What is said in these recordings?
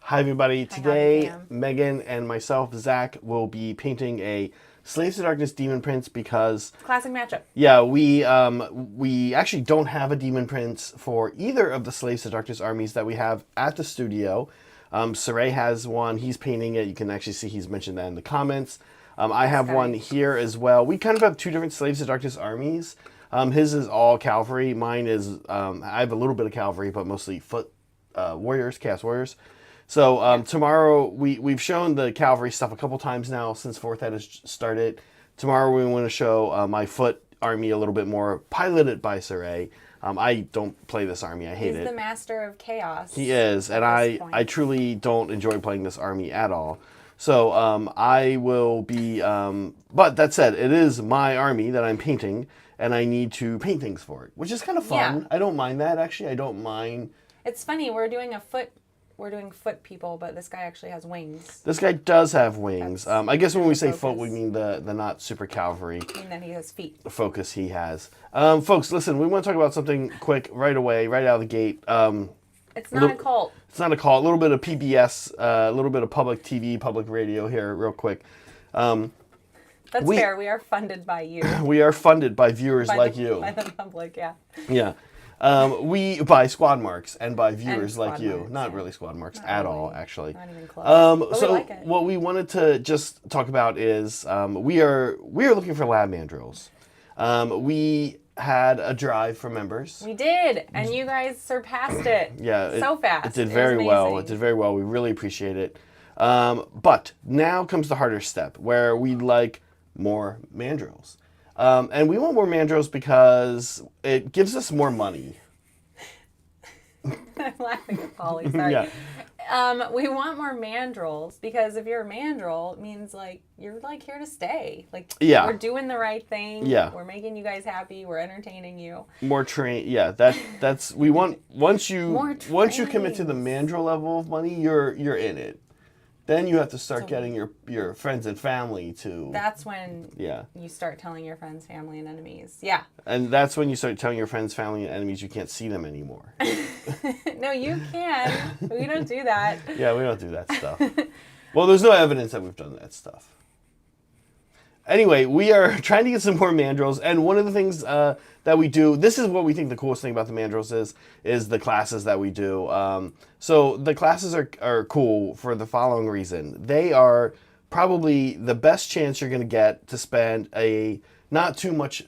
Hi everybody. Hi, Today, Sam. Megan and myself, Zach, will be painting a Slaves to Darkness Demon Prince because, Classic matchup. yeah, we actually don't have a Demon Prince for either of the Slaves to Darkness armies that we have at the studio. Saray has one. He's painting it. You can actually see he's mentioned that in the comments. I have one here as well. We kind of have two different Slaves to Darkness armies. His is all cavalry. Mine is, I have a little bit of cavalry, but mostly foot warriors, chaos warriors. So tomorrow, we've shown the cavalry stuff a couple times now since 4th Ed has started. Tomorrow we want to show my foot army a little bit more, piloted by Saray. I don't play this army. I hate it. He's the master of chaos. He is, and I truly don't enjoy playing this army at all. So I will be, but that said, it is my army that I'm painting, and I need to paint things for it, which is kind of fun. Yeah. I don't mind that, actually. I don't mind. It's funny, we're doing foot people, but this guy actually has wings. This guy does have wings. I guess when we say focus. foot, we mean the not super cavalry I mean that he has feet. focus he has. Folks, listen, we want to talk about something quick right away, right out of the gate. It's not a cult. It's not a call. A little bit of PBS, a little bit of public TV, public radio here, real quick. That's fair. We are funded by you. We are funded by viewers like you. By the public, yeah. Yeah. We buy squad marks and by viewers squad like you. marks, Not yeah. really squad marks Not at really. all, actually. Not even close. But we So like it. what we wanted to just talk about is we are looking for lab mandrills. We had a drive for members. We did, and you guys surpassed it. Yeah, so fast. It did was very well. amazing. It did very well. We really appreciate it. But now comes the harder step, where we'd like more mandrills. And we want more mandrills because it gives us more money. I'm laughing at Polly. Sorry. Yeah. We want more mandrills because if you're a mandrill, it means like you're like here to stay. Like Yeah. we're doing the right thing. Yeah. We're making you guys happy. We're entertaining you. More train. Yeah, that's we want once you More commit to the mandrill level of money, you're in it. Then you have to start getting your friends and family to. That's when Yeah. you start telling your friends, family, and enemies. Yeah. And that's when you start telling your friends, family, and enemies you can't see them anymore. No, you can. We don't do that. Yeah, we don't do that stuff. Well, there's no evidence that we've done that stuff. Anyway, we are trying to get some more mandrills, and one of the things that we do, this is what we think the coolest thing about the mandrills is the classes that we do. So the classes are cool for the following reason. They are probably the best chance you're going to get to spend a not too much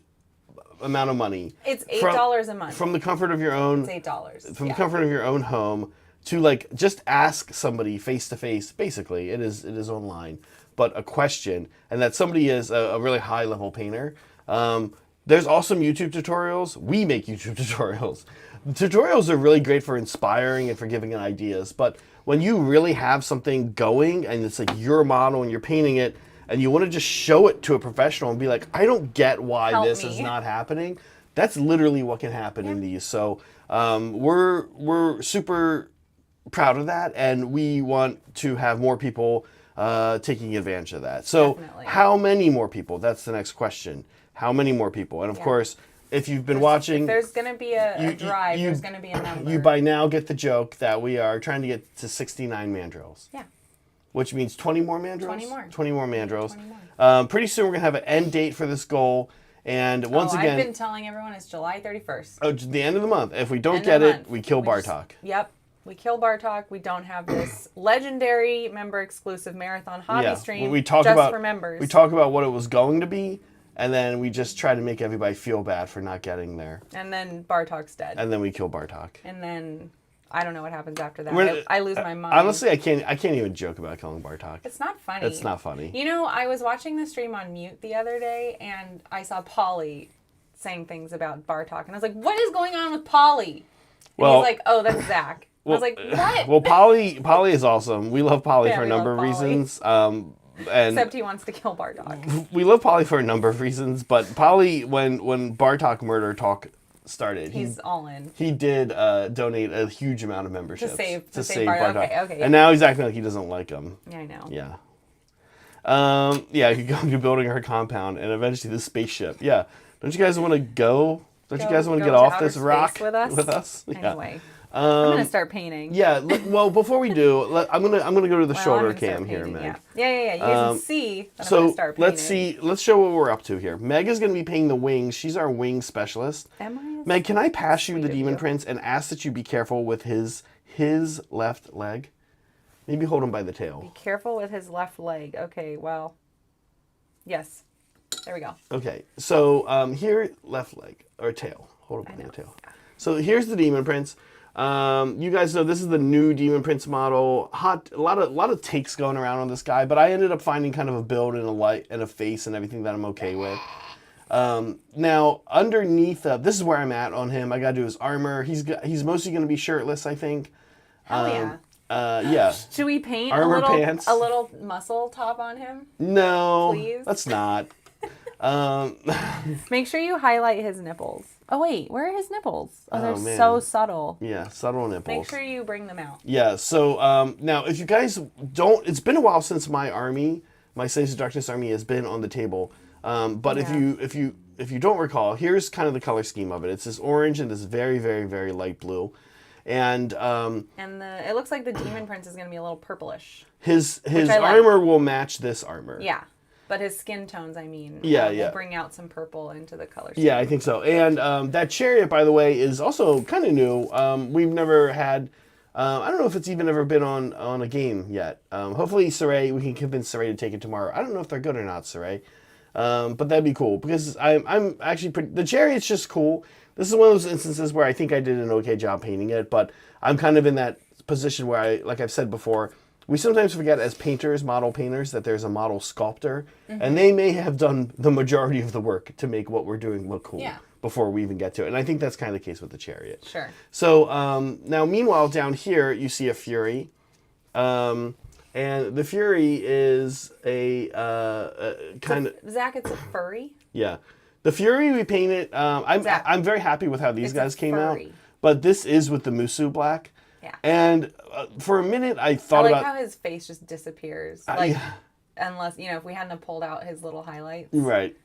amount of money. It's $8 a month. From the comfort of your own. It's $8. From the comfort of your own home to like just ask somebody face to face. Basically, it is online, but a question, and that somebody is a really high level painter. There's awesome YouTube tutorials. We make YouTube tutorials. Tutorials are really great for inspiring and for giving ideas, but when you really have something going and it's like your model and you're painting it and you want to just show it to a professional and be like, I don't get why Help this me. is not happening. That's literally what can happen in these. So we're super proud of that, and we want to have more people taking advantage of that. So Definitely. how many more people? That's the next question. How many more people? And of course, if you've been watching, If there's going to be a drive, there's going to be a number. you by now get the joke that we are trying to get to 69 mandrills. Yeah. Which means 20 more mandrills? 20 more. 20 more mandrills. 20 more. Pretty soon we're going to have an end date for this goal. And once again, I've been telling everyone it's July 31st. oh, the end of the month. If we don't End get of the it, month. we kill just- Bartok. Yep. We kill Bartok. We don't have this legendary member exclusive marathon hobby stream we talk just about for members. we talk about what it was going to be, and then we just try to make everybody feel bad for not getting there, and then Bartok's dead. and then we kill Bartok. And then I don't know what happens after that. We're- I lose my mind. Honestly, I can't even joke about killing Bartok. It's not funny. It's not funny. You know, I was watching the stream on mute the other day, and I saw Polly saying things about Bartok, and I was like, "What is going on with Polly?" And Well- he's like, "Oh, that's Zach." I was like, "What?" Well, Polly is awesome. We love Polly Yeah, for a we number of love Polly. reasons. And Except he wants to kill Bartok. we love Polly for a number of reasons. But Polly, when Bartok murder talk started, He's all in. he did donate a huge amount of memberships To save Bartok. Okay, yeah. And now he's acting like he doesn't like him. Yeah, I know. Yeah. Yeah, you go to building her compound and eventually the spaceship. Yeah. Don't you guys want to go? Don't you guys want to get to off outer this rock space with us? Yeah. Anyway. I'm gonna start painting. Yeah. Well, before we do, I'm gonna go to the Well, I'm shoulder gonna start cam here, painting, Meg. Yeah. You guys can see that I'm So gonna start painting. let's see. Let's show what we're up to here. Meg is going to be painting the wings. She's our wing specialist. Am I? Meg, can I pass you Sweet the of demon you. prince and ask that you be careful with his left leg? Maybe hold him by the tail. Be careful with his left leg. Okay, well, yes. There we go. Okay, so here, left leg or tail. Hold him by the tail. So here's the demon prince. You guys know this is the new demon prince model. A lot of takes going around on this guy, but I ended up finding kind of a build and a light and a face and everything that I'm okay with. Now underneath, this is where I'm at on him. I got to do his armor. He's mostly going to be shirtless, I think. Hell yeah. Yeah. Should we paint Armor pants. a little muscle top on him? No, Please? let's not. Make sure you highlight his nipples. Oh wait, where are his nipples? Oh, they're man. so subtle. Yeah, subtle nipples. Make sure you bring them out. Yeah, so now if you guys don't, it's been a while since my army, my Slaves of Darkness army has been on the table. But Yeah. if you don't recall, here's kind of the color scheme of it. It's this orange and this very, very, very light blue. And it looks like the demon prince is gonna be a little purplish. his I like. armor will match this armor. Yeah. But his skin tones, I mean, Yeah, will bring out some purple into the color scheme. Yeah, I think so. And that chariot, by the way, is also kind of new. We've never had. I don't know if it's even ever been on a game yet. Hopefully, Saray, we can convince Saray to take it tomorrow. I don't know if they're good or not, Saray. But that'd be cool because I'm actually the chariot's just cool. This is one of those instances where I think I did an okay job painting it, but I'm kind of in that position where like I've said before, we sometimes forget as painters, model painters, that there's a model sculptor, and they may have done the majority of the work to make what we're doing look cool before we even get to it. And I think that's kind of the case with the chariot. Sure. So now, meanwhile, down here, you see a Fury. And the Fury is a kind of... Zach, it's a furry. Yeah. The Fury we painted... Zach, I'm very happy with how these it's guys a came out. furry. But this is with the Musu black. Yeah. And for a minute, I thought I like about... how his face just disappears. Like, unless, if we hadn't have pulled out his little highlights. Right.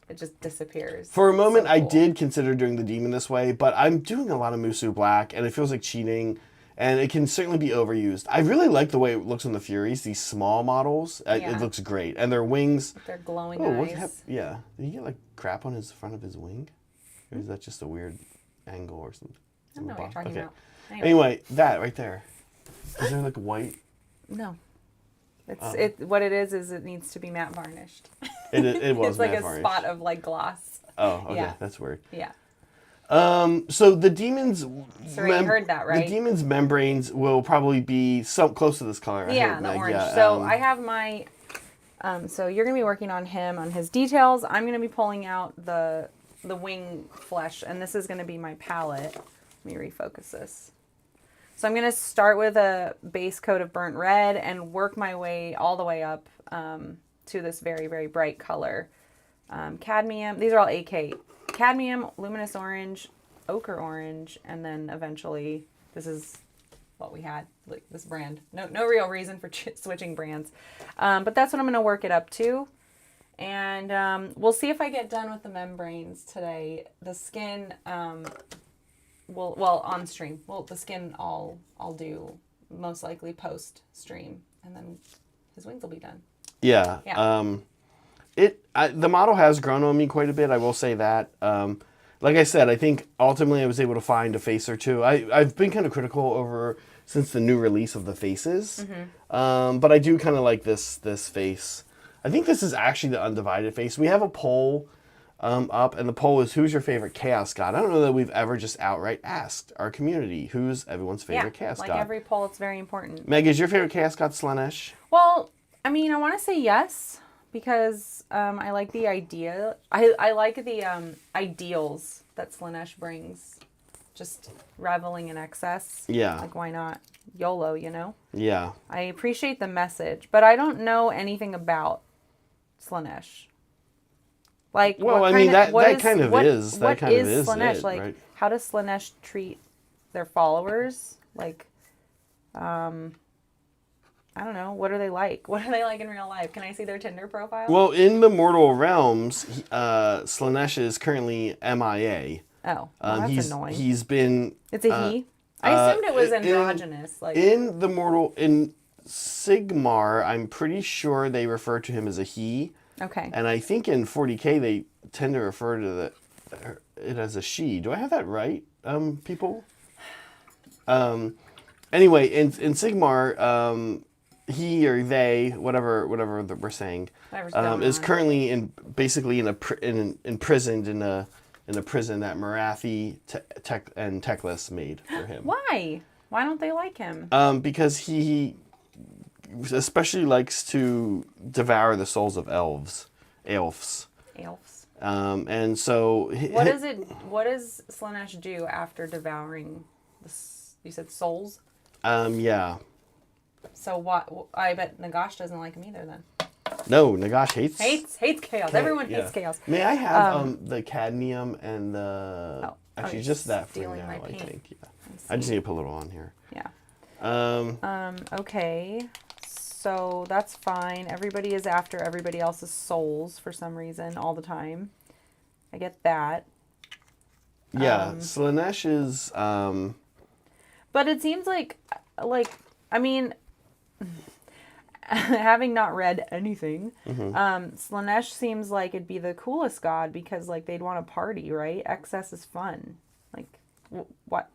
It just disappears. For a moment, So I cool. did consider doing the demon this way, but I'm doing a lot of Musu black, and it feels like cheating, and it can certainly be overused. I really like the way it looks on the Furies, these small models. Yeah. It looks great. And their wings... Their glowing Oh, what eyes. yeah. Did he get, like, crap on his front of his wing? Or is that just a weird angle or something? I don't know what you're talking about. Anyway, that right there. Is there, like, white? No. What it is it needs to be matte varnished. It was it's like matte a varnish. spot of like gloss. Oh, okay. Yeah. That's weird. Yeah. So the demons... So you heard that, right? The demons' membranes will probably be so close to this color. I Yeah, heard, the Meg. orange. Yeah, So I have my... so you're going to be working on him, on his details. I'm going to be pulling out the wing flesh, and this is going to be my palette. Let me refocus this. So I'm going to start with a base coat of burnt red and work my way all the way up to this very, very bright color. Cadmium, these are all AK. Cadmium, luminous orange, ochre orange, and then eventually, this is what we had, like this brand. No real reason for switching brands. But that's what I'm going to work it up to. And we'll see if I get done with the membranes today. The skin... well, on stream. Well, the skin I'll do most likely post stream, and then his wings will be done. Yeah. Yeah. The model has grown on me quite a bit. I will say that. Like I said, I think ultimately I was able to find a face or two. I've been kind of critical since the new release of the faces, but I do kind of like this face. I think this is actually the undivided face. We have a poll up, and the poll is, who's your favorite Chaos God? I don't know that we've ever just outright asked our community who's everyone's favorite Chaos like God. every poll, it's very important. Meg, is your favorite Chaos God Slanesh? Well, I mean, I want to say yes because I like the idea. I like the ideals that Slanesh brings. Just reveling in excess. Yeah. Like, why not? YOLO, Yeah. I appreciate the message, but I don't know anything about Slanesh. Like, Well, what I mean, kind of- that is kind of is- that what kind of is is Slanesh? it, Like, right? how does Slanesh treat their followers? Like, I don't know. What are they like? What are they like in real life? Can I see their Tinder profile? Well, in the mortal realms, Slanesh is currently MIA. Oh, well, that's annoying. He's been... It's a he? I assumed it was androgynous. In Sigmar, I'm pretty sure they refer to him as a he. Okay. And I think in 40K they tend to refer to it as a she. Do I have that right, people? Anyway, in Sigmar, he or they, whatever that we're saying, is currently imprisoned in a prison that Marathi and Teclis made for him. Why? Why don't they like him? Because he especially likes to devour the souls of elves. And so what does Slaanesh do after devouring you said souls? Yeah. So what? I bet Nagash doesn't like him either then. No, Nagash hates chaos. Everyone hates chaos. May I have the cadmium and the actually just that for now, my I paint. think. Yeah. I just need to put a little on here. Yeah. Okay. So that's fine. Everybody is after everybody else's souls for some reason all the time. I get that. Yeah, Slaanesh is But it seems like I mean having not read anything, Slaanesh seems like it'd be the coolest god because like they'd want to party, right? Excess is fun. Like what?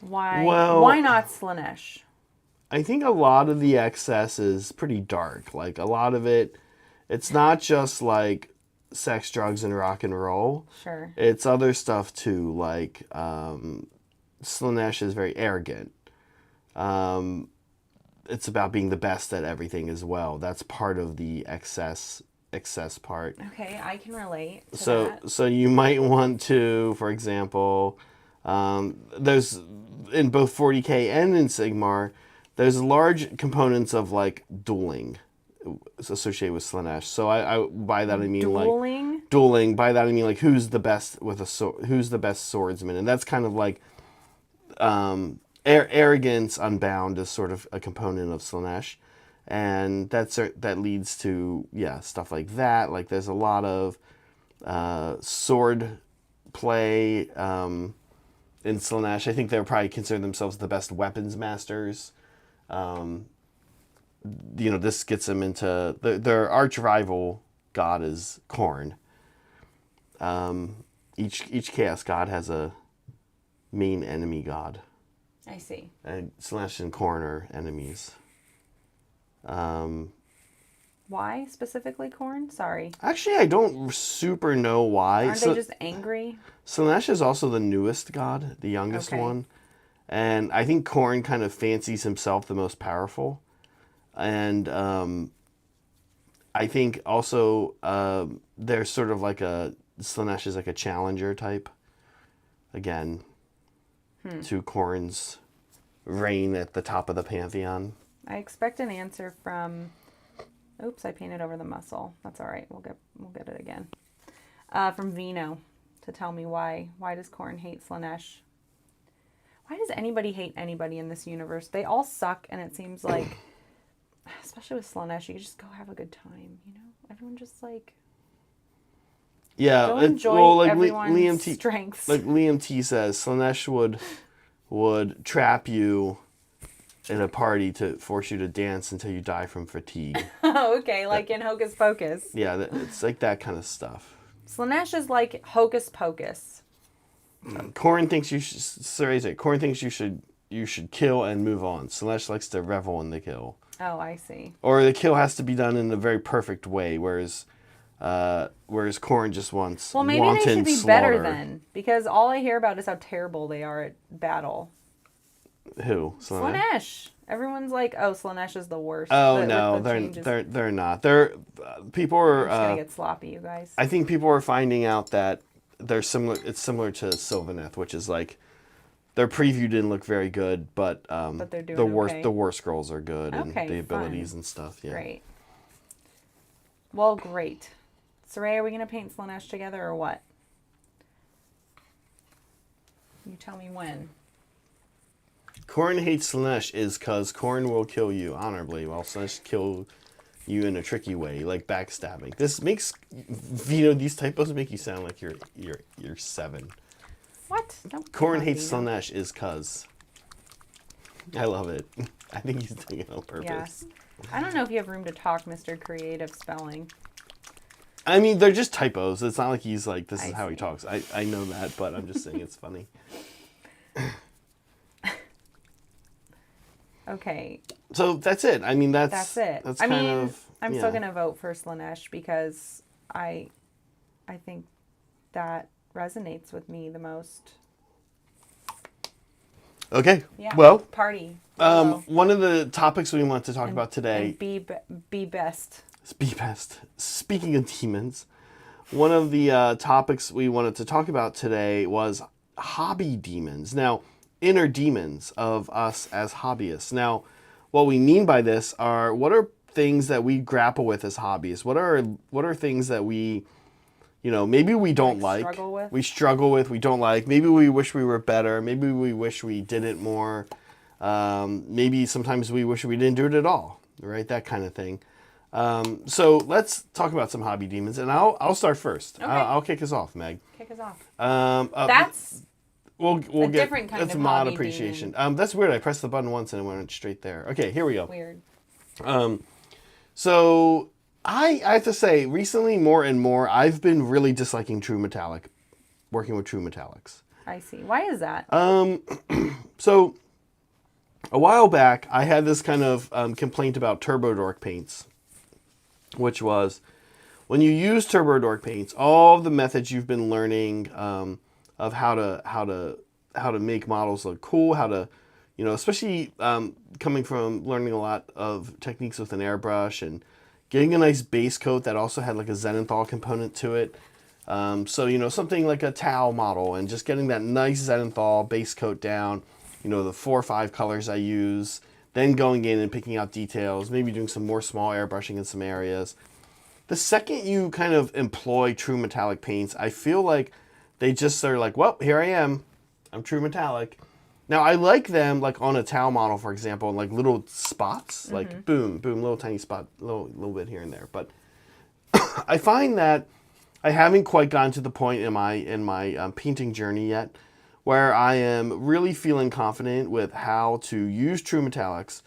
Why not Slaanesh? I think a lot of the excess is pretty dark. Like a lot of it's not just like sex, drugs, and rock and roll. Sure. It's other stuff too. Like Slaanesh is very arrogant. It's about being the best at everything as well. That's part of the excess part. Okay, I can relate to that. So you might want to, for example, there's in both 40K and in Sigmar, there's large components of like dueling associated with Slaanesh. So I by that I mean dueling. By that I mean like who's the best with a sword, who's the best swordsman, and that's kind of like arrogance unbound is sort of a component of Slaanesh, and that leads to stuff like that. Like there's a lot of sword play in Slaanesh. I think they would probably consider themselves the best weapons masters. This gets them into their arch rival god is Khorne. Each chaos god has a main enemy god. I see. And Slaanesh and Khorne are enemies. Why specifically Khorne? Sorry. Actually, I don't super know why. Aren't they just angry? Slaanesh is also the newest god, the youngest one. And I think Khorne kind of fancies himself the most powerful. And I think also there's sort of like Slaanesh is like a challenger type. Again, to Khorne's reign at the top of the pantheon. I expect an answer from... Oops, I painted over the muscle. That's all right. We'll get it again. From Vino to tell me why. Why does Khorne hate Slaanesh? Why does anybody hate anybody in this universe? They all suck, and it seems like, especially with Slaanesh, you just go have a good time, you know? Everyone just like... Yeah, go enjoy everyone's strengths. Like Liam T says, Slaanesh would trap you in a party to force you to dance until you die from fatigue. Oh, okay, like in Hocus Pocus. Yeah, it's like that kind of stuff. Slaanesh is like Hocus Pocus. Khorne thinks Khorne thinks you should kill and move on. Slaanesh likes to revel in the kill. Oh, I see. Or the kill has to be done in a very perfect way, whereas Khorne just wants wanton slaughter. Well, maybe they should be better then, because all I hear about is how terrible they are at battle. Who? Slaanesh. Everyone's like, "Oh, Slaanesh is the worst." Oh no, they're not. People are. I'm just gonna get sloppy, you guys. I think people are finding out that they're similar. It's similar to Sylvaneth, which is like their preview didn't look very good, but they're doing the war scrolls are good and the abilities and stuff. Yeah. Great. Well, great. Saray, are we gonna paint Slaanesh together or what? You tell me when. Khorne hates Slaanesh is because Khorne will kill you honorably, while Slaanesh kill you in a tricky way, like backstabbing. This makes these typos make you sound like you're 7. What? Nope, Corn can't hates be, no. Slanesh is cuz. I love it. I think he's doing it on purpose. Yeah. I don't know if you have room to talk, Mr. Creative Spelling. I mean, they're just typos. It's not like he's like, this is I how he see. talks. I know that, but I'm just saying it's funny. Okay. So that's it. I mean, That's it. That's I kind mean, of. I'm yeah. still gonna vote for Slanesh because I think that resonates with me the most. Okay. Yeah. Well, Party. YOLO. one of the topics we want to talk about today. And be best. Be best. Speaking of demons, one of the topics we wanted to talk about today was hobby demons. Now, inner demons of us as hobbyists. Now, what we mean by this are what are things that we grapple with as hobbyists? What are things that we, maybe we don't like, struggle with? we struggle with, we don't like. Maybe we wish we were better. Maybe we wish we did it more. Maybe sometimes we wish we didn't do it at all. Right, that kind of thing. So let's talk about some hobby demons, and I'll start first. Okay. I'll kick us off, Meg. Kick us off. That's we'll a get different kind that's of mod hobby appreciation. demon. That's weird. I pressed the button once and it went straight there. Okay, here we go. Weird. So I have to say, recently more and more, I've been really disliking true metallic, working with true metallics. I see. Why is that? So a while back, I had this kind of complaint about Turbo Dork paints, which was when you use Turbo Dork paints, all of the methods you've been learning of how to make models look cool, how to, especially coming from learning a lot of techniques with an airbrush and getting a nice base coat that also had like a Zenithal component to it. So, something like a Tau model and just getting that nice Zenithal base coat down, the 4 or 5 colors I use, then going in and picking out details, maybe doing some more small airbrushing in some areas. The second you kind of employ true metallic paints, I feel like they just are like, well, here I am. I'm true metallic. Now, I like them like on a Tau model, for example, in like little spots, like boom, boom, little tiny spot, little bit here and there. But I find that I haven't quite gotten to the point in my painting journey yet where I am really feeling confident with how to use true metallics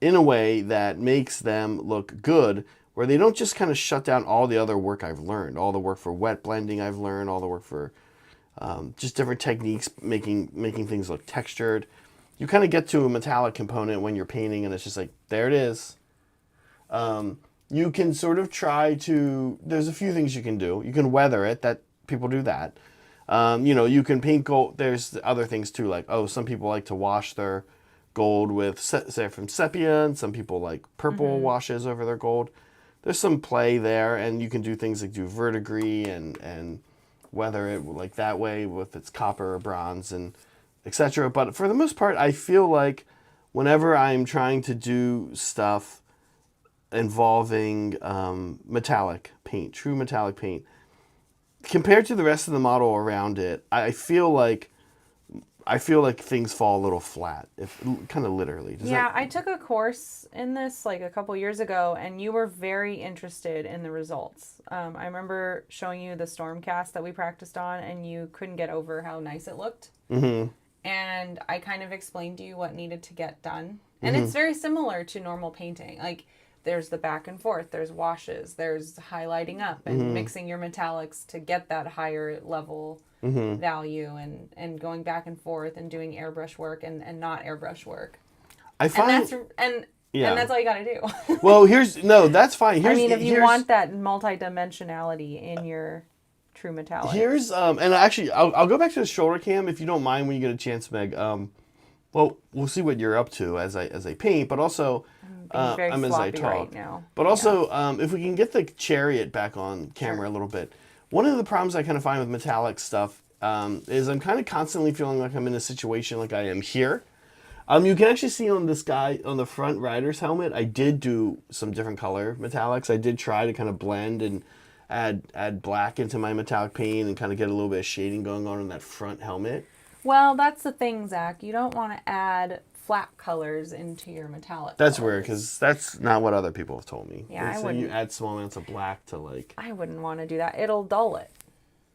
in a way that makes them look good, where they don't just kind of shut down all the other work I've learned, all the work for wet blending I've learned, all the work for just different techniques, making things look textured. You kind of get to a metallic component when you're painting and it's just like, there it is. You can sort of try to, there's a few things you can do. You can weather it, that people do that. You can paint gold. There's other things too, like, some people like to wash their gold with from sepia, and some people like purple washes over their gold. There's some play there, and you can do things like do verdigris and weather it like that way with its copper or bronze and etc. But for the most part, I feel like whenever I'm trying to do stuff involving metallic paint, true metallic paint, compared to the rest of the model around it, I feel like things fall a little flat, if kind of literally. I took a course in this like a couple years ago, and you were very interested in the results. I remember showing you the Stormcast that we practiced on, and you couldn't get over how nice it looked. Mm-hmm. And I kind of explained to you what needed to get done. And it's very similar to normal painting. Like, there's the back and forth, there's washes, there's highlighting up and mixing your metallics to get that higher level value, and going back and forth and doing airbrush work and not airbrush work. I find and that's all you got to do. Well, that's fine. If you want that multi-dimensionality in your true metallic. And actually I'll go back to the shoulder cam if you don't mind when you get a chance, Meg. Well, we'll see what you're up to as I paint, but also I'm as I talk. Right now. But also, if we can get the chariot back on camera a little bit. One of the problems I kind of find with metallic stuff is I'm kind of constantly feeling like I'm in a situation like I am here. You can actually see on this guy, on the front rider's helmet, I did do some different color metallics. I did try to kind of blend and add black into my metallic paint and kind of get a little bit of shading going on in that front helmet. Well, that's the thing, Zach. You don't want to add flat colors into your metallic. That's weird, because that's not what other people have told me. Yeah, I wouldn't. You add small amounts of black to like... I wouldn't want to do that. It'll dull it.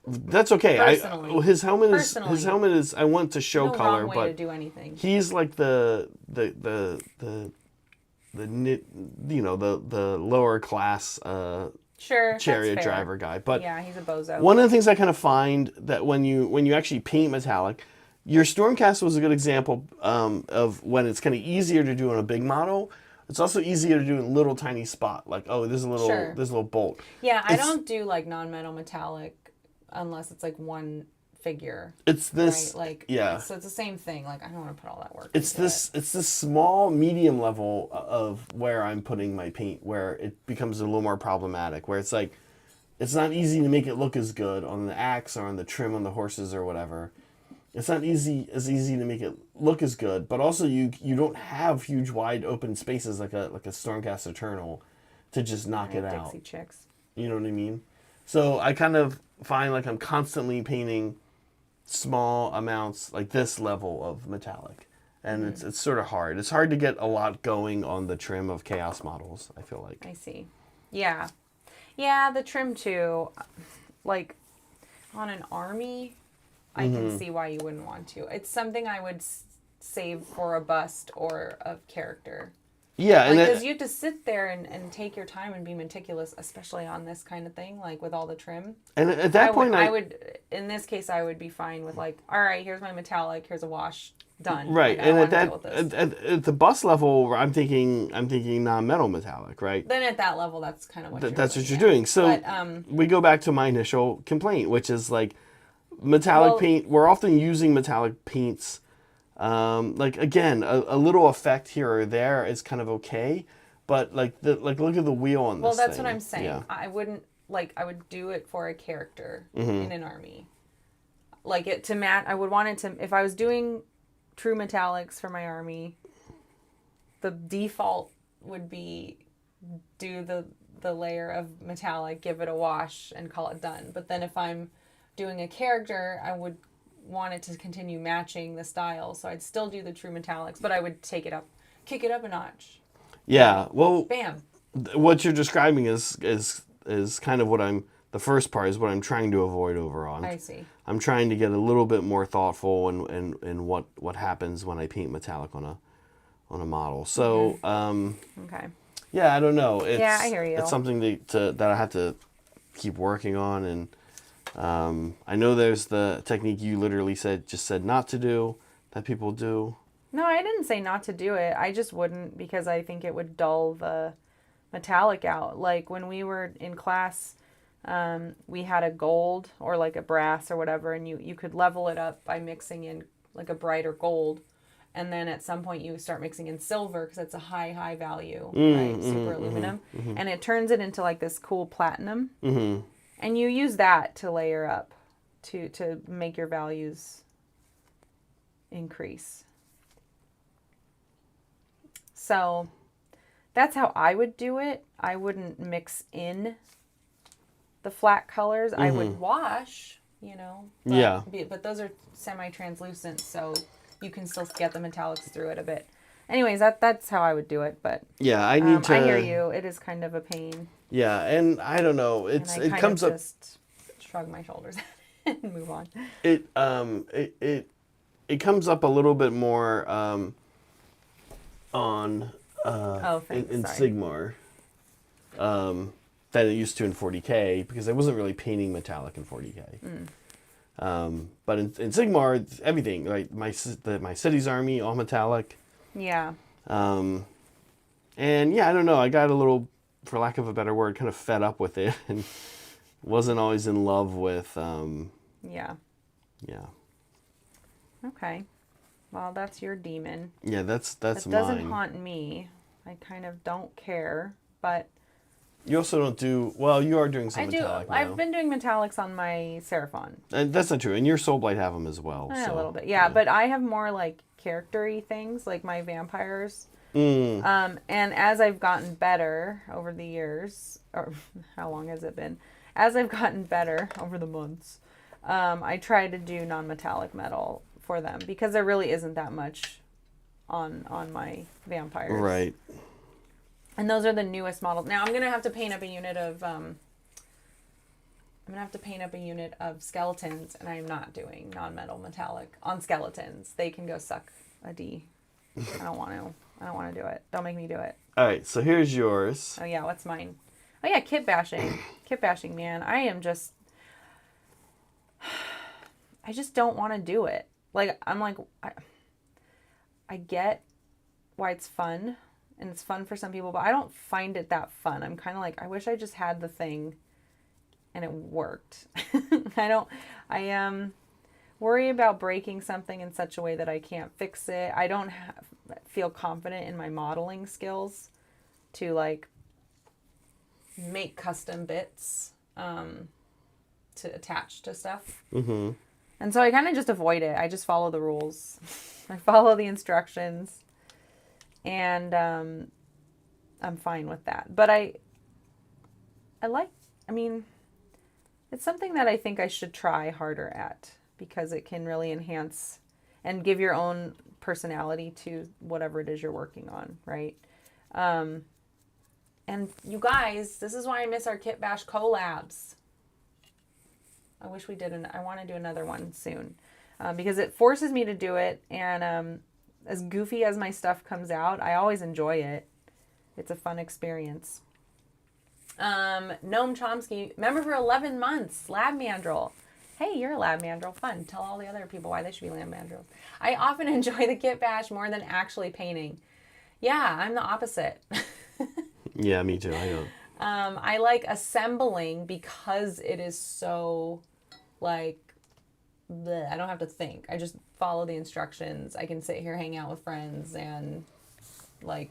That's okay. Personally. His helmet Personally. is I want to show No color, wrong way but to do anything. he's like the lower class Sure, that's chariot fair. driver guy. But Yeah, he's a bozo. one of the things I kind of find that when you actually paint metallic, your Stormcast was a good example of when it's kind of easier to do on a big model. It's also easier to do in a little tiny spot, like there's a little Sure. there's a little bolt. Yeah, I don't do like non-metal metallic unless it's like one figure. It's this, right? Like, yeah. So it's the same thing. Like, I don't want to put all that work. It's this small medium level of where I'm putting my paint, where it becomes a little more problematic. Where it's like, it's not easy to make it look as good on the axe or on the trim on the horses or whatever. It's not as easy to make it look as good, but also you don't have huge wide open spaces like a Stormcast Eternal to just knock it out. Dixie Chicks. You know what I mean? So I kind of find like I'm constantly painting small amounts, like this level of metallic, and it's sort of hard. It's hard to get a lot going on the trim of Chaos models, I feel like. I see. Yeah. Yeah, the trim too. Like, on an army, I can see why you wouldn't want to. It's something I would save for a bust or a character. Yeah, because you have to sit there and take your time and be meticulous, especially on this kind of thing, like with all the trim. And at that point, I would, in this case, I would be fine with like, all right, here's my metallic, here's a wash, done. Right, like, and at the bus level, I'm thinking non-metal metallic, right? Then at that level, that's kind of what that's what you're doing. So we go back to my initial complaint, which is like metallic paint. We're often using metallic paints. Like again, a little effect here or there is kind of okay, but like look at the wheel on this. Well, that's thing. what I'm saying. Yeah. I wouldn't I would do it for a character in an army, like it to match. I would want it to, if I was doing true metallics for my army, the default would be do the layer of metallic, give it a wash, and call it done. But then if I'm doing a character, I would want it to continue matching the style, so I'd still do the true metallics, but I would kick it up a notch. Yeah, well, bam. What you're describing is kind of the first part is what I'm trying to avoid overall. I see. I'm trying to get a little bit more thoughtful in what happens when I paint metallic on a model. So okay. Yeah, I don't know. I hear you. It's something that I have to keep working on, and I know there's the technique you literally said not to do, that people do. No, I didn't say not to do it. I just wouldn't, because I think it would dull the metallic out. Like when we were in class, we had a gold or like a brass or whatever, and you could level it up by mixing in like a brighter gold. And then at some point you start mixing in silver because it's a high value, right? Super aluminum. And it turns it into like this cool platinum. And you use that to layer up to make your values increase. So that's how I would do it. I wouldn't mix in the flat colors. I would wash, but those are semi-translucent, so you can still get the metallics through it a bit. Anyways, that's how I would do it. But yeah, I need to. I hear you. It is kind of a pain. Yeah, and I don't know. It comes up. Just shrug my shoulders and move on. It comes up a little bit more on in Sigmar than it used to in 40K, because I wasn't really painting metallic in 40K. But in Sigmar, it's everything. Like my city's army, all metallic. Yeah. And yeah, I don't know. I got a little, for lack of a better word, kind of fed up with it, and wasn't always in love with. Yeah. Okay. Well, that's your demon. Yeah, that's mine. It doesn't mine. haunt me. I kind of don't care, but. You also don't do well. You are doing some metallic now. I've been doing metallics on my Seraphon. And that's not true. And your Soulblight have them as well. A little bit, yeah. But I have more like character-y things, like my vampires. And as I've gotten better over the years, or how long has it been? As I've gotten better over the months, I try to do non-metallic metal for them, because there really isn't that much on my vampires. Right. And those are the newest models. Now I'm going to have to paint up a unit of I'm going to have to paint up a unit of skeletons, and I'm not doing non-metal metallic on skeletons. They can go suck a D. I don't want to. I don't want to do it. Don't make me do it. All right, so here's yours. Oh, yeah, what's mine? Oh, yeah, kit bashing. Kit bashing, man. I just don't want to do it. Like, I'm like, I get why it's fun, and it's fun for some people, but I don't find it that fun. I'm kind of like, I wish I just had the thing and it worked. I worry about breaking something in such a way that I can't fix it. I don't feel confident in my modeling skills to like make custom bits to attach to stuff. Mm-hmm. And so I kind of just avoid it. I just follow the rules. I follow the instructions, and I'm fine with that. But it's something that I think I should try harder at, because it can really enhance and give your own personality to whatever it is you're working on, right? And you guys, this is why I miss our Kit Bash collabs. I wish we did. I want to do another one soon, because it forces me to do it. And as goofy as my stuff comes out, I always enjoy it. It's a fun experience. Noam Chomsky, member for 11 months, Lab Mandrill. Hey, you're a Lab Mandrill. Fun. Tell all the other people why they should be Lab Mandrills. I often enjoy the Kit Bash more than actually painting. Yeah, I'm the opposite. Yeah, me too. I know. I like assembling because it is so, like, bleh, I don't have to think. I just follow the instructions. I can sit here, hang out with friends, and, like,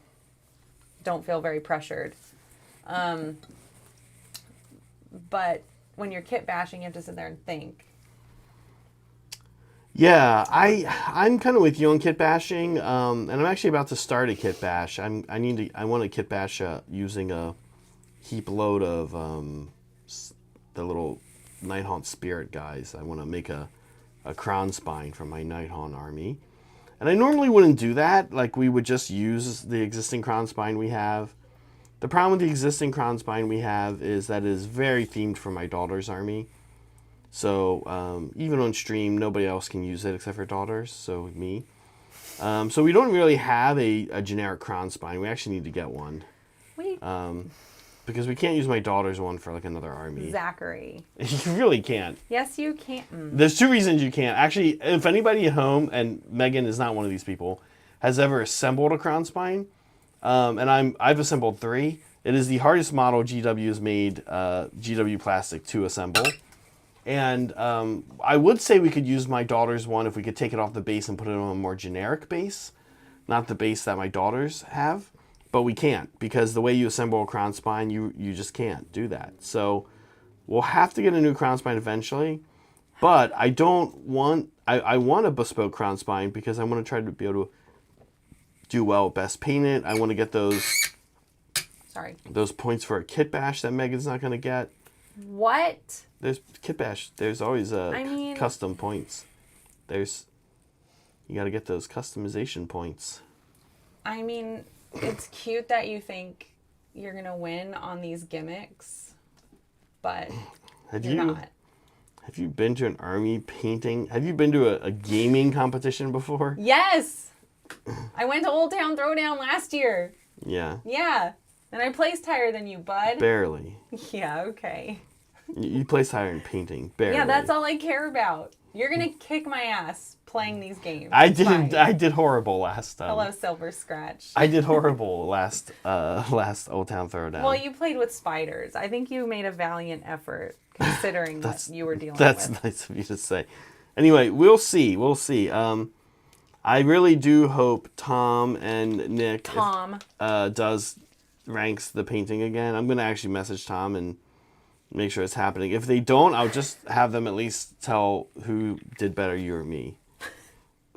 don't feel very pressured. But when you're kit bashing, you have to sit there and think. Yeah, I'm kind of with you on kit bashing, and I'm actually about to start a kit bash. I want to kit bash using a heap load of the little Nighthaunt Spirit guys. I want to make a crown spine from my Nighthaunt army, and I normally wouldn't do that. Like, we would just use the existing crown spine we have. The problem with the existing crown spine we have is that it is very themed for my daughter's army. So even on stream, nobody else can use it except for daughters, so me. So we don't really have a generic crown spine. We actually need to get one. Because we can't use my daughter's one for like another army. Zachary. You really can't. Yes, you can. There's two reasons you can't. Actually, if anybody at home, and Megan is not one of these people, has ever assembled a crown spine, and I've assembled 3. It is the hardest model GW has made, GW plastic, to assemble. And I would say we could use my daughter's one if we could take it off the base and put it on a more generic base. Not the base that my daughters have. But we can't, because the way you assemble a crown spine, you just can't do that. So we'll have to get a new crown spine eventually. But I want a bespoke crown spine because I want to try to be able to do well with Best Painted. I want to get those points for a kit bash that Megan's not going to get. What? There's kit bash. There's always custom points. You got to get those customization points. I mean, it's cute that you think you're going to win on these gimmicks, but you're not. Have you been to an army painting? Have you been to a gaming competition before? Yes! I went to Old Town Throwdown last year. Yeah. Yeah. And I placed higher than you, bud. Barely. Yeah, okay. You placed higher in painting. Barely. Yeah, that's all I care about. You're going to kick my ass playing these games. I did horrible last time. Hello, Silver Scratch. I did horrible last Old Town Throwdown. Well, you played with spiders. I think you made a valiant effort considering what you were dealing with. That's nice of you to say. Anyway, we'll see. We'll see. I really do hope Tom and Nick ranks the painting again. I'm going to actually message Tom and make sure it's happening. If they don't, I'll just have them at least tell who did better, you or me.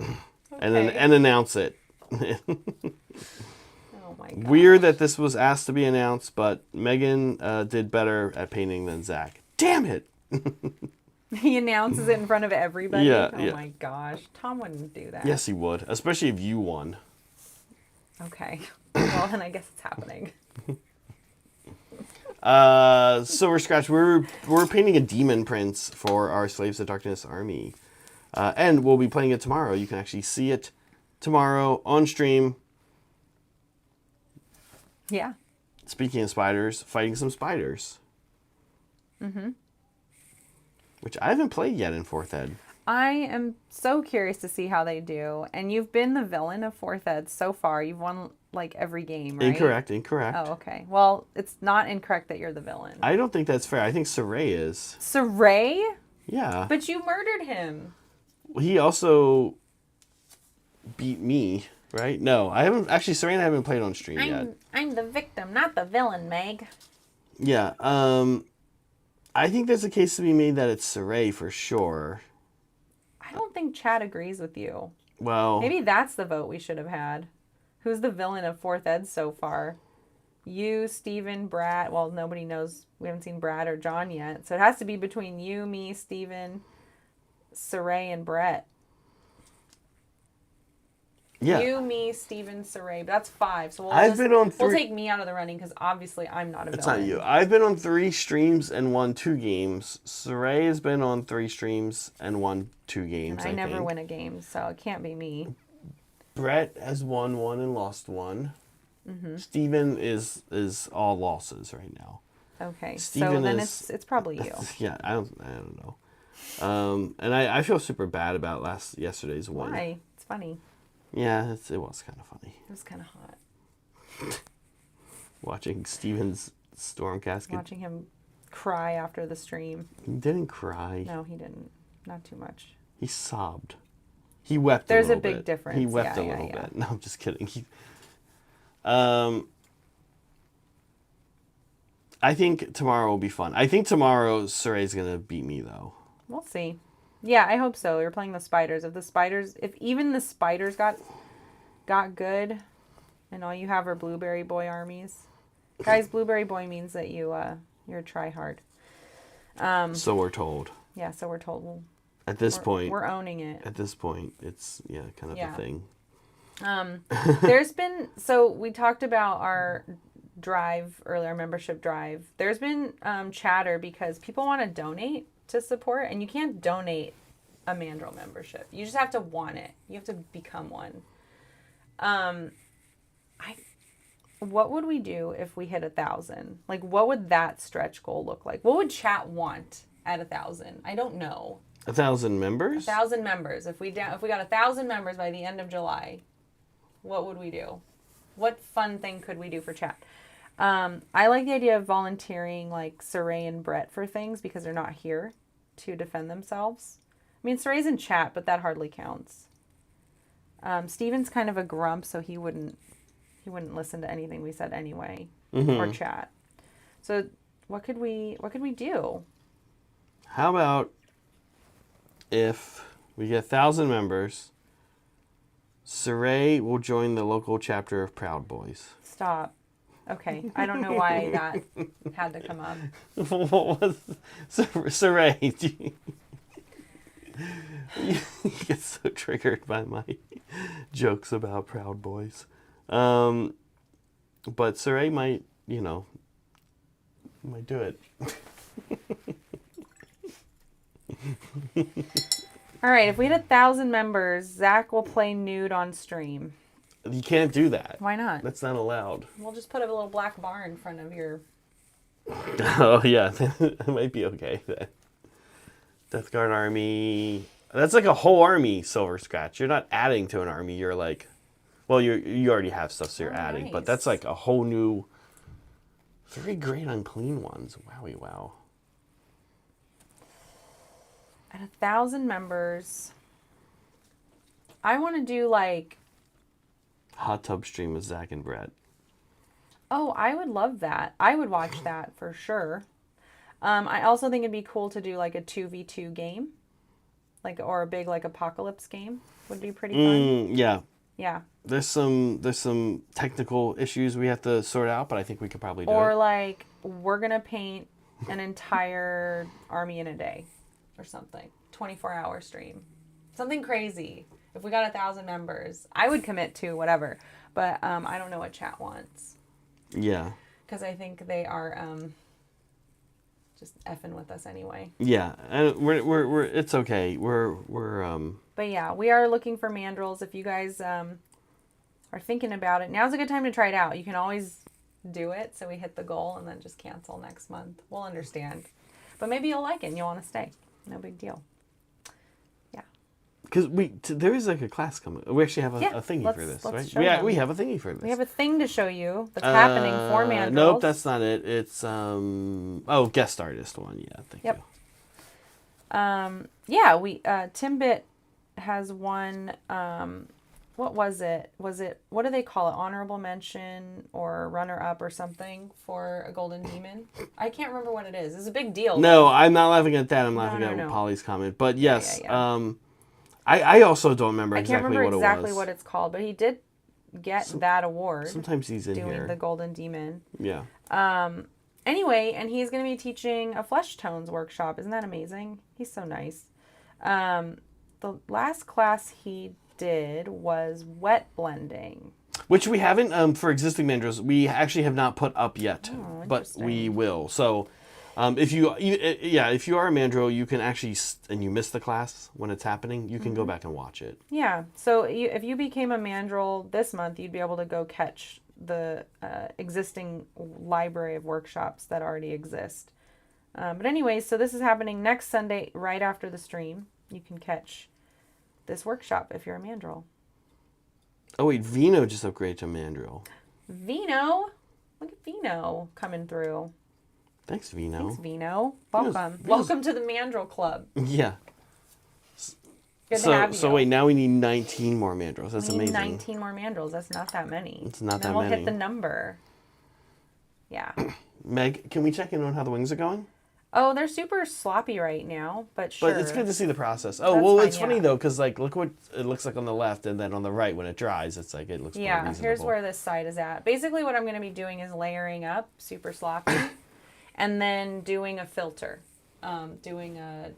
Okay. And announce it. Oh my god. Weird that this was asked to be announced, but Megan did better at painting than Zach. Damn it! He announces it in front of everybody? Yeah. Oh my gosh. Tom wouldn't do that. Yes, he would. Especially if you won. Okay. Well, then I guess it's happening. Silver Scratch, we're painting a Demon Prince for our Slaves of Darkness army. And we'll be playing it tomorrow. You can actually see it tomorrow on stream. Yeah. Speaking of spiders, fighting some spiders. Mm-hmm. Which I haven't played yet in 4th Ed. I am so curious to see how they do. And you've been the villain of 4th Ed so far. You've won like every game, right? Incorrect. Oh, okay. Well, it's not incorrect that you're the villain. I don't think that's fair. I think Saray is. Saray? Yeah. But you murdered him. He also beat me, right? No, I haven't. Actually, Saray and I haven't played on stream yet. I'm the victim, not the villain, Meg. Yeah. I think there's a case to be made that it's Saray for sure. I don't think Chad agrees with you. Well, Maybe that's the vote we should have had. Who's the villain of 4th Ed so far? You, Steven, Brad. Well, nobody knows. We haven't seen Brad or John yet. So it has to be between you, me, Steven, Saray, and Brett. yeah. You, me, Steven, Saray. But that's 5. So we'll take me out of the running because obviously I'm not a villain. It's not you. I've been on 3 streams and won 2 games. Saray has been on 3 streams and won 2 games. I never win a game, so it can't be me. Brett has won 1 and lost 1. Mm-hmm. Steven is all losses right now. Okay, Steven so then it's probably you. Yeah, I don't know. And I feel super bad about yesterday's win. Why? It's funny. Yeah, it was kind of funny. It was kind of hot. Watching Steven's storm casket. Watching him cry after the stream. He didn't cry. No, he didn't. Not too much. He sobbed. He wept There's a little big bit. difference. He wept a little bit. No, I'm just kidding. I think tomorrow will be fun. I think tomorrow Saray's going to beat me, though. We'll see. Yeah, I hope so. You're playing the spiders. If even the spiders got good, and all you have are Blueberry Boy armies, guys, Blueberry Boy means that you're a tryhard. So we're told. Yeah, so we're told. At this point, we're owning it. At this point, it's kind of a thing. There's been, so we talked about our drive earlier, our membership drive. There's been chatter because people want to donate to support, and you can't donate a Mandrill membership. You just have to want it. You have to become one. What would we do if we hit 1,000? Like, what would that stretch goal look like? What would chat want at 1,000? I don't know. 1,000 members? 1,000 members. If we got 1,000 members by the end of July, what would we do? What fun thing could we do for chat? I like the idea of volunteering like Saray and Brett for things because they're not here to defend themselves. I mean, Saray's in chat, but that hardly counts. Steven's kind of a grump, so he wouldn't listen to anything we said anyway, or chat. So what could we do? How about if we get 1,000 members, Saray will join the local chapter of Proud Boys. Stop. Okay, I don't know why that had to come up. What was Saray? You get so triggered by my jokes about Proud Boys. But Saray might do it. All right, if we had 1,000 members, Zach will play nude on stream. You can't do that. Why not? That's not allowed. We'll just put a little black bar in front of your... Oh, yeah. That might be okay then. Death Guard army. That's like a whole army, Silver Scratch. You're not adding to an army. You're like... Well, you already have stuff, so you're adding. Nice. But that's like a whole new... 3 great unclean ones. Wowie wow. At 1,000 members, I want to do like... Hot tub stream with Zach and Brett. Oh, I would love that. I would watch that for sure. I also think it'd be cool to do like a 2v2 game. Or a big like apocalypse game. Would be pretty fun. Yeah. Yeah. There's some technical issues we have to sort out, but I think we could probably do it. Or like we're going to paint an entire army in a day or something. 24-hour stream. Something crazy. If we got 1,000 members, I would commit to whatever. But I don't know what chat wants. Yeah. Because I think they are just effing with us anyway. Yeah, and we're it's okay. We're But yeah, we are looking for mandrels. If you guys are thinking about it, now's a good time to try it out. You can always do it, so we hit the goal and then just cancel next month. We'll understand. But maybe you'll like it and you'll want to stay. No big deal. Yeah. because there is like a class coming. We actually have a thingy for this, right? We have a thingy for this. We have a thing to show you that's happening for mandrels. Nope, that's not it. It's guest artist one. Yeah, thank you. Yeah, we Timbit has won. What was it? What do they call it? Honorable mention or runner up or something for a golden demon? I can't remember what it is. It's a big deal. No, I'm not laughing at that. I'm laughing at Polly's comment. But yes, I also don't remember exactly what it was. I can't remember exactly what it's called, but he did get that award. Sometimes he's in doing here. the golden demon. Yeah. Anyway, and he's going to be teaching a flesh tones workshop. Isn't that amazing? He's so nice. The last class he did was wet blending, which we haven't for existing mandrels. We actually have not put up yet, but we will. So, if you are a mandrel, you can actually and you miss the class when it's happening, you can go back and watch it. Yeah. So if you became a mandrel this month, you'd be able to go catch the existing library of workshops that already exist. But anyways, so this is happening next Sunday right after the stream. You can catch this workshop if you're a mandrel. Oh wait, Vino just upgraded to mandrel. Vino? Look at Vino coming through. Thanks, Vino. Thanks, Vino. Welcome. Welcome to the Mandrel Club. Yeah. Good to have you. So wait, now we need 19 more mandrels. That's amazing. 19 more mandrels. That's not that many. It's not that many. many. We'll hit the number. Yeah. Meg, can we check in on how the wings are going? Oh, they're super sloppy right now, but sure. But it's good to see the process. Oh, well, it's funny though, because like, look what it looks like on the left, and then on the right, when it dries, it's like it looks more reasonable. Here's where this side is at. Basically, what I'm going to be doing is layering up super sloppy, and then doing a filter, doing a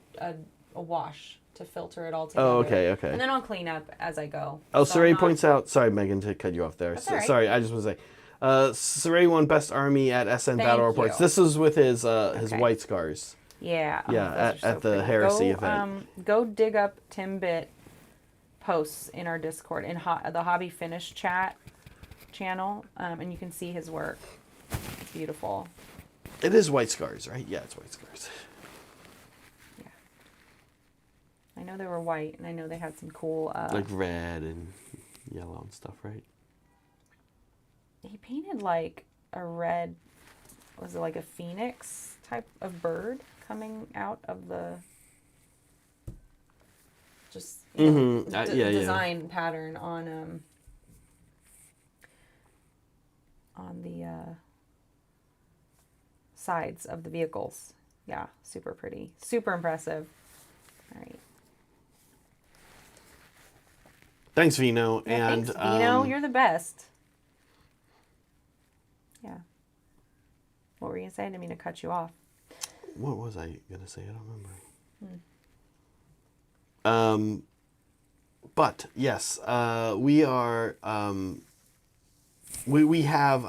wash to filter it all together. Oh, okay. And then I'll clean up as I go. Oh, Saray points out. Sorry, Megan, to cut you off there. That's all right. Sorry, I just want to say. Saray won Best Army at SN Battle Reports. This was with his White Scars. Yeah. Yeah, at the Heresy event. Go dig up Timbit posts in our Discord, in the Hobby Finish chat channel, and you can see his work. It's beautiful. It is White Scars, right? Yeah, it's White Scars. Yeah. I know they were white, and I know they had some cool... like red and yellow and stuff, right? He painted like a red, was it like a phoenix type of bird coming out of the design pattern on the sides of the vehicles. Yeah, super pretty, super impressive. All right. Thanks, Vino. Yeah, and thanks, Vino. You're the best. Yeah. What were you going to say? I didn't mean to cut you off. What was I going to say? I don't remember. But yes, we are. We have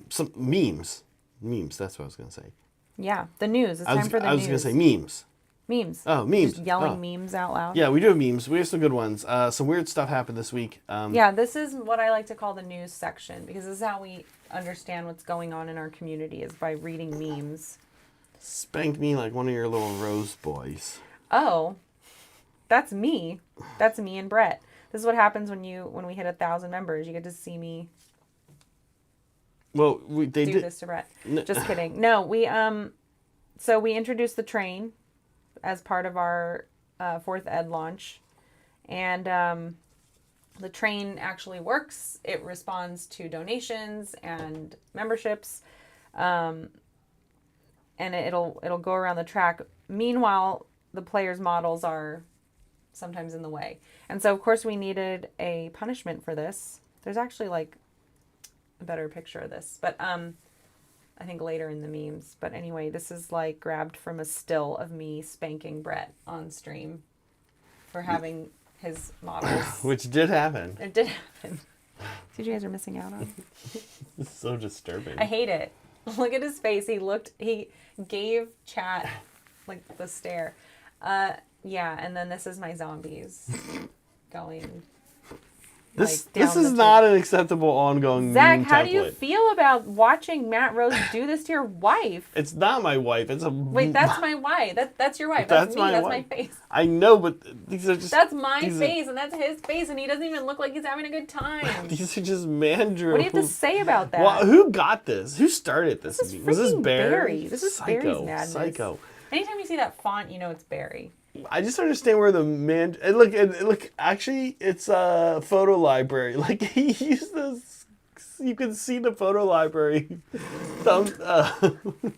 some memes. Memes. That's what I was going to say. Yeah, the news. It's time for the news. I was going to say memes. Memes. Oh, memes. Just yelling memes out loud. Yeah, we do have memes. We have some good ones. Some weird stuff happened this week. Yeah, this is what I like to call the news section, because this is how we understand what's going on in our community, is by reading memes. Spank me like one of your little rose boys. Oh, that's me. That's me and Brett. This is what happens when we hit 1,000 members. You get to see me. Well, they do this to Brett. Just kidding. No, so we introduced the train as part of our 4th Ed launch, and the train actually works. It responds to donations and memberships, and it'll go around the track. Meanwhile, the players' models are sometimes in the way, and so of course we needed a punishment for this. There's actually like a better picture of this, but I think later in the memes. But anyway, this is like grabbed from a still of me spanking Brett on stream for having his models. Which did happen. It did happen. See what you guys are missing out on? It's so disturbing. I hate it. Look at his face. He gave chat like the stare. Yeah, and then this is my zombies going. This down is the not an acceptable ongoing Zach, meme how template. do you feel about watching Matt Rose do this to your wife? It's not my wife. It's a Wait, that's my wife. That's your wife. That's That's me. my That's wife. my face. I know, but these are just That's my face, and that's his face, and he doesn't even look like he's having a good time. These are just mandrills. What do you have to say about that? Well, who got this? Who started this? This is Was this freaking Barry? Barry. This is Barry's Psycho. madness. Psycho. Anytime you see that font, you know it's Barry. I just understand where the man. And look. Actually, it's a photo library. Like he used this. You can see the photo library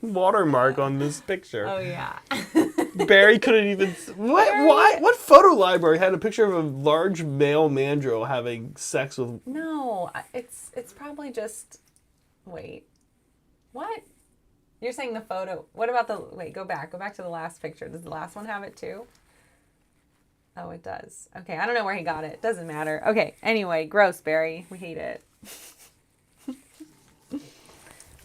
watermark on this picture. Oh yeah. Barry couldn't even. What? Barry. Why? What photo library had a picture of a large male mandrill having sex with? No, it's probably just. Wait, what? You're saying the photo. What about the? Wait, go back to the last picture. Does the last one have it too? Oh, it does. Okay, I don't know where he got it. Doesn't matter. Okay. Anyway, gross, Barry. We hate it.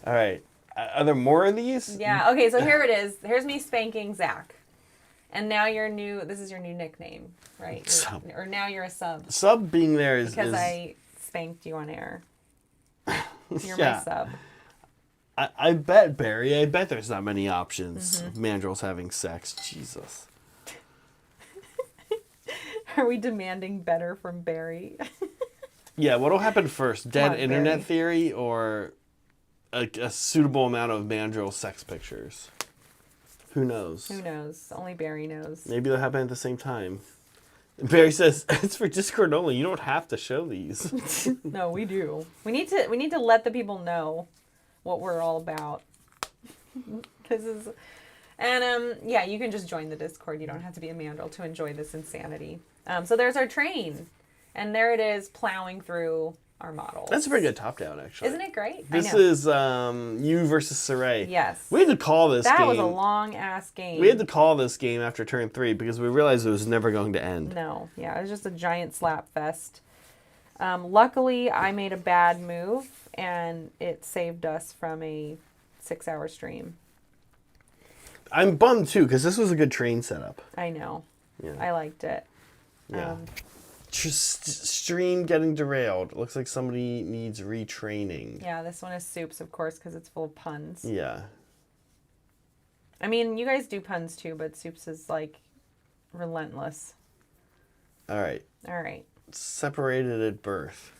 All right. Are there more of these? Yeah. Okay. So here it is. Here's me spanking Zach, and now this is your new nickname, right? Sub. Or now you're a sub Sub being there is because I spanked you on air. You're Yeah. my sub. I bet, Barry. I bet there's not many options of mandrills having sex. Jesus. Are we demanding better from Barry? Yeah. What'll happen first? Dead on, internet Barry. theory or a suitable amount of mandrill sex pictures? Who knows? Who knows? Only Barry knows. Maybe they'll happen at the same time. Barry says it's for Discord only. You don't have to show these. No, we do. We need to let the people know what we're all about. This is, and yeah, you can just join the Discord. You don't have to be a mandrill to enjoy this insanity. So there's our train, and there it is plowing through our models. That's a pretty good top down, actually. Isn't it great? This I know. is you versus Saray. Yes. We had to call this game. That was a long ass game. We had to call this game after turn 3 because we realized it was never going to end. No, yeah, it was just a giant slap fest. Luckily, I made a bad move, and it saved us from a 6-hour stream. I'm bummed too because this was a good train setup. I know. Yeah. I liked it. Yeah. Stream getting derailed. Looks like somebody needs retraining. Yeah, this one is Soups, of course, because it's full of puns. Yeah. I mean, you guys do puns too, but Soups is like relentless. All right. All right. Separated at birth.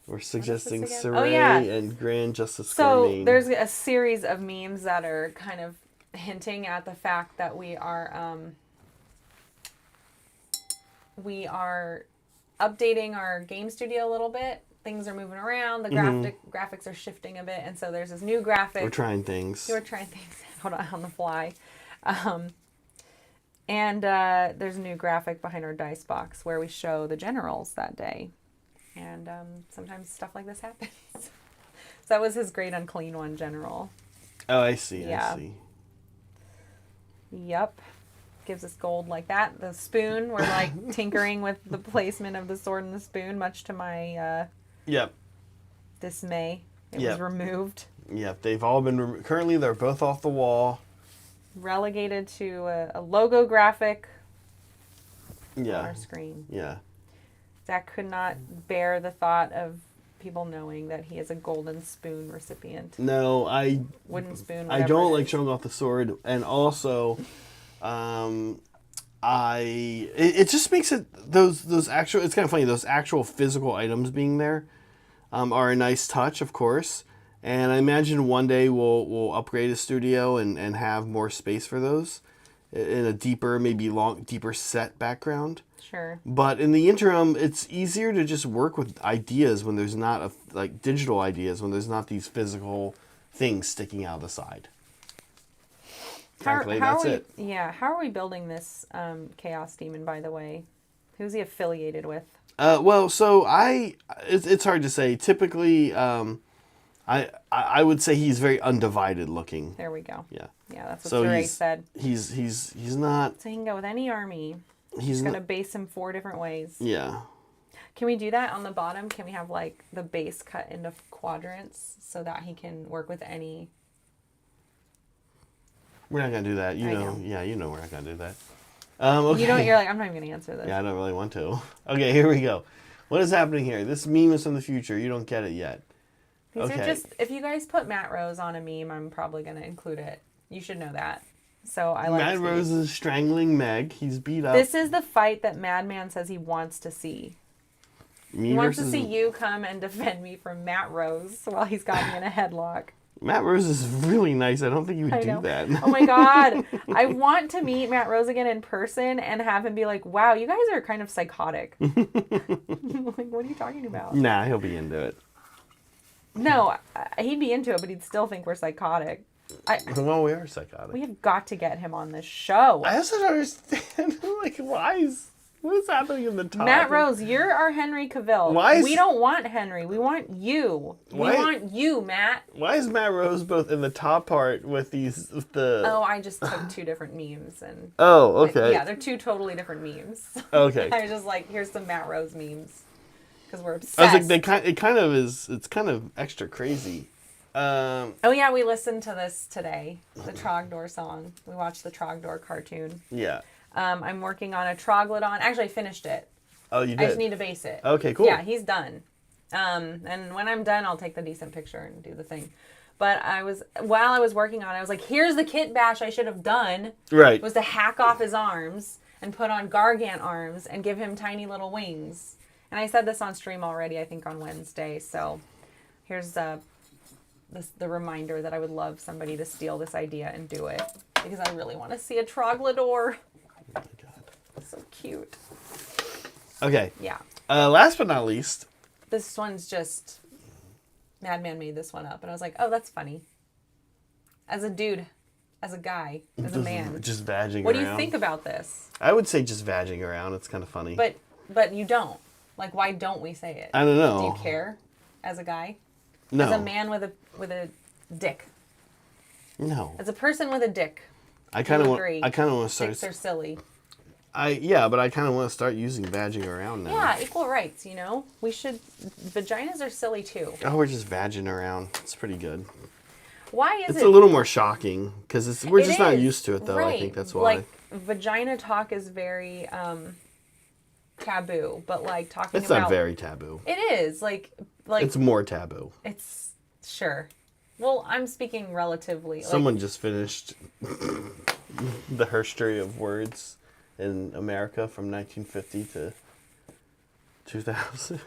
We're suggesting again? Saray Oh, yeah. and Grand Justice So Gormain. there's a series of memes that are kind of hinting at the fact that we are updating our game studio a little bit. Things are moving around. The graphics are shifting a bit, and so there's this new graphic. We're trying things. We're trying things hold on the fly. And there's a new graphic behind our dice box where we show the generals that day. And sometimes stuff like this happens. So that was his great unclean one, general. Oh, I see. Yeah. I see. Yep. Gives us gold like that. The spoon, we're like tinkering with the placement of the sword and the spoon, much to my Yep. dismay. It Yep. was removed. Yep. They've all been currently. They're both off the wall. Relegated to a logo graphic on Yeah. our screen. Yeah. Zach could not bear the thought of people knowing that he is a golden spoon recipient. No, Wooden spoon. I whatever don't it like is. showing off the sword, and also, it just makes it those actual. It's kind of funny. Those actual physical items being there, are a nice touch, of course. And I imagine one day we'll upgrade a studio and have more space for those, in a deeper, maybe deeper set background. Sure. But in the interim, it's easier to just work with ideas when there's not like digital ideas, when there's not these physical things sticking out of the side. Frankly, that's it. Yeah. How are we building this Chaos Demon, by the way? Who's he affiliated with? Well, so it's hard to say. Typically, I would say he's very undivided looking. There we go. Yeah. Yeah, that's what So Saray said. he's not. So he can go with any army. He's Going to not. base him 4 different ways. Yeah. Can we do that on the bottom? Can we have like the base cut into quadrants so that he can work with any? We're not gonna do that. You I know. know. Yeah, you know we're not gonna do that. Okay. You know what? You're like, I'm not even gonna answer this. Yeah, I don't really want to. Okay, here we go. What is happening here? This meme is from the future. You don't get it yet. These Okay. are just, if you guys put Matt Rose on a meme, I'm probably gonna include it. You should know that. So I like Matt these. Rose is strangling Meg. He's beat up. This is the fight that Madman says he wants to see. Me He wants to versus see you come and defend me from Matt Rose while he's got me in a headlock. Matt Rose is really nice. I don't think you would I do know. that. Oh my god. I want to meet Matt Rose again in person and have him be like, wow, you guys are kind of psychotic. Like, what are you talking about? Nah, he'll be into it. No, he'd be into it, but he'd still think we're psychotic. Well, we are psychotic. We have got to get him on this show. I also don't understand. Like, what is happening in the top? Matt Rose, you're our Henry Cavill. We don't want Henry. We want you. We want you, Matt. Why is Matt Rose both in the top part with the? Oh, I just took two different memes and. Oh, okay. Yeah, they're two totally different memes. Okay. I was just like, here's some Matt Rose memes because we're obsessed. I was like, it's kind of extra crazy. Oh yeah, we listened to this today. The Trogdor song. We watched the Trogdor cartoon. Yeah. I'm working on a Troglodon. Actually, I finished it. Oh, you did? I just need to base it. Okay, cool. Yeah, he's done. And when I'm done, I'll take the decent picture and do the thing. But while I was working on it, I was like, here's the kit bash I should have done. Right. Was to hack off his arms and put on Gargant arms and give him tiny little wings. And I said this on stream already, I think on Wednesday. So here's the reminder that I would love somebody to steal this idea and do it. Because I really want to see a Troglodor. Oh my god. So cute. Okay. Yeah. Last but not least. This one's just... Madman made this one up. And I was like, oh, that's funny. As a dude, as a guy, as a man. Just vagging around. What do you think about this? I would say just vagging around. It's kind of funny. But you don't. Like, why don't we say it? I don't know. Do you care as a guy? No. As a man with a dick. No. As a person with a dick. I kind of want to start. Dicks are silly. But I kind of want to start using vagging around now. Yeah, equal rights, you know? We should... Vaginas are silly, too. Oh, we're just vagging around. It's pretty good. Why is it... It's a little more shocking, because we're just not is, used to it, though. right. I think that's why. Like, vagina talk is very taboo, but, like, talking It's about... not very taboo. It is. Like... It's more taboo. It's... Sure. Well, I'm speaking relatively. Someone just finished the history of words in America from 1950 to 2000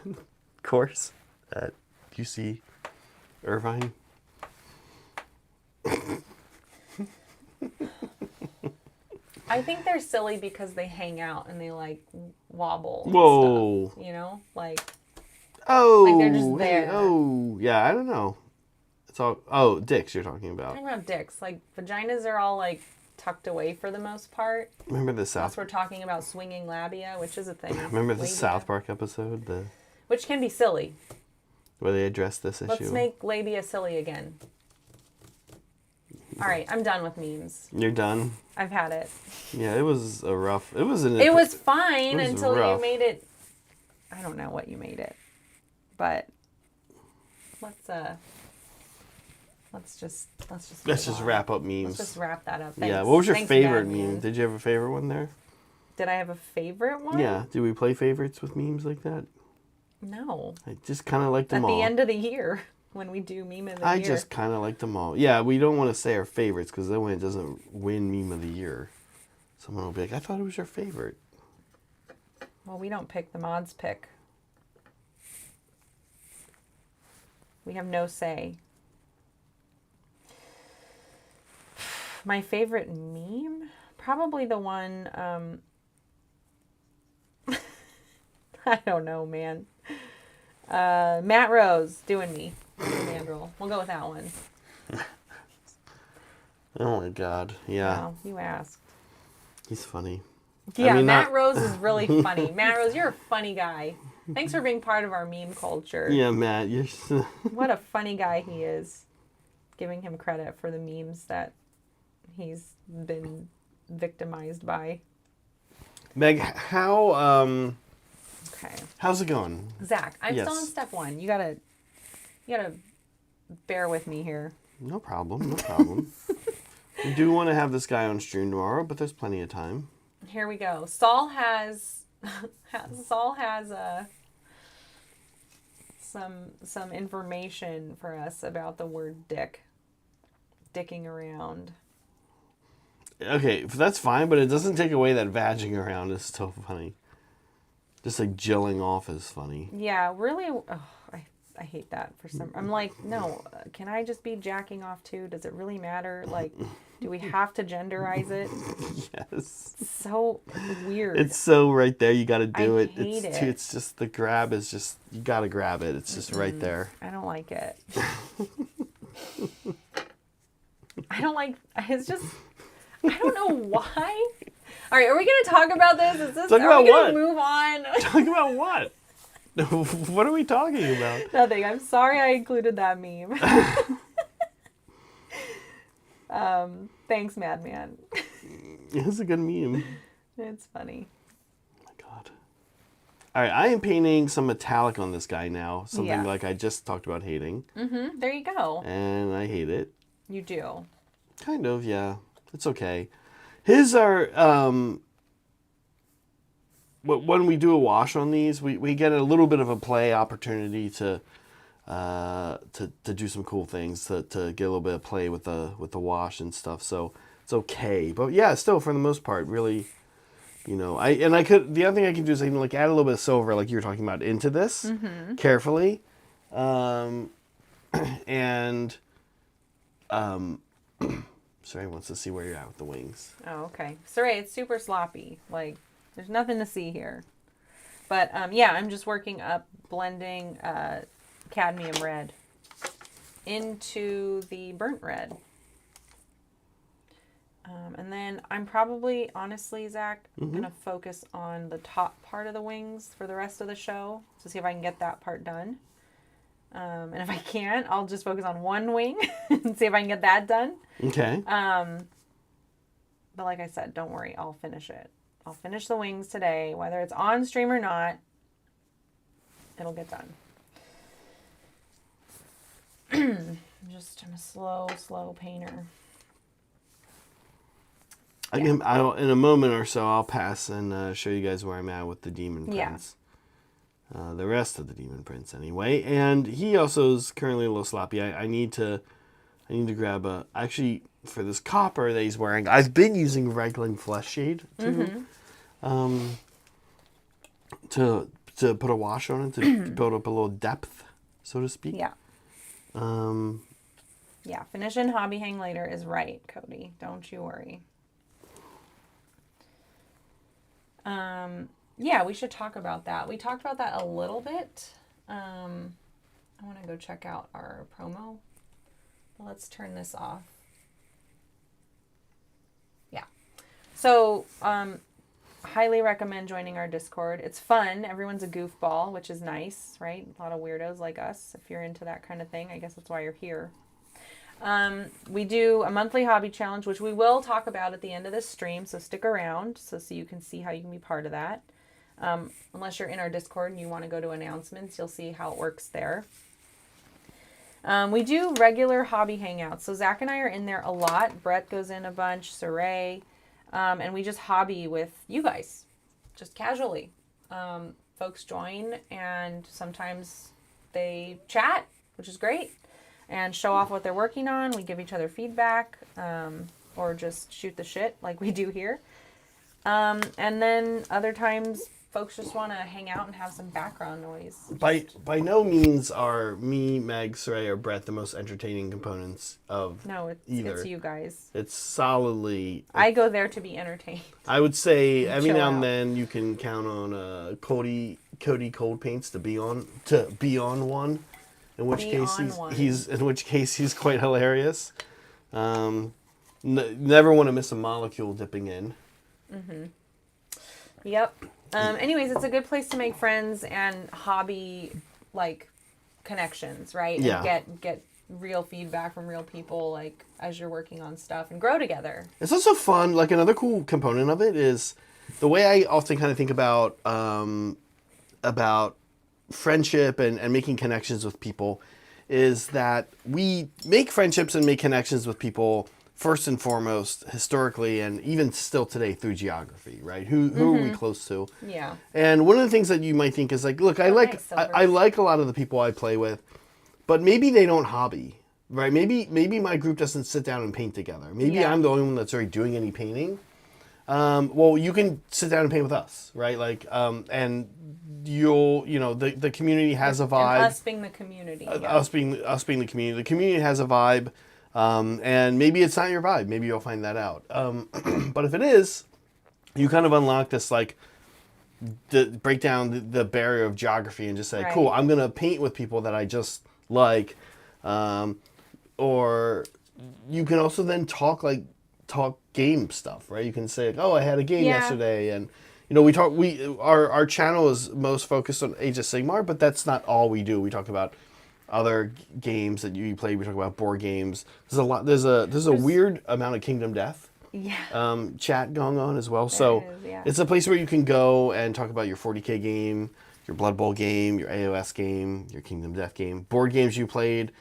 course at UC Irvine. I think they're silly because they hang out and they like wobble. And Whoa. stuff, you know, like. Oh. Like they're just there. Oh, yeah. I don't know. It's all. Oh, dicks. You're talking about. I'm talking about dicks. Like vaginas are all like tucked away for the most part. Remember the South? Unless we're talking about swinging labia, which is a thing. Remember the Labia. South Park episode, Which can be silly. where they addressed this issue? Let's make labia silly again. All right, I'm done with memes. You're done. I've had it. Yeah, it was a rough. It was fine was until rough. you made it. I don't know what you made it, but let's just wrap up memes. Let's just wrap that up. Yeah. Thanks. What was your Thanks, favorite Madman. meme? Did you have a favorite one there? Did I have a favorite one? Yeah. Do we play favorites with memes like that? No. I just kind of like them At all. the end of the year, when we do meme of the I year. just kind of like them all. Yeah, we don't want to say our favorites because then when it doesn't win meme of the year, someone will be like, "I thought it was your favorite." Well, we don't pick. The mods pick. We have no say. My favorite meme? Probably the one, I don't know, man. Matt Rose doing me. Mandrill. We'll go with that one. Oh my god. Yeah. Wow, you asked. He's funny. Yeah, I mean, Matt Rose is really funny. Matt Rose, you're a funny guy. Thanks for being part of our meme culture. Yeah, Matt, you're. What a funny guy he is. Giving him credit for the memes that he's been victimized by. Meg, how Okay. How's it going? Zach, I'm Yes. still on step 1. You gotta bear with me here. No problem. No problem. We do want to have this guy on stream tomorrow, but there's plenty of time. Here we go. Saul has some information for us about the word dick. Dicking around. Okay, that's fine, but it doesn't take away that vagging around is so funny. Just like jilling off is funny. Yeah, really. Oh, I hate that for some. I'm like, no. Can I just be jacking off too? Does it really matter? Like, do we have to genderize it? Yes. So weird. It's so right there. You got to do I it. hate it. It's just the grab is just you got to grab it. It's just right there. I don't like it. I don't like. It's just. I don't know why. All right, are we going to talk about this? Is this? Talk are about we going what? to move on? Talk about what? What are we talking about? Nothing. I'm sorry I included that meme. Thanks, Madman. It's a good meme. It's funny. Oh my god. All right, I am painting some metallic on this guy now. Something Yeah. like I just talked about hating. Mm-hmm. There you go. And I hate it. You do. Kind of, yeah. It's okay. His are when we do a wash on these, we get a little bit of a play opportunity to do some cool things, to get a little bit of play with the wash and stuff. So it's okay. But yeah, still for the most part, really, the other thing I can do is I can like add a little bit of silver, like you were talking about, into this carefully, and Saray wants to see where you're at with the wings. Oh, okay. Saray, it's super sloppy. Like, there's nothing to see here. But, yeah, I'm just working up blending cadmium red into the burnt red. And then I'm probably, honestly, Zach, going to focus on the top part of the wings for the rest of the show to see if I can get that part done. And if I can't, I'll just focus on one wing and see if I can get that done. Okay. But like I said, don't worry. I'll finish it. I'll finish the wings today. Whether it's on stream or not, it'll get done. I'm a slow painter. In a moment or so, I'll pass and show you guys where I'm at with the Demon Prince. The rest of the Demon Prince, anyway. And he also is currently a little sloppy. I need to grab actually, for this copper that he's wearing, I've been using Regling Flesh Shade to put a wash on it to build up a little depth, so to speak. Yeah. Yeah, finish and hobby hang later is right, Cody. Don't you worry. Yeah, we should talk about that. We talked about that a little bit. I want to go check out our promo. Let's turn this off. Yeah. So, highly recommend joining our Discord. It's fun. Everyone's a goofball, which is nice, right? A lot of weirdos like us. If you're into that kind of thing, I guess that's why you're here. We do a monthly hobby challenge, which we will talk about at the end of this stream. So stick around so you can see how you can be part of that. Unless you're in our Discord and you want to go to announcements, you'll see how it works there. We do regular hobby hangouts. So Zach and I are in there a lot. Brett goes in a bunch, Saray, and we just hobby with you guys, just casually. Folks join and sometimes they chat, which is great, and show off what they're working on. We give each other feedback, or just shoot the shit like we do here. And then other times folks just want to hang out and have some background noise. By no means are me, Meg, Saray, or Brett the most entertaining components of either. It's you guys. It's solidly... I go there to be entertained. I would say every Chill now out. and then you can count on Cody Cold Paints to be on one. In which case he's quite hilarious. Never want to miss a molecule dipping in. Mm-hmm. Yep. Anyways, it's a good place to make friends and hobby connections, right? Yeah. And get real feedback from real people as you're working on stuff and grow together. It's also fun. Another cool component of it is the way I often kind of think about about friendship and making connections with people is that we make friendships and make connections with people first and foremost historically and even still today through geography, right? Who are we close to? Yeah. And one of the things that you might think is like, look, I like a lot of the people I play with, but maybe they don't hobby, right? Maybe my group doesn't sit down and paint together. Maybe Yeah. I'm the only one that's already doing any painting. Well, you can sit down and paint with us, right? Like, and the community has a vibe. And us being the community. Yeah. Us being the community. The community has a vibe, and maybe it's not your vibe. Maybe you'll find that out. But if it is, you kind of unlock this like break down the barrier of geography and just say, Right. cool, I'm gonna paint with people that I just like, or you can also then talk game stuff, right? You can say, like, oh, I had a game yesterday, and our channel is most focused on Age of Sigmar, but that's not all we do. We talk about other games that you play. We talk about board games. There's a lot. There's a weird amount of Kingdom Death chat going on as well. So it's a place where you can go and talk about your 40K game, your Blood Bowl game, your AOS game, your Kingdom Death game, board games you played,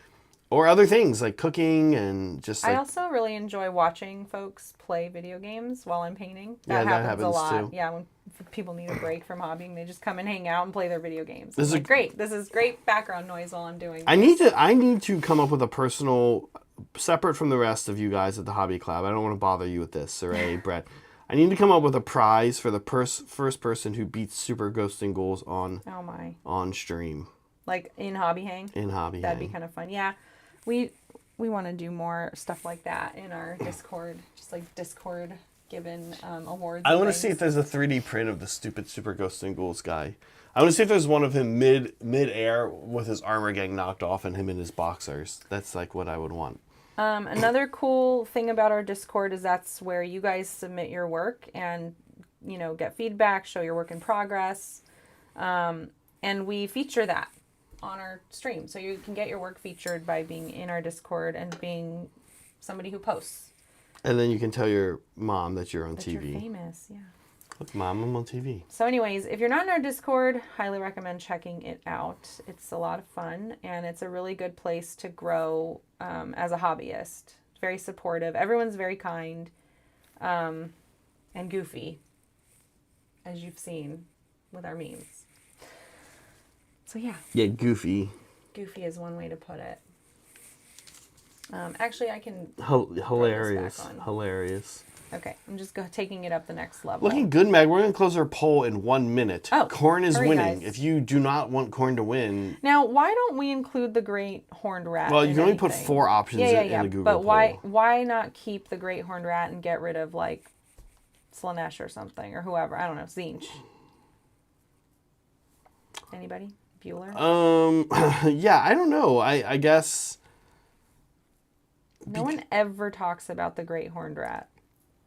or other things like cooking and just like... I also really enjoy watching folks play video games while I'm painting. That happens a lot. Too. Yeah, when people need a break from hobbying, they just come and hang out and play their video games. It's great. This is great background noise while I'm doing this. I need to come up with a personal, separate from the rest of you guys at the Hobby Club. I don't want to bother you with this, Saray, Brett. I need to come up with a prize for the first person who beats Super Ghosts and Ghouls on stream. Like in Hobby Hang? That'd be kind of fun. Yeah. We want to do more stuff like that in our Discord, just like Discord given awards. I want to see if there's a 3D print of the stupid Super Ghosts and Ghouls guy. I want to see if there's one of him mid-air with his armor getting knocked off and him in his boxers. That's like what I would want. Another cool thing about our Discord is that's where you guys submit your work and, get feedback, show your work in progress. And we feature that on our stream. So you can get your work featured by being in our Discord and being somebody who posts. And then you can tell your mom that you're on that TV. You're famous, yeah. Look, Mom, I'm on TV. So anyways, if you're not in our Discord, highly recommend checking it out. It's a lot of fun, and it's a really good place to grow as a hobbyist. It's very supportive. Everyone's very kind and goofy, as you've seen with our memes. So yeah. Yeah, goofy. Goofy is one way to put it. Actually, I can... Hilarious. Throw this back on. Hilarious. Okay, I'm just taking it up the next level. Looking good, Meg. We're going to close our poll in 1 minute. Oh, Corn is hurry, winning. guys. If you do not want Corn to win... Now, why don't we include the Great Horned Rat? Well, you can only put 4 options in the Google poll. But why not keep the Great Horned Rat and get rid of, like, Slanesh or something, or whoever? I don't know, Zinch. Anybody? Bueller? Yeah, I don't know. I guess... No one ever talks about the Great Horned Rat.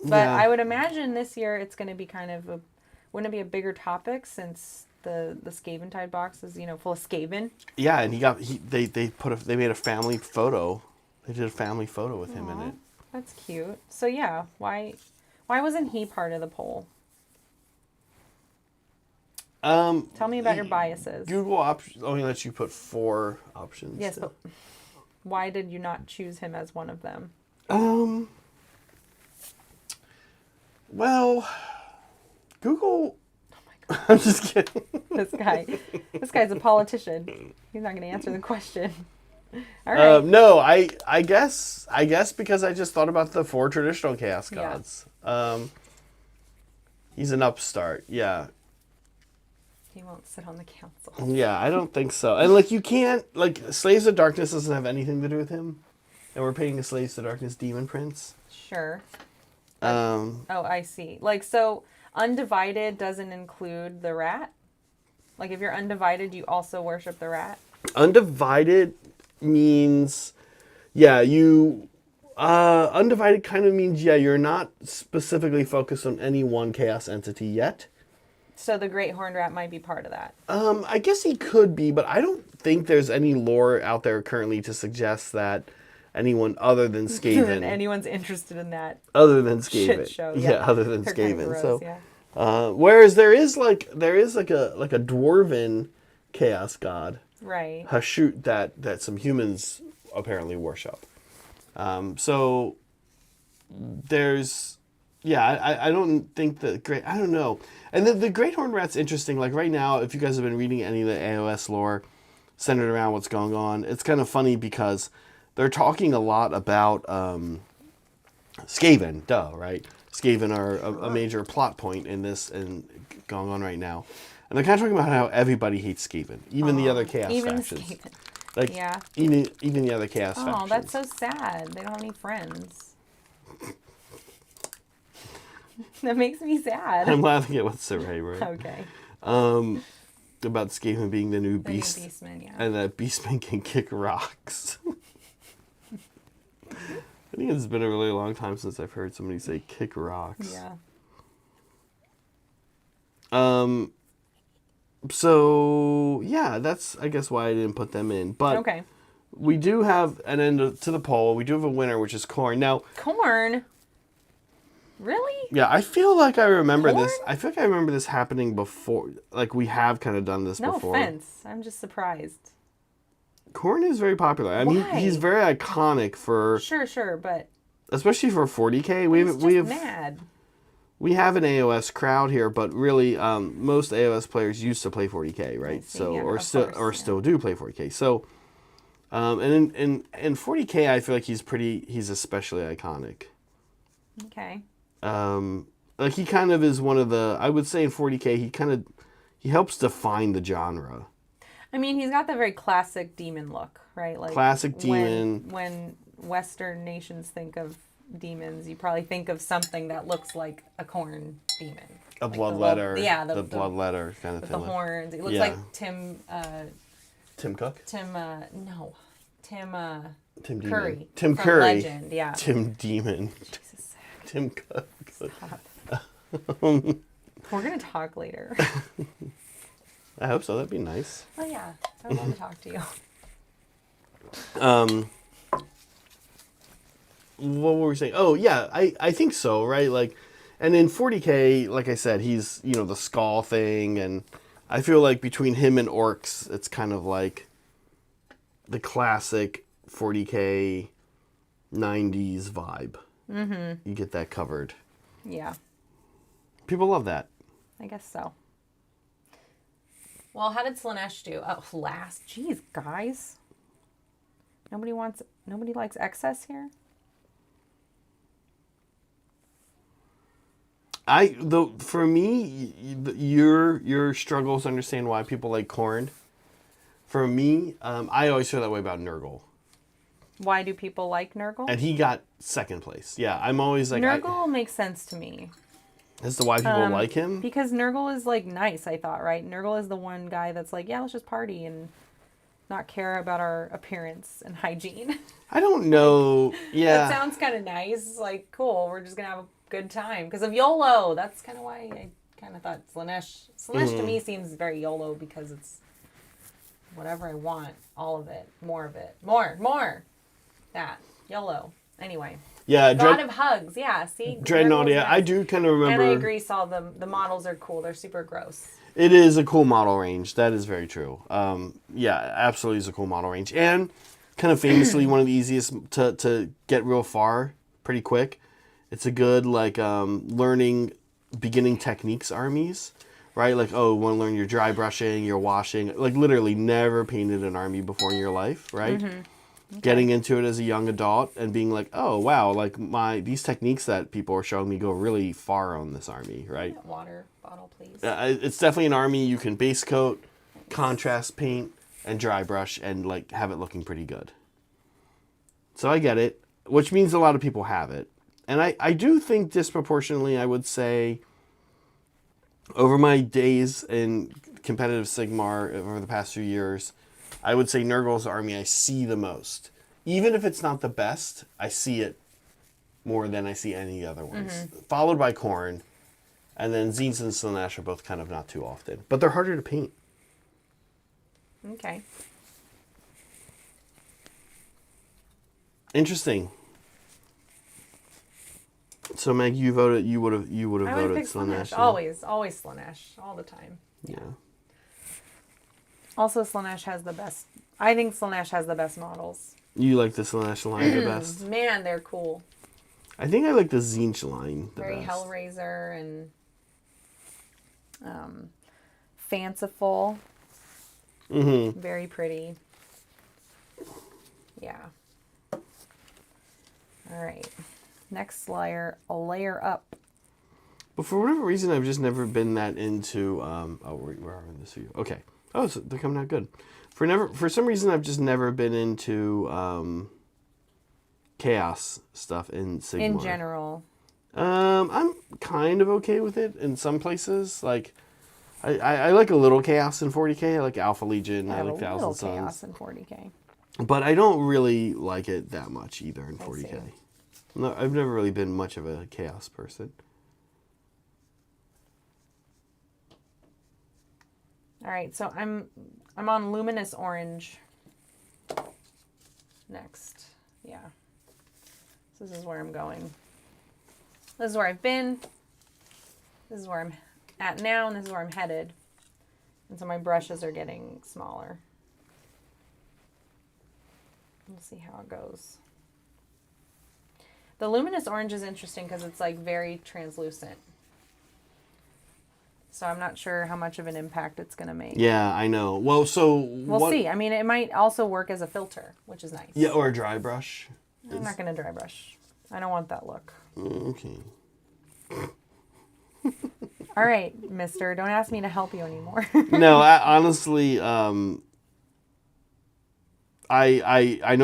But I would imagine this year it's going to be kind of wouldn't it be a bigger topic since the Skaventide box is, full of Skaven? Yeah, and they made a family photo. They did a family photo with him in it. That's cute. So yeah, why wasn't he part of the poll? Tell me about your biases. Google only lets you put 4 options. Yes, but why did you not choose him as one of them? Well, Google... Oh my God. I'm just kidding. This guy's a politician. He's not going to answer the question. All right. No, I guess because I just thought about the 4 traditional Chaos Gods. Yeah. He's an upstart, yeah. He won't sit on the council. Yeah, I don't think so. And you can't, Slaves of Darkness doesn't have anything to do with him. And we're painting a Slaves of Darkness Demon Prince. Sure. Oh, I see. So Undivided doesn't include the rat? If you're undivided, you also worship the rat? Undivided means, undivided kind of means, you're not specifically focused on any one chaos entity yet. So the Great Horned Rat might be part of that. I guess he could be, but I don't think there's any lore out there currently to suggest that anyone other than Skaven... anyone's interested in that. Other than Skaven. Shit show. Yeah, other than They're Skaven. kind of gross, So, yeah. Whereas there is like a dwarven chaos god, Right. Hashut, that some humans apparently worship. So there's, yeah, I don't think the great, I don't know. And the Great Horned Rat's interesting. Like right now, if you guys have been reading any of the AOS lore centered around what's going on, it's kind of funny because they're talking a lot about Skaven, right? Skaven are a major plot point in this and going on right now. And they're kind of talking about how everybody hates Skaven, even the other Chaos Even factions. Skaven. Like, Yeah. even the other Chaos Oh, factions. that's so sad. They don't have any friends. That makes me sad. I'm laughing at what Saray wrote. Okay. About Skaven being the new The new beast. Beastman, yeah. And that Beastmen can kick rocks. I think it's been a really long time since I've heard somebody say kick rocks. Yeah. So, yeah, that's, I guess, why I didn't put them in. But Okay. we do have an end to the poll. We do have a winner, which is Corn. Now, Corn? Really? yeah, I feel like I remember this. Corn? I feel like I remember this happening before. Like, we have kind of done this No before. offense. I'm just surprised. Corn is very popular. I mean, Why? he's very iconic for, Sure, but especially for 40K. he's just mad. We have an AOS crowd here, but really, most AOS players used to play 40K, right? see, So, yeah, or of still, course, still do play 40K. So, and in 40K, I feel like he's especially iconic. Okay. Like he kind of is one of the, I would say in 40K, he helps define the genre. I mean, he's got the very classic demon look, right? Like Classic demon. When Western nations think of demons, you probably think of something that looks like a corn demon. A Like bloodletter. Yeah, the bloodletter kind of with thing. the horns. It looks Yeah. like Tim. Tim Cook? No, Tim. Tim Demon. Curry. Tim from Curry. Legend, yeah. Tim Demon. Jesus, Zach, Tim Cook. stop. We're gonna talk later. I hope so. That'd be nice. Oh yeah, I would love to talk to you. What were we saying? Oh, yeah, I think so, right? Like, and in 40K, like I said, he's, the skull thing, and I feel like between him and Orcs, it's kind of like the classic 40K 90s vibe. Mm-hmm. You get that covered. Yeah, People love that. I guess so. Well, how did Slanesh do? Oh, last. Jeez, guys. Nobody likes excess here? For me, your struggles understand why people like Corn. For me, I always feel that way about Nurgle. Why do people like Nurgle? And he got second place. Yeah, I'm always like... Nurgle makes sense to me. As to why people like him? Because Nurgle is, like, nice, I thought, right? Nurgle is the one guy that's like, yeah, let's just party and not care about our appearance and hygiene. I don't know. Yeah. That sounds kind of nice. Like, cool, we're just going to have a good time. Because of YOLO. That's kind of why I kind of thought Slanesh to me seems very YOLO because it's whatever I want, all of it, more of it. More. That. YOLO. Anyway. Yeah, God of hugs. Yeah, see? Dreadnought, yeah. nice. I do kind of remember... And I agree, Saul, the models are cool. They're super gross. It is a cool model range. That is very true. Yeah, absolutely is a cool model range. And kind of famously one of the easiest to get real far pretty quick. It's a good, like, learning beginning techniques armies, right? Like, oh, you want to learn your dry brushing, your washing. Like, literally never painted an army before in your life, right? Mm-hmm. Okay. Getting into it as a young adult and being like, oh, wow, like these techniques that people are showing me go really far on this army, right? Water bottle, please. It's definitely an army you can base coat, contrast paint, and dry brush and like have it looking pretty good. So I get it, which means a lot of people have it. And I do think disproportionately, I would say, over my days in competitive Sigmar over the past few years, I would say Nurgle's army I see the most. Even if it's not the best, I see it more than I see any other ones. Mm-hmm. Followed by Khorne, and then Tzeentch and Slanesh are both kind of not too often. But they're harder to paint. Okay. Interesting. So Meg, you voted. You would have I would voted pick Slanesh. Slanesh. Always Slanesh, all the time. Yeah. Also, Slanesh has the best. I think Slanesh has the best models. You like the Slanesh line the best. Man, they're cool. I think I like the Zinch line the Very best. Hellraiser and fanciful. Mm-hmm. Very pretty. Yeah. All right. Next layer, a layer up. But for whatever reason, I've just never been that into. Where are we in this view? Okay. Oh, so they're coming out good. For some reason, I've just never been into chaos stuff in Sigmar. In general. I'm kind of okay with it in some places. Like, I like a little chaos in 40k. I like Alpha Legion. I like Thousand Suns. Chaos in 40k. But I don't really like it that much either in 40k. see. No, I've never really been much of a chaos person. All right, so I'm on luminous orange next. Yeah. So this is where I'm going. This is where I've been. This is where I'm at now, and this is where I'm headed. And so my brushes are getting smaller. We'll see how it goes. The luminous orange is interesting because it's like very translucent. So I'm not sure how much of an impact it's going to make. Yeah, I know. Well, so... We'll see. I mean, it might also work as a filter, which is nice. Yeah, or a dry brush. I'm not going to dry brush. I don't want that look. Okay. All right, mister. Don't ask me to help you anymore. No, honestly, I know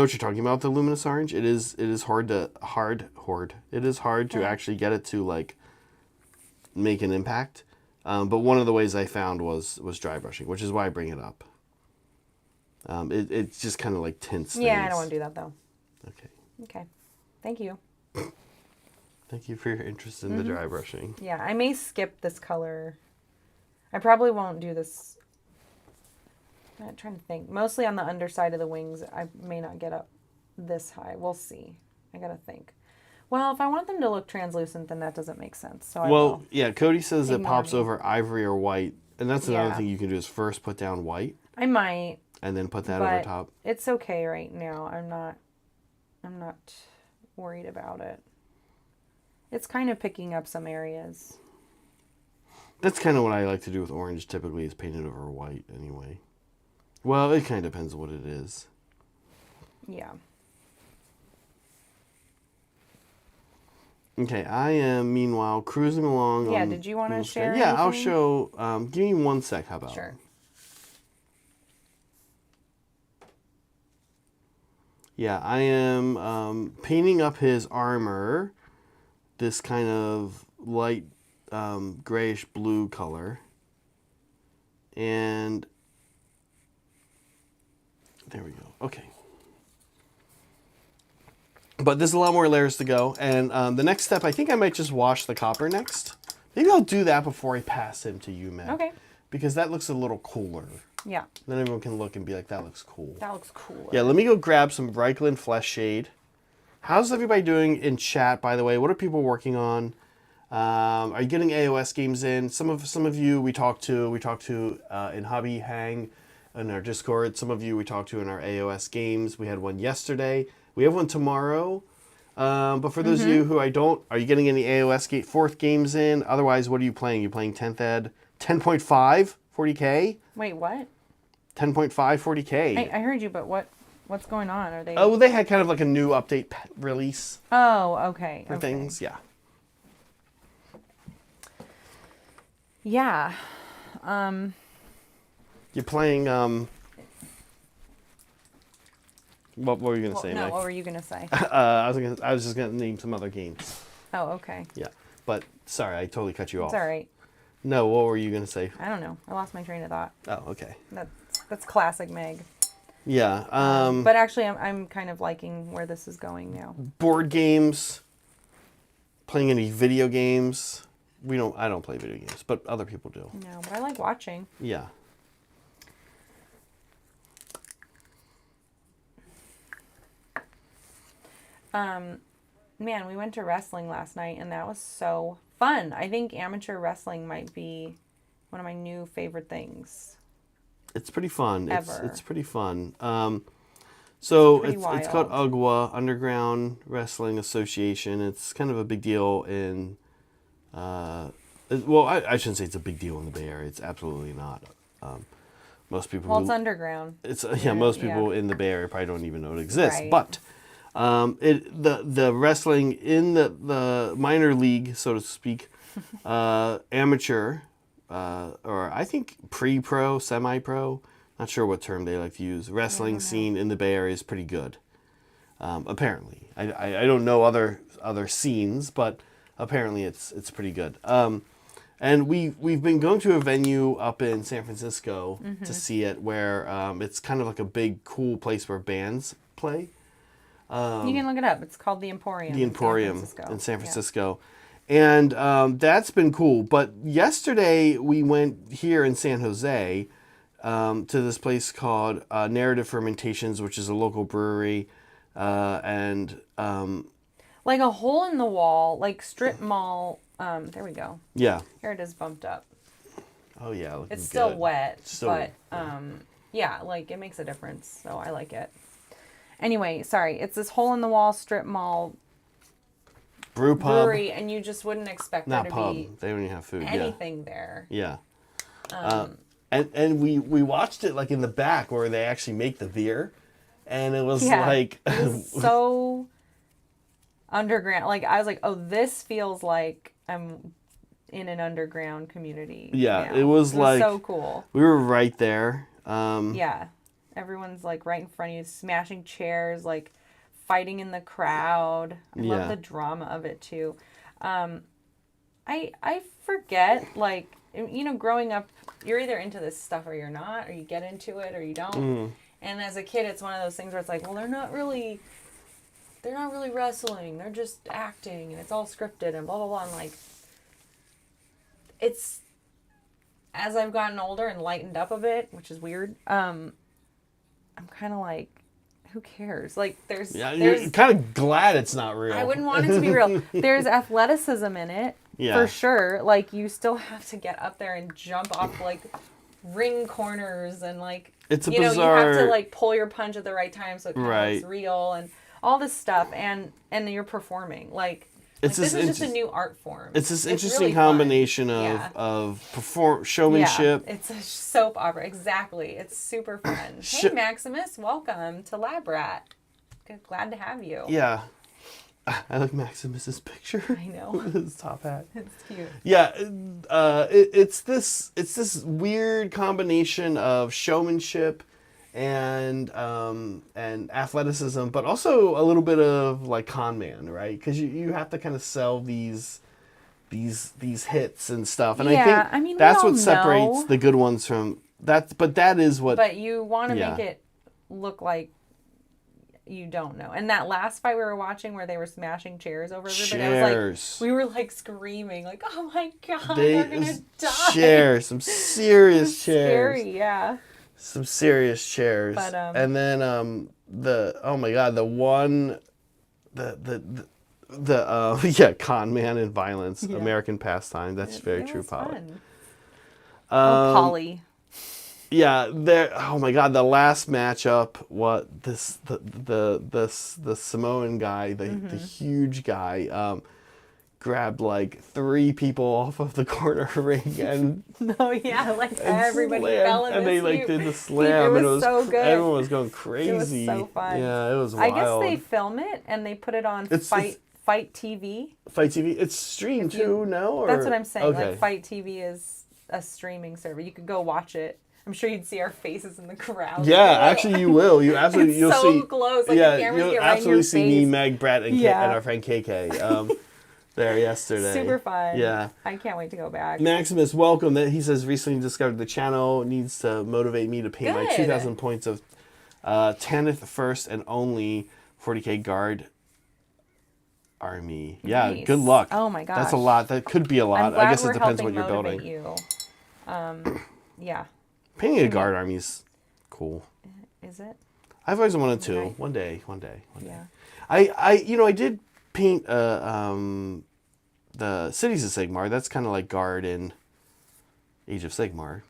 what you're talking about, the luminous orange. It is hard to actually get it to like make an impact. But one of the ways I found was dry brushing, which is why I bring it up. It just kind of like tints things. Yeah, I don't want to do that though. Okay. Okay. Thank you. Thank you for your interest in the dry brushing. Yeah, I may skip this color. I probably won't do this. I'm trying to think. Mostly on the underside of the wings. I may not get up this high. We'll see. I gotta think. Well, if I want them to look translucent, then that doesn't make sense. So I will. Yeah, Cody says it Ignore pops me. over ivory or white. And that's another Yeah. thing you can do is first put down white I might. and then put that but over top. It's okay right now. I'm not worried about it. It's kind of picking up some areas. That's kind of what I like to do with orange typically is paint it over white anyway. Well, it kind of depends on what it is. Yeah. Okay, I am meanwhile cruising along. Yeah, on did you want to Blue Sky. share Yeah, I'll anything? show. Give me 1 sec. How about? Sure. Yeah, I am painting up his armor. This kind of light grayish blue color. And there we go. Okay. But there's a lot more layers to go. And the next step, I think I might just wash the copper next. Maybe I'll do that before I pass him to you, Meg. Okay. Because that looks a little cooler. Yeah. Then everyone can look and be like, that looks cool. That looks cool. Yeah, let me go grab some Reichland Flesh Shade. How's everybody doing in chat, by the way? What are people working on? Are you getting AOS games in? Some of you we talked to in Hobby Hang in our Discord. Some of you we talked to in our AOS games. We had one yesterday. We have one tomorrow. But for those of you who are you getting any AOS 4th games in? Otherwise, what are you playing? You playing 10th Ed? 10.5 40K? Wait, what? 10.5 40K. I heard you, but what's going on? Are they? Oh, well, they had kind of like a new update release Oh, okay. for Okay. things. Yeah. Yeah. You're playing. What were you gonna say, No, Mike? what were you gonna say? I was just gonna name some other games. Oh, okay. Yeah, but sorry, I totally cut you off. It's all right. No, what were you gonna say? I don't know. I lost my train of thought. Oh, okay. That's classic Meg. Yeah. But actually, I'm kind of liking where this is going now. Board games. Playing any video games? I don't play video games, but other people do. No, but I like watching. Yeah. man, we went to wrestling last night, and that was so fun. I think amateur wrestling might be one of my new favorite things. It's pretty fun. Ever. It's pretty fun. So pretty it's called wild. UGWA, Underground Wrestling Association. It's kind of a big deal in, well, I shouldn't say it's a big deal in the Bay Area. It's absolutely not. Most people. Well, it's underground. It's most people in the Bay Area probably don't even know it exists. Right. But the wrestling in the minor league, so to speak, amateur, or I think pre-pro, semi-pro, not sure what term they like to use, wrestling scene in the Bay Area is pretty good. Apparently, I don't know other scenes, but apparently it's pretty good. And we've been going to a venue up in San Francisco to see it, where it's kind of like a big, cool place where bands play. You can look it up. It's called the Emporium. The Emporium in San Francisco. And that's been cool. But yesterday we went here in San Jose to this place called Narrative Fermentations, which is a local brewery. And like a hole in the wall, like strip mall. There we go. yeah. Here it is bumped up. Oh, yeah. It's still good. wet, Still- but yeah, like it makes a difference. So I like it. Anyway, sorry. It's this hole in the wall strip mall Brew pub. brewery, and you just wouldn't expect there Not to pub. be They don't even have food. anything there. Yeah. And we watched it like in the back where they actually make the beer. And it was like... It was so underground. Like, I was like, oh, this feels like I'm in an underground community. Yeah, now. it was like... so cool. We were right there. Yeah. Everyone's like right in front of you, smashing chairs, like fighting in the crowd. I Yeah. love the drama of it too. I forget, like, you know, growing up, you're either into this stuff or you're not, or you get into it or you don't. And as a kid, it's one of those things where it's like, well, they're not really wrestling. They're just acting, and it's all scripted and blah blah blah. And like, it's, as I've gotten older and lightened up a bit, which is weird. I'm kind of like, who cares? Like, You're kind of glad it's not real. I wouldn't want it to be real. There's athleticism in it, for sure. Like, you still have to get up there and jump off, like, ring corners, and, like, It's a you bizarre... have to, like, pull your punch at the right time so it kind of looks real, and all this stuff, and you're performing. Like, this is just a new art form. It's this interesting really combination fun. of showmanship. Yeah, it's a soap opera. Exactly. It's super fun. Hey, Maximus, welcome to Lab Rat. Glad to have you. Yeah. I like Maximus's picture. I know. His top hat. It's cute. Yeah, it's this weird combination of showmanship and athleticism, but also a little bit of like con man, right? Because you have to kind of sell these hits and stuff, and I think that's what separates the good ones from that. But that is what. But you want to make it look like you don't know. And that last fight we were watching where they were smashing chairs over everybody, I was like, we were like screaming, like, oh my god, they're gonna die. Chairs, some serious chairs. Scary, yeah. Some serious chairs. But, and then oh my god, con man and violence, American pastime. That's very true, Polly. Polly. Yeah, oh my god, the last matchup, the Samoan guy, the huge guy, grabbed like 3 people off of the corner ring and like everybody fell in and the they like did the slam. It was so good. Everyone was going crazy. It was so fun. Yeah, it was wild. I guess they film it and they put it on Fight TV. Fight TV. It's streamed too, no? Or? That's what I'm saying. Okay. Like Fight TV is a streaming server. You could go watch it. I'm sure you'd see our faces in the crowd. Yeah, actually you will. You absolutely you'll so see. Close. Like the cameras you'll get right absolutely in your see face. me, Meg, Brett, and our friend KK there yesterday. Super fun. Yeah. I can't wait to go back. Maximus, welcome. That he says recently discovered the channel, needs to motivate me to pay my 2,000 points of 10th, first, and only 40k guard army. Yeah, Nice. good luck. Oh my gosh. That's a lot. That could be a lot. I'm glad I guess it we're depends what helping you're motivate building. You. Yeah. Painting a guard army is cool. Is it? I've always wanted to. Okay. One day. Yeah. I did paint the Cities of Sigmar. That's kind of like Guard in Age of Sigmar.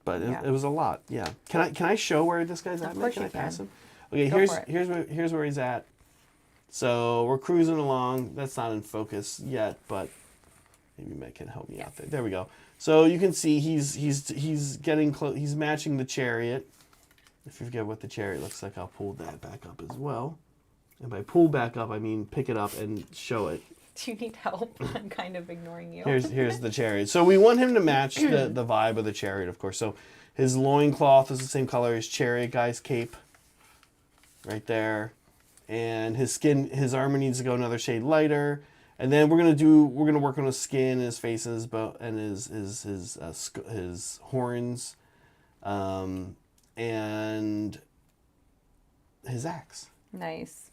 But it was a lot. Yeah. Can I show where this guy's at? Of course Can I you pass can. him? Okay. Go for it. Here's where he's at. So we're cruising along. That's not in focus yet, but maybe Matt can help me out there. There we go. So you can see he's getting close. He's matching the chariot. If you forget what the chariot looks like, I'll pull that back up as well. And by pull back up, I mean pick it up and show it. Do you need help? I'm kind of ignoring you. Here's the chariot. So we want him to match the vibe of the chariot, of course. So his loincloth is the same color as chariot guy's cape. Right there. And his armor needs to go another shade lighter. And then we're gonna work on his skin, his face, and his bow, and his horns, and his axe. Nice.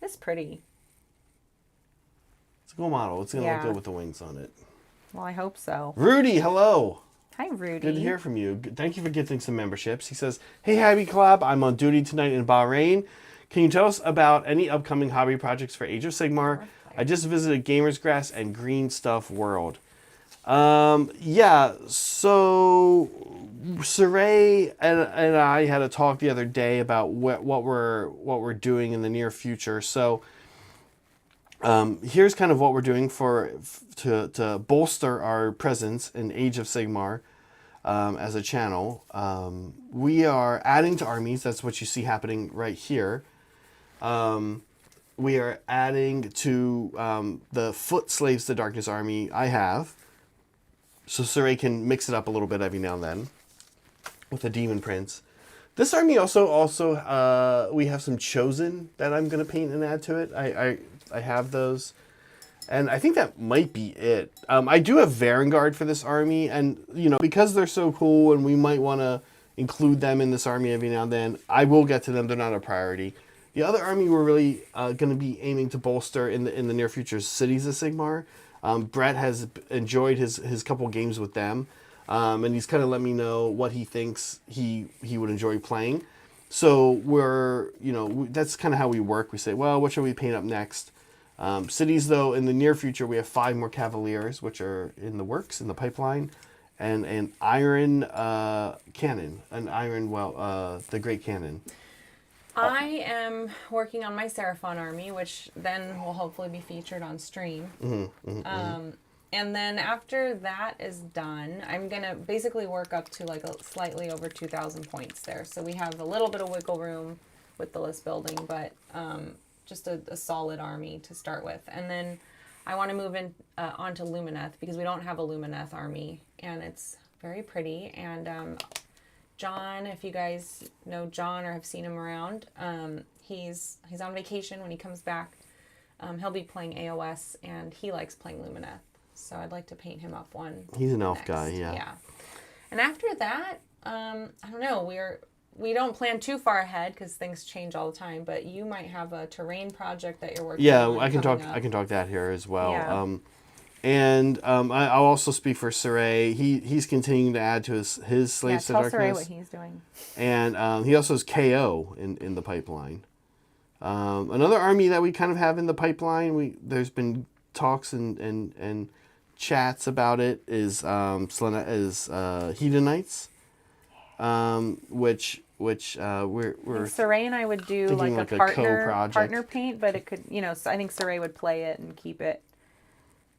It's pretty. It's a cool model. It's gonna look good with the wings on it. Well, I hope so. Rudy, hello. Hi, Rudy. Good to hear from you. Thank you for gifting some memberships. He says, "Hey, Hobby Club, I'm on duty tonight in Bahrain. Can you tell us about any upcoming hobby projects for Age of Sigmar? I just visited Gamer's Grass and Green Stuff World." Yeah, so Saray and I had a talk the other day about what we're doing in the near future. So here's kind of what we're doing to bolster our presence in Age of Sigmar as a channel. We are adding to armies. That's what you see happening right here. We are adding to the Foot Slaves to Darkness army I have. So Saray can mix it up a little bit every now and then with the Demon Prince. This army also we have some Chosen that I'm going to paint and add to it. I have those. And I think that might be it. I do have Varangard for this army. And, because they're so cool and we might want to include them in this army every now and then, I will get to them. They're not a priority. The other army we're really going to be aiming to bolster in the near future is Cities of Sigmar. Brett has enjoyed his couple games with them, and he's kind of let me know what he thinks he would enjoy playing. So that's kind of how we work. We say, well, what should we paint up next? Cities, though, in the near future, we have 5 more Cavaliers, which are in the works, in the pipeline, and an Iron Cannon, the Great Cannon. I am working on my Seraphon army, which then will hopefully be featured on stream. And then after that is done, I'm going to basically work up to like slightly over 2,000 points there. So we have a little bit of wiggle room with the list building, but just a solid army to start with. And then I want to move in onto Lumineth because we don't have a Lumineth army, and it's very pretty. And John, if you guys know John or have seen him around, he's on vacation. When he comes back, he'll be playing AOS, and he likes playing Lumineth. So I'd like to paint him up one. He's an elf guy, yeah. Yeah. And after that, I don't know. We don't plan too far ahead because things change all the time. But you might have a terrain project that you're working on. Yeah, I can talk that here as well. Yeah. And I'll also speak for Saray. He's continuing to add to his Slaves to Darkness. Tell Saray what he's doing. And he also has KO in the pipeline. Another army that we kind of have in the pipeline, there's been talks and chats about it is Hedonites, which we're Saray and I would do like a partner paint, but it could, so I think Saray would play it and keep it.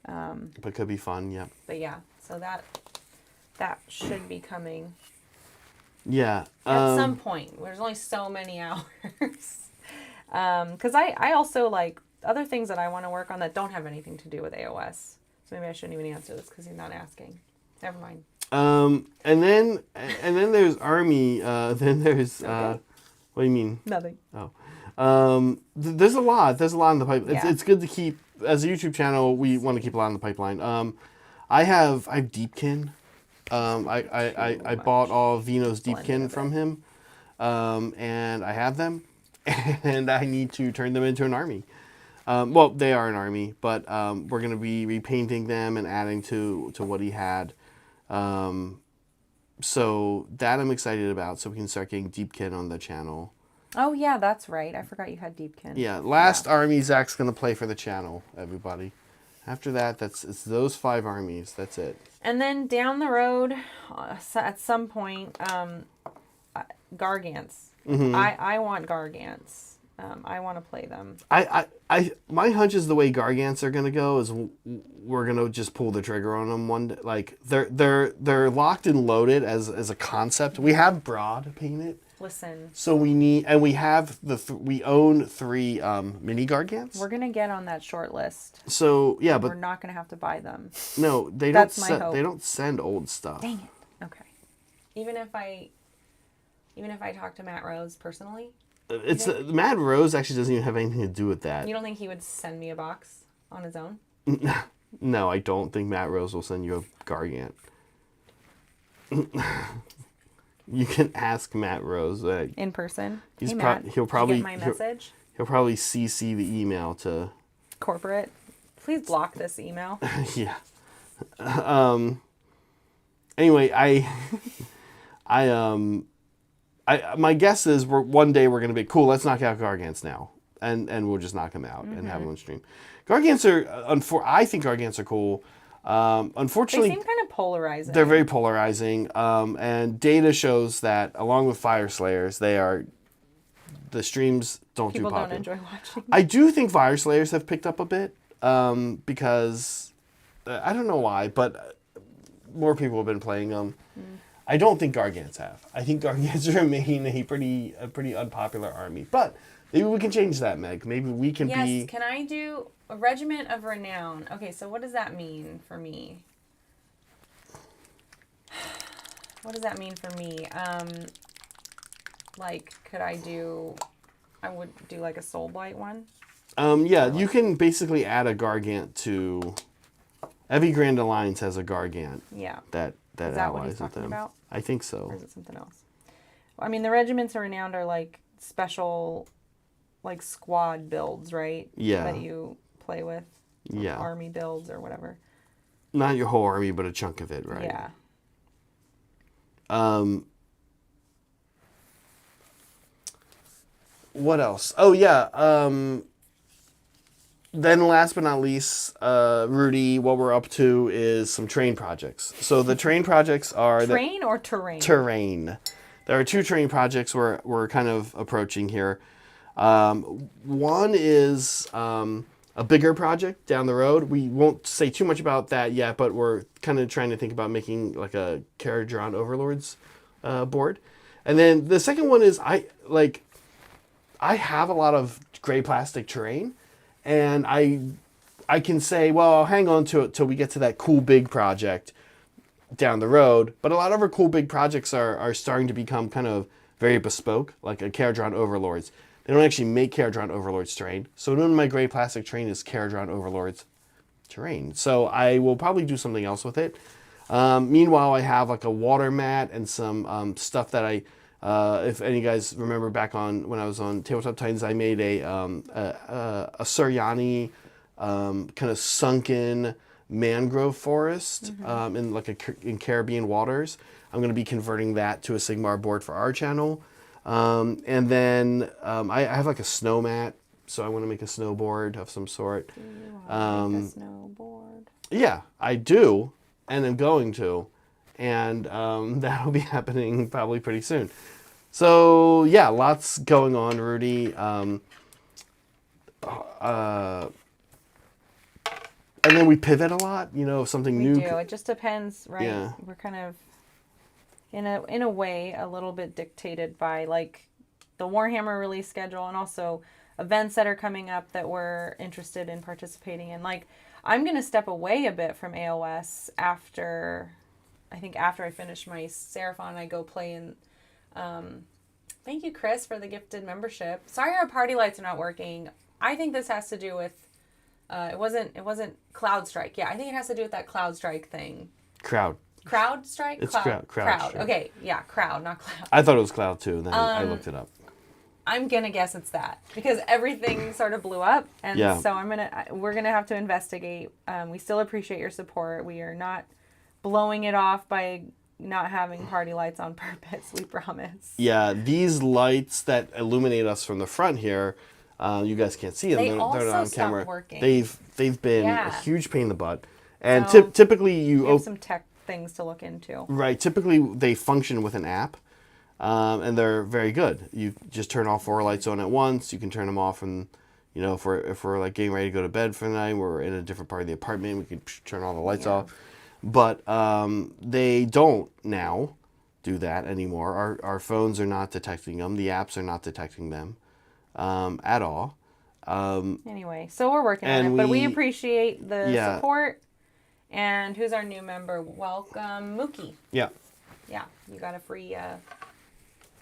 But could be fun, yeah. But yeah, so that should be coming. Yeah. At some point. There's only so many hours. Because I also like other things that I want to work on that don't have anything to do with AOS. So maybe I shouldn't even answer this because he's not asking. Never mind. And then there's army. Then there's okay. What do you mean? Nothing. Oh. There's a lot. There's a lot in the pipeline. Yeah. It's good to keep, as a YouTube channel, we want to keep a lot in the pipeline. I have Deepkin. I bought all of Vino's Deepkin from him. And I have them. And I need to turn them into an army. Well, they are an army, but we're going to be repainting them and adding to what he had. So that I'm excited about, so we can start getting Deepkin on the channel. Oh, yeah, that's right. I forgot you had Deepkin. Yeah, last army Zach's going to play for the channel, everybody. After that, it's those 5 armies. That's it. And then down the road, at some point, Gargants. I want Gargants. I want to play them. My hunch is the way Gargants are gonna go is we're gonna just pull the trigger on them one day. Like they're locked and loaded as a concept. We have Broad painted. Listen. So we have we own 3 mini Gargants. We're gonna get on that short list. So yeah, but we're not gonna have to buy them. No, they That's don't. my hope. They don't send old stuff. Dang it. Okay. Even if I talk to Matt Rose personally. Matt Rose actually doesn't even have anything to do with that. You don't think he would send me a box on his own? No, I don't think Matt Rose will send you a Gargant. You can ask Matt Rose. In person? He's hey, Matt, he'll probably did you get my message? He'll probably CC the email to corporate. Please block this email. Yeah. Anyway, my guess is one day we're going to be cool. Let's knock out Gargants now, and we'll just knock them out and have them on stream. Gargants are, I think Gargants are cool. Unfortunately, they seem kind of polarizing. They're very polarizing, and data shows that along with Fire Slayers, the streams don't do popular. People don't enjoy watching. I do think Fire Slayers have picked up a bit because I don't know why, but more people have been playing them. I don't think Gargants have. I think Gargants remain a pretty unpopular army. But maybe we can change that, Meg. Maybe we can be... Yes, can I do a Regiment of Renown? Okay, so what does that mean for me? What does that mean for me? Like, I would do like a Soul Blight one? Yeah, you can basically add a Gargant to... Every Grand Alliance has a Gargant. Yeah. That is that what he's talking about? I think so. Or is it something else? I mean, the Regiments of Renown are like special, like squad builds, right? Yeah. That you play with. Yeah. Army builds or whatever. Not your whole army, but a chunk of it, right? Yeah. What else? Oh, yeah. Then last but not least, Rudy, what we're up to is some terrain projects. So the terrain projects are... Terrain or terrain? Terrain. There are 2 terrain projects we're kind of approaching here. One is a bigger project down the road. We won't say too much about that yet, but we're kind of trying to think about making like a Caradron Overlords board. And then the second one is I have a lot of gray plastic terrain. And I can say, well, I'll hang on to it till we get to that cool big project down the road. But a lot of our cool big projects are starting to become kind of very bespoke, like a Caradron Overlords. They don't actually make Caradron Overlords terrain. So none of my gray plastic terrain is Caradron Overlords terrain. So I will probably do something else with it. Meanwhile, I have like a water mat and some stuff that if any of you guys remember back on when I was on Tabletop Titans, I made a Suryani kind of sunken mangrove forest in Caribbean waters. I'm going to be converting that to a Sigmar board for our channel. And then I have like a snow mat, so I want to make a snowboard of some sort. Do you want to make a snowboard? Yeah, I do, and I'm going to. And that'll be happening probably pretty soon. So yeah, lots going on, Rudy. And then we pivot a lot, something new. We do. It just depends, right? Yeah. We're kind of in a way a little bit dictated by like the Warhammer release schedule and also events that are coming up that we're interested in participating in. Like I'm going to step away a bit from AOS after I finish my Seraphon, I go play in. Thank you, Chris, for the gifted membership. Sorry, our party lights are not working. I think this has to do with. It wasn't Cloud Strike. Yeah, I think it has to do with that Cloud Strike thing. Crowd Strike. It's Crowd. Strike. Okay, yeah, Crowd, not Cloud. I thought it was Cloud too, and then I looked it up. I'm gonna guess it's that because everything sort of blew up, and so we're gonna have to investigate. We still appreciate your support. We are not blowing it off by not having party lights on purpose, we promise. Yeah, these lights that illuminate us from the front here, you guys can't see them. They They're also not on stopped camera. working. They've been a Yeah. huge pain in the butt. And So, typically We have some tech things to look into. right, typically they function with an app. And they're very good. You just turn all 4 lights on at once. You can turn them off, and if we're like getting ready to go to bed for the night, we're in a different part of the apartment, we can turn all the lights off. But they don't now do that anymore. Our phones are not detecting them. The apps are not detecting them at all. Anyway, so we're working on And it, but we we- appreciate the Yeah. support. And who's our new member? Welcome, Mookie. Yeah. Yeah, you got a free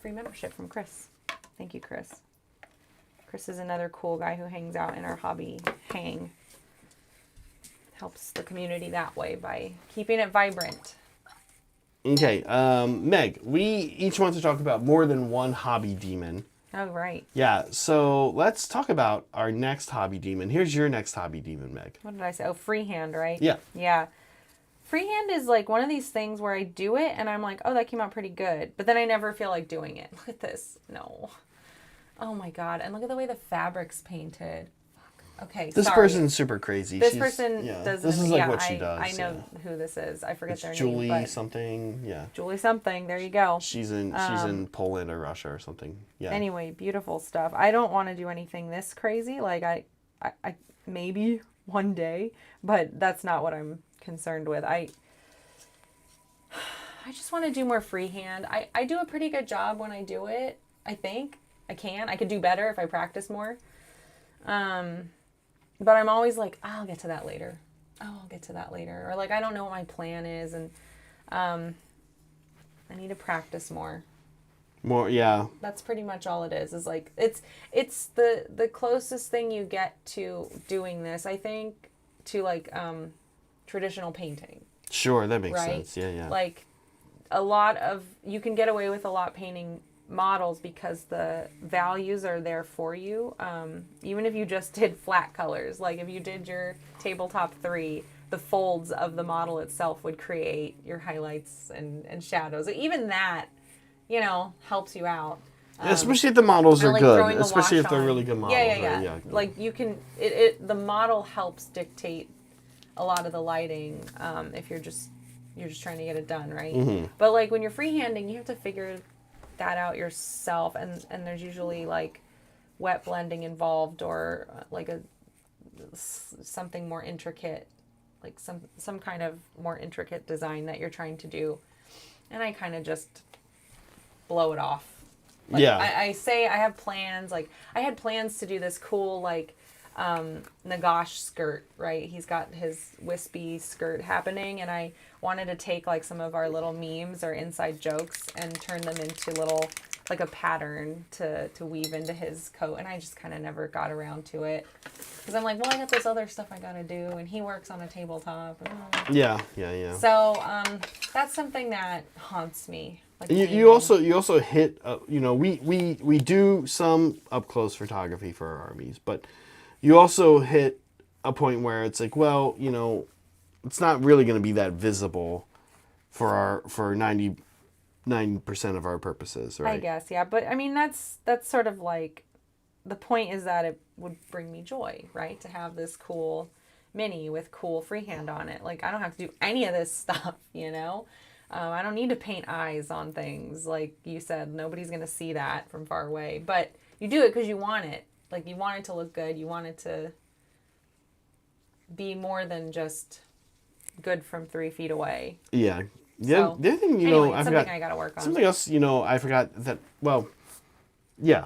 membership from Chris. Thank you, Chris. Chris is another cool guy who hangs out in our hobby hang. Helps the community that way by keeping it vibrant. Okay, Meg, we each want to talk about more than one hobby demon. Oh, right. Yeah, so let's talk about our next hobby demon. Here's your next hobby demon, Meg. What did I say? Oh, freehand, right? Yeah. Yeah. Freehand is like one of these things where I do it and I'm like, oh, that came out pretty good. But then I never feel like doing it. Look at this. No. Oh my God. And look at the way the fabric's painted. Fuck. Okay. This sorry. person's super crazy. This person does. This is like yeah, what she does. I know who this is. I forget It's their Julie name. But something. Yeah. Julie something. There you go. She's in Poland or Russia or something. Yeah. Anyway, beautiful stuff. I don't want to do anything this crazy. Like I maybe one day, but that's not what I'm concerned with. I just want to do more freehand. I do a pretty good job when I do it. I think I can. I could do better if I practice more. But I'm always like, oh, I'll get to that later. Oh, I'll get to that later. Or like, I don't know what my plan is. And I need to practice more. More, yeah. That's pretty much all it is like, it's the closest thing you get to doing this, I think, to like, traditional painting. Sure, that makes Right? sense. Yeah, yeah. Like you can get away with a lot painting models because the values are there for you. Even if you just did flat colors, like if you did your tabletop 3, the folds of the model itself would create your highlights and shadows. Even that, helps you out. Especially if the models are like good. throwing a Especially if wash they're on. really good models. Yeah. Right? Like you can, the model helps dictate a lot of the lighting if you're just trying to get it done, right? Mm-hmm. But like when you're freehanding, you have to figure that out yourself, and there's usually like wet blending involved, or like something more intricate, like some kind of more intricate design that you're trying to do, and I kind of just blow it off. Like, yeah. I say I have plans. Like I had plans to do this cool like Nagash skirt, right? He's got his wispy skirt happening, and I wanted to take like some of our little memes or inside jokes and turn them into little, like a pattern to weave into his coat, and I just kind of never got around to it because I'm like, well, I got this other stuff I gotta do, and he works on a tabletop. Yeah. So that's something that haunts me. Like You also hit. We do some up close photography for our armies, but you also hit a point where it's like, well, it's not really going to be that visible for 99% of our purposes, right? I guess, yeah. But I mean, that's sort of like, the point is that it would bring me joy, right? To have this cool mini with cool freehand on it. Like, I don't have to do any of this stuff, I don't need to paint eyes on things. Like you said, nobody's going to see that from far away. But you do it because you want it. Like, you want it to look good. You want it to be more than just good from 3 feet away. Yeah. So, the other thing, anyway, I something forgot. I got to work on. Something else, I forgot that, well, yeah.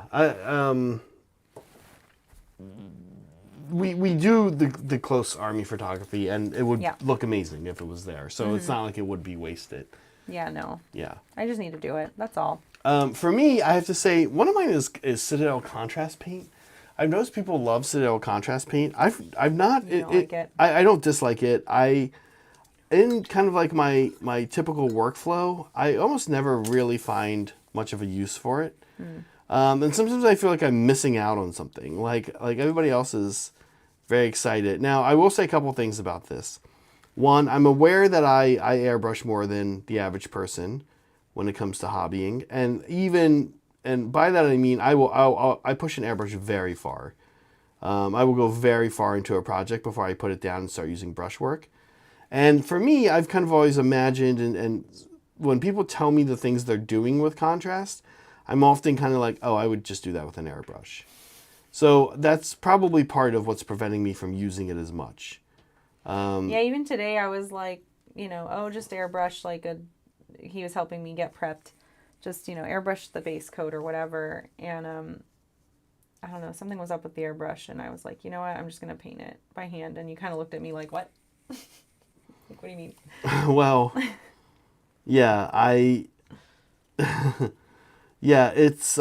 We do the close army photography, and it would look amazing if it was there. So it's not like it would be wasted. Yeah, no. Yeah. I just need to do it. That's all. For me, I have to say, one of mine is Citadel contrast paint. I've noticed people love Citadel contrast paint. I've not. You don't like it? I don't dislike it. In kind of like my typical workflow, I almost never really find much of a use for it. And sometimes I feel like I'm missing out on something. Like everybody else is very excited. Now, I will say a couple things about this. One, I'm aware that I airbrush more than the average person when it comes to hobbying, and by that I mean I push an airbrush very far. I will go very far into a project before I put it down and start using brushwork. And for me, I've kind of always imagined, and when people tell me the things they're doing with contrast, I'm often kind of like, oh, I would just do that with an airbrush. So that's probably part of what's preventing me from using it as much. Yeah, even today I was like, oh, just airbrush he was helping me get prepped. Just, airbrush the base coat or whatever. And I don't know, something was up with the airbrush and I was like, you know what, I'm just going to paint it by hand. And you kind of looked at me like, what? Like, what do you mean? Well, yeah, yeah, it's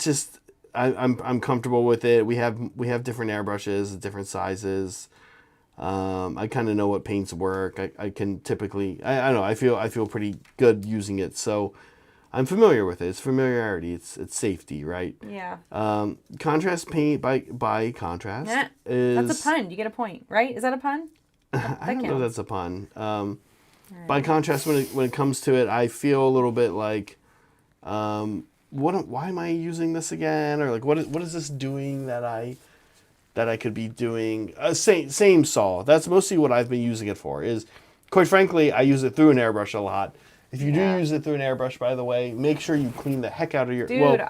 just I'm comfortable with it. We have different airbrushes, different sizes. I kind of know what paints work. I can typically I don't know. I feel pretty good using it. So I'm familiar with it. It's familiarity. It's safety, right? Yeah. Contrast paint by contrast Yeah. is That's a pun. You get a point, right? Is that a pun? I don't know if that's a pun. Right. By contrast, when it comes to it, I feel a little bit like, why am I using this again? Or like, what is this doing that I could be doing? Same saw. That's mostly what I've been using it for. Is quite frankly, I use it through an airbrush a lot. If you do use it through an airbrush, by the way, make sure you clean the heck out of your. Dude,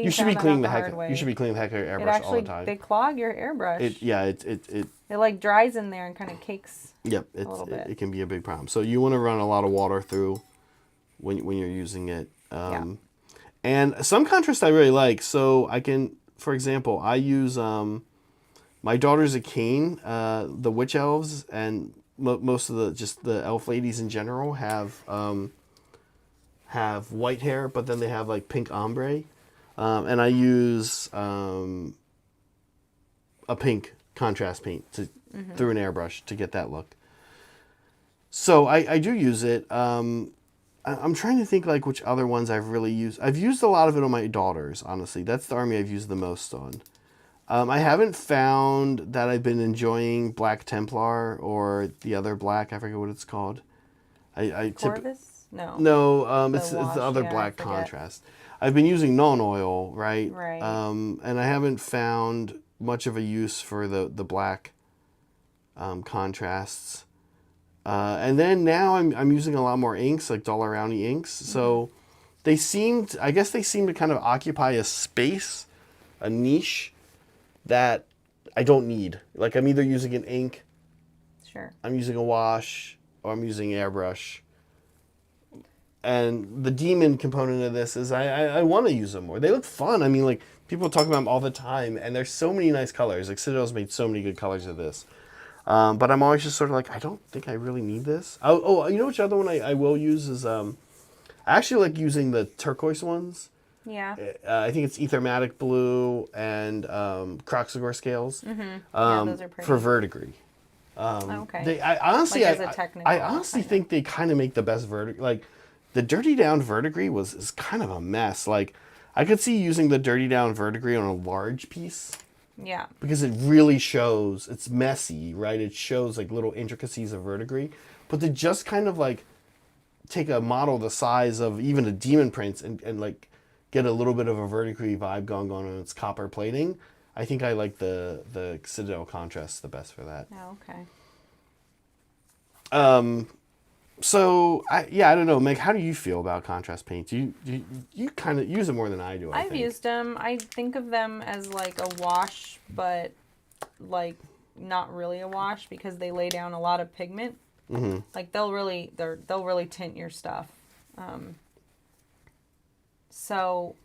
you should be cleaning the heck. hard way. You should be cleaning the heck out of your airbrush all the time. They clog your airbrush. It like dries in there and kind of cakes. Yep, it can be a big problem. So you want to run a lot of water through when you're using it. And some contrast I really like. So I can, for example, I use my daughter's a cane. The witch elves and most of the elf ladies in general have white hair, but then they have like pink ombre. And I use a pink contrast paint through an airbrush to get that look. So I do use it. I'm trying to think like which other ones I've really used. I've used a lot of it on my daughters, honestly. That's the army I've used the most on. I haven't found that I've been enjoying Black Templar or the other black. I forget what it's called. Corvus? No. No, it's the other black contrast. I've been using non-oil, right? Right. And I haven't found much of a use for the black contrasts. And then now I'm using a lot more inks, like Dahlerauni inks. So they seem to kind of occupy a space, a niche that I don't need. Like I'm either using an ink, sure, I'm using a wash, or I'm using airbrush. And the Daemon component of this is I want to use them more. They look fun. I mean, like people talk about them all the time, and there's so many nice colors. Like Citadel's made so many good colors of this. But I'm always just sort of like, I don't think I really need this. Oh, you know which other one I will use is, I actually like using the turquoise ones. Yeah. I think it's Ethermatic Blue and Croxagore scales. Yeah, those are pretty. For verdigris. Okay. I honestly, like as a technical I honestly think they kind of make the best verdigris. Like, the Dirty Down verdigris is kind of a mess. Like, I could see using the Dirty Down verdigris on a large piece. Yeah. Because it really shows, it's messy, right? It shows like little intricacies of verdigris. But to just kind of like take a model the size of even a Daemon prints and like get a little bit of a verdigris vibe going on its copper plating, I think I like the Citadel contrast the best for that. Oh, okay. So I don't know, Meg. How do you feel about contrast paints? You kind of use it more than I do. I've used them. I think of them as like a wash, but like not really a wash because they lay down a lot of pigment. Like they'll really tint your stuff. So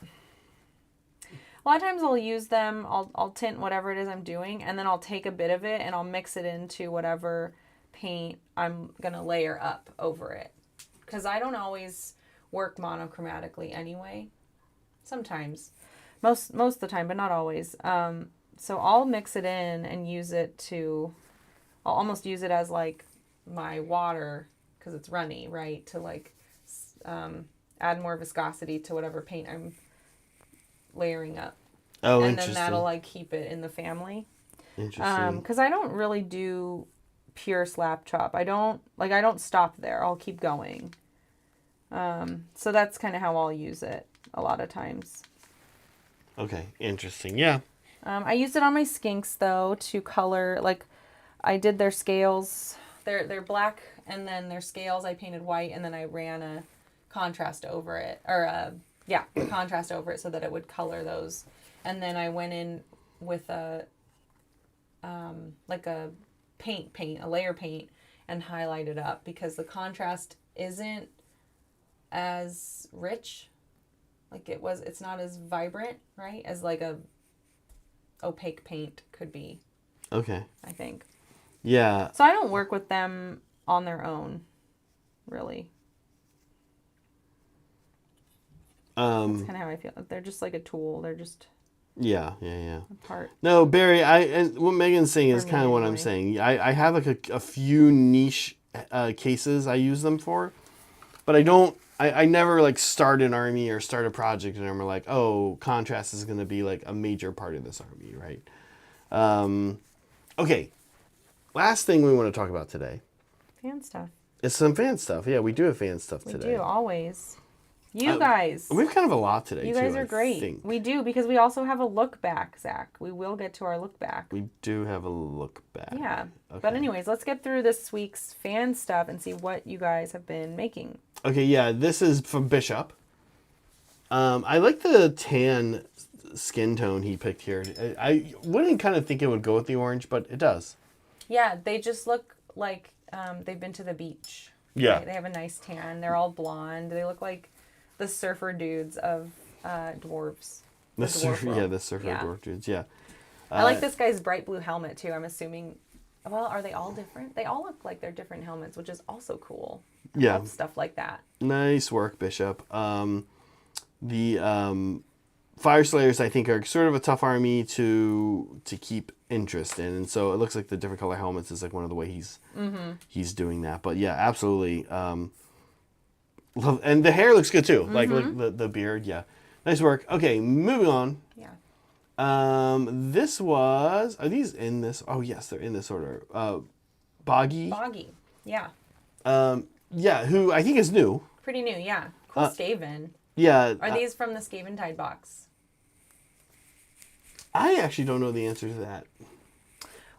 a lot of times I'll use them. I'll tint whatever it is I'm doing, and then I'll take a bit of it and I'll mix it into whatever paint I'm gonna layer up over it, because I don't always work monochromatically anyway. Sometimes, most of the time, but not always. So I'll mix it in and use it to, I'll almost use it as like my water because it's runny, right? To like add more viscosity to whatever paint I'm layering up. Oh, and interesting. then that'll like keep it in the family. Interesting. Because I don't really do pure slap chop. I don't stop there. I'll keep going. So that's kind of how I'll use it a lot of times. Okay, interesting. Yeah. I used it on my skinks though to color, like I did their scales. They're black, and then their scales I painted white, and then I ran a contrast over it, or a contrast over it so that it would color those. And then I went in with a like a a layer paint, and highlighted up because the contrast isn't as rich. Like it's not as vibrant, right? As like a opaque paint could be. Okay. I think. Yeah. So I don't work with them on their own, really. That's kind of how I feel. They're just like a tool. They're just yeah. a part. No, Barry, and what Megan's saying is For me, kind of what I'm anyway. saying. I have like a few niche cases I use them for, but I don't. I never like start an army or start a project and I'm like, oh, contrast is going to be like a major part of this army, right? Okay. Last thing we want to talk about today Fan stuff. is some fan stuff. Yeah, we do have fan stuff We today. do, always. You guys. We have kind of a lot today, You too, guys are I great. think. We do, because we also have a look back, Zach. We will get to our look back. We do have a look back. Yeah. Okay. But anyways, let's get through this week's fan stuff and see what you guys have been making. Okay, yeah, this is from Bishop. I like the tan skin tone he picked here. I wouldn't kind of think it would go with the orange, but it does. Yeah, they just look like they've been to the beach. Yeah. Right? They have a nice tan. They're all blonde. They look like the surfer dudes of dwarves. The dwarf surfer world. dwarf dudes, yeah. I like this guy's bright blue helmet too. I'm assuming. Well, are they all different? They all look like they're different helmets, which is also cool. I Yeah. love stuff like that. Nice work, Bishop. The Fire Slayers, I think, are sort of a tough army to keep interest in, and so it looks like the different color helmets is like one of the way he's doing that. But yeah, absolutely. Love, and the hair looks good too. Like the beard, yeah, nice work. Okay, moving on. Yeah. This was, are these in this? Oh yes, they're in this order. Boggy. Yeah. Yeah, who I think is new. Pretty new, yeah. Cool Skaven. Yeah. Are these from the Skaven Tide box? I actually don't know the answer to that.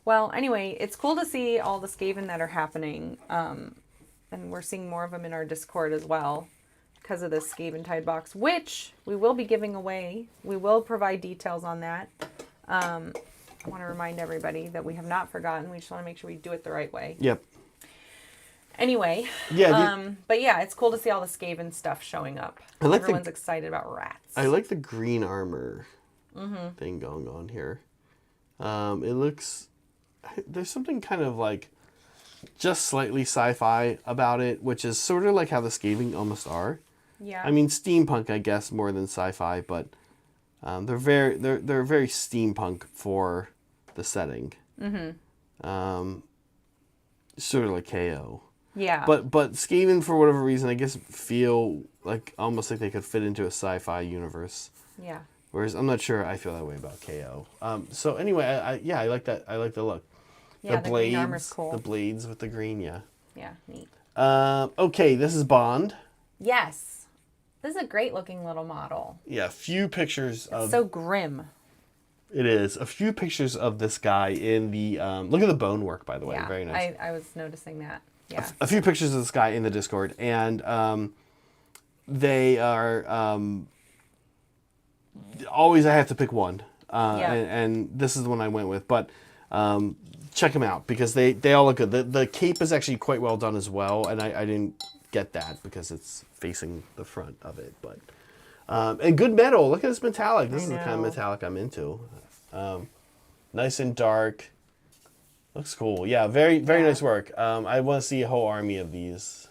Well, anyway, it's cool to see all the Skaven that are happening. And we're seeing more of them in our Discord as well because of this Skaven Tide box, which we will be giving away. We will provide details on that. I want to remind everybody that we have not forgotten. We just want to make sure we do it the right way. Yep. Anyway, yeah. But yeah, it's cool to see all the Skaven stuff showing up. Everyone's excited about rats. I like the green armor thing going on here. It looks, there's something kind of like just slightly sci-fi about it, which is sort of like how the Skaven almost are. Yeah. I mean, steampunk, I guess, more than sci-fi, but they're very steampunk for the setting. Sort of like KO. Yeah. But Skaven, for whatever reason, I guess feel like almost like they could fit into a sci-fi universe. Yeah. Whereas I'm not sure I feel that way about KO. So anyway, I like that. I like the look. Yeah, the blades, green armor's cool. The blades with the green, yeah. Yeah, neat. Okay, this is Bond. Yes. This is a great looking little model. Yeah, a few pictures of... So grim. It is. A few pictures of this guy in the... look at the bone work, by the way. Yeah, Very nice. I was noticing that. Yeah. A few pictures of this guy in the Discord, and they are... always I have to pick one. And this is the one I went with. But check them out, because they all look good. The cape is actually quite well done as well, and I didn't get that because it's facing the front of it. But and good metal. Look at this metallic. This is the kind of metallic I'm into. Nice and dark. Looks cool. Yeah, very nice work. I want to see a whole army of these.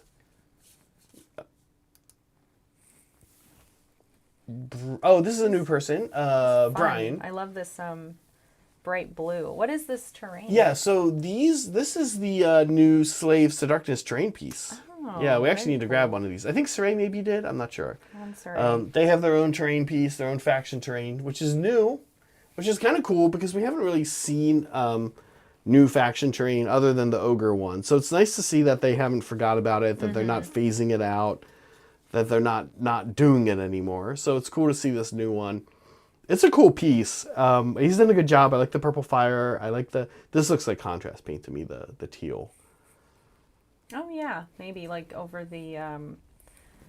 Oh, this is a new person. Brian. I love this bright blue. What is this terrain? Yeah, so this is the new Slave to Darkness terrain piece. Oh, yeah, we actually need to cool. grab one of these. I think Saray maybe did. I'm not sure. I'm sorry. They have their own terrain piece, their own faction terrain, which is new. which is kind of cool because we haven't really seen new faction terrain other than the ogre one. So it's nice to see that they haven't forgot about it, that they're not phasing it out, that they're not doing it anymore. So it's cool to see this new one. It's a cool piece. He's done a good job. I like the purple fire. I like this looks like contrast paint to me, the teal. Oh yeah, maybe like over the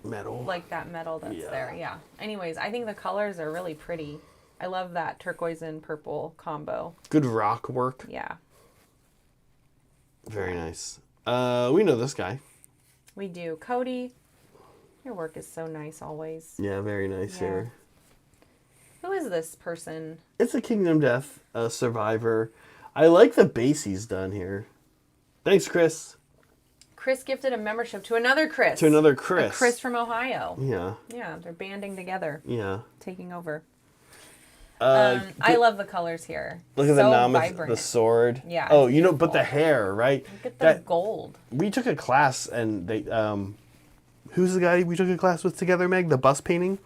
Metal. like that metal that's there. Yeah. Anyways, I think the colors are really pretty. I love that turquoise and purple combo. Good rock work. Yeah. Very nice. We know this guy. We do. Cody, your work is so nice always. Yeah, very nice here. Who is this person? It's a Kingdom Death survivor. I like the base he's done here. Thanks, Chris. Chris gifted a membership to another Chris. To another Chris. A Chris from Ohio. Yeah. Yeah, they're banding together. Yeah. Taking over. I love the colors here. Look at so the Namath, vibrant. the sword. Yeah. Oh, you know, but the hair, right? Look at the gold. We took a class and they, who's the guy we took a class with together, Meg? The bus painting?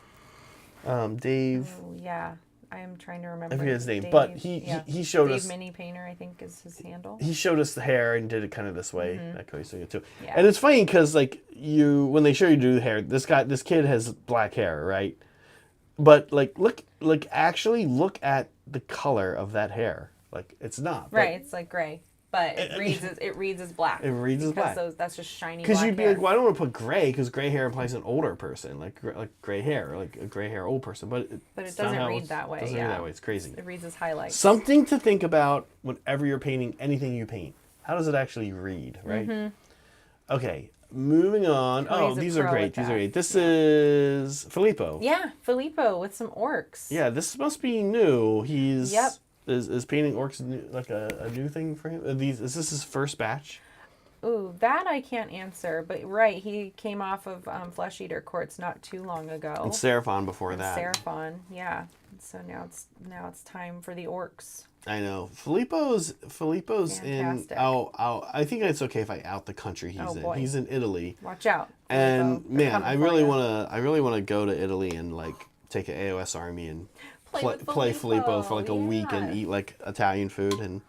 Dave. Oh, yeah. I am trying to remember. I forget his name, Dave, but he showed us. Dave Mini Painter, I think, is his handle. He showed us the hair and did it kind of this way. That Cody's doing it too. Yeah. And it's funny because like when they show you do the hair, this kid has black hair, right? But like look at the color of that hair. Like it's not Right. It's like gray, but it reads as black. It reads as black. That's just shiny. Because you'd be hair. like, well, I don't want to put gray because gray hair implies an older person, like gray hair, like a gray hair old person. But it doesn't read that way. Doesn't read that way. It's crazy. It reads as highlights. Something to think about whenever you're painting anything you paint. How does it actually read, right? Okay, moving on. Cody's These a are pro great. at These are that. great. This is Filippo. Yeah, Filippo with some orcs. Yeah, this must be new. He's Yep. Is painting orcs like a new thing for him? Is this his first batch? Ooh, that I can't answer. But right, he came off of Flesh Eater Courts not too long ago. And Seraphon before that. Seraphon, yeah. So now it's time for the orcs. I know. Filippo's Fantastic. in I think it's okay if I out the country he's in. Boy. He's in Italy. Watch out. And Filippo. They're man, coming for ya. I really wanna go to Italy and like take an AOS army and play Filippo for like a week and eat like Italian food and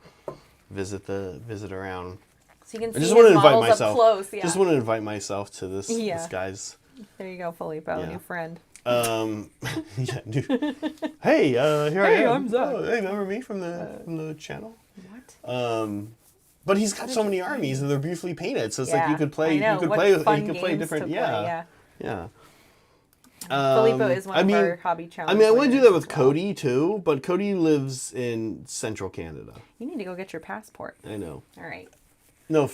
visit around. So you can I see just his want to invite models myself. up close. Yeah. Just want to invite myself to this Yeah. this guy's. There you go, Filippo, Yeah. new friend. Yeah. Hey, here I Hey, am. I'm Zach. Oh, hey, remember me from the channel? What? But he's got so many armies and they're beautifully painted. So it's like you could play. I know. You could What play. fun You could play games different. to play, Yeah. yeah. Yeah. Filippo is one of our hobby challenges. I want to do that with Cody too, but Cody lives in central Canada. You need to go get your passport. I know. All right. No.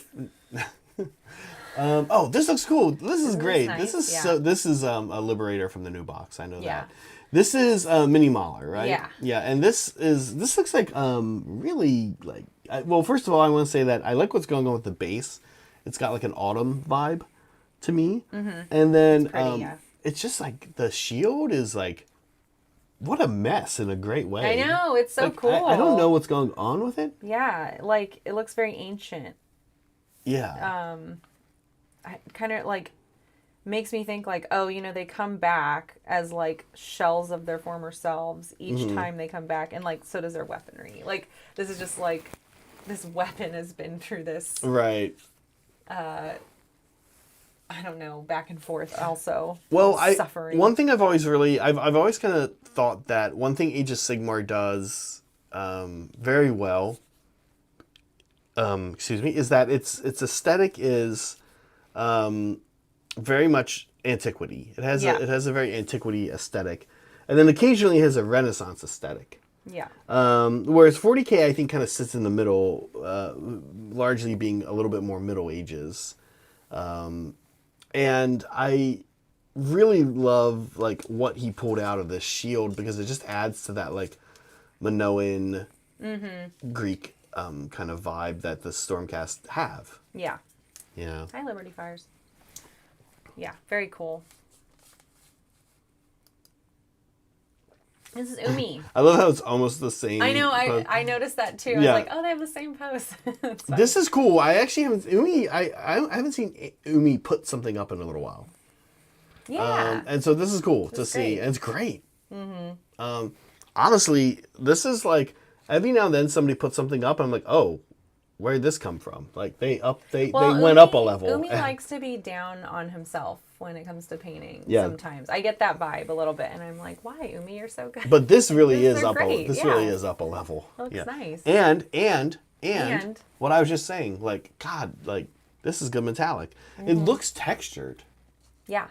This looks cool. This is great. nice, This is a Liberator from the new box. I know Yeah. that. This is Mini Mauler, right? Yeah. Yeah, and this looks like really like. Well, first of all, I want to say that I like what's going on with the base. It's got like an autumn vibe to me, and then pretty, yeah. it's just like the shield is like. What a mess in a great way. I know, it's so Like, cool. I don't know what's going on with it. Yeah, like it looks very ancient. Yeah. I kind of like makes me think like, oh, they come back as like shells of their former selves each time they come back, and like so does their weaponry. Like this is just like this weapon has been through this Right. I don't know, back and forth also. Well, suffering. one thing I've always kind of thought that one thing Age of Sigmar does very well, is that its aesthetic is very much antiquity. It has a very antiquity aesthetic, and then occasionally it has a Renaissance aesthetic. Yeah. Whereas 40K I think kind of sits in the middle, largely being a little bit more Middle Ages. And I really love like what he pulled out of this shield because it just adds to that like Minoan Greek kind of vibe that the Stormcast have. Yeah. Yeah. Hi, Liberty Fires. Yeah, very cool. This is Umi. I love how it's almost the same. I know. pose. I noticed that too. Yeah. I was like, oh, they have the same pose. It's fun. This is cool. I actually haven't Umi. I haven't seen Umi put something up in a little while. Yeah. And so this is cool to see. great. And it's great. Mm-hmm. honestly, this is like every now and then somebody puts something up, and I'm like, oh, where did this come from? Like they went up a level. Umi likes to be down on himself when it comes to painting. Yeah. Sometimes I get that vibe a little bit, and I'm like, why, Umi? You're so good. But this really These is are up. great, This yeah. really is up a level. It looks nice. And what I was just saying, like God, like this is good metallic. It looks textured. Yeah.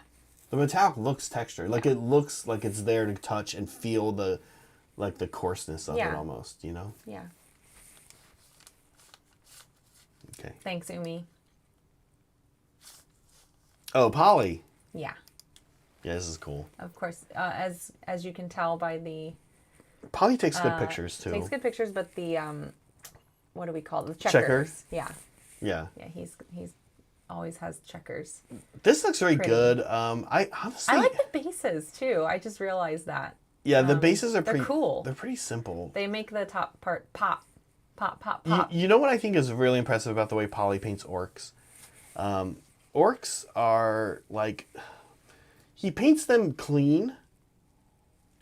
The metallic looks textured. Like it looks like it's there to touch and feel the coarseness of it almost, you know? Yeah. Okay. Thanks, Umi. Oh, Polly. Yeah. Yeah, this is cool. Of course, as you can tell by the Polly takes good pictures too. takes good pictures, but the what do we call it? The Checker. checkers. Yeah. Yeah. Yeah, he's always has checkers. This looks very Pretty. good. I honestly I like the bases too. I just realized that. Yeah, the bases are they're pretty cool. They're pretty simple. They make the top part pop, pop, pop, pop. You know what I think is really impressive about the way Polly paints orcs? Orcs are like, he paints them clean,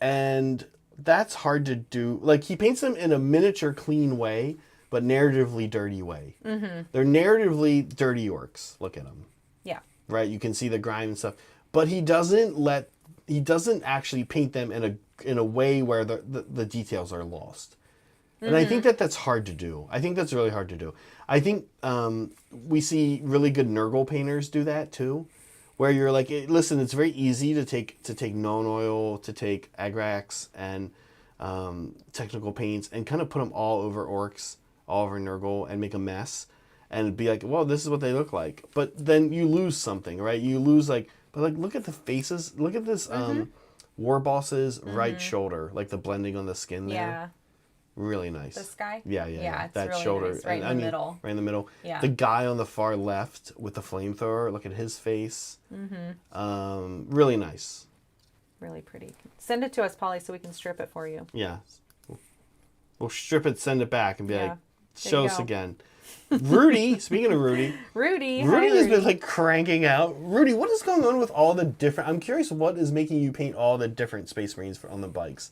and that's hard to do. Like, he paints them in a miniature clean way, but narratively dirty way. Mm-hmm. They're narratively dirty orcs. Look at them. Yeah. Right? You can see the grime and stuff. But he doesn't actually paint them in a way where the details are lost. And I think that's hard to do. I think that's really hard to do. I think we see really good Nurgle painters do that too, where you're like, listen, it's very easy to take known oil, to take Agrax and technical paints and kind of put them all over orcs, all over Nurgle, and make a mess, and be like, well, this is what they look like. But then you lose something, right? You lose but look at the faces. Look at this war boss's right shoulder, like the blending on the skin there. Yeah. Really nice. This guy? Yeah. It's That really shoulder. nice. Right in the middle. Right in the middle. Yeah. The guy on the far left with the flamethrower, look at his face. Mm-hmm. Really nice. Really pretty. Send it to us, Polly, so we can strip it for you. Yeah. We'll strip it, send it back, and be like, There show you us go. again. Rudy, speaking of Rudy. Rudy Has been like cranking out. Rudy, what is going on with all the different... I'm curious what is making you paint all the different Space Marines on the bikes.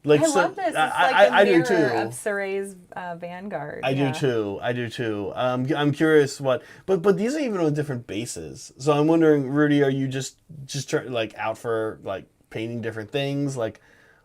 I love this. It's I the do mirror too. of Saray's Vanguard. I do too. I'm curious what, but these are even on different bases. So I'm wondering, Rudy, are you just out for painting different things? Like,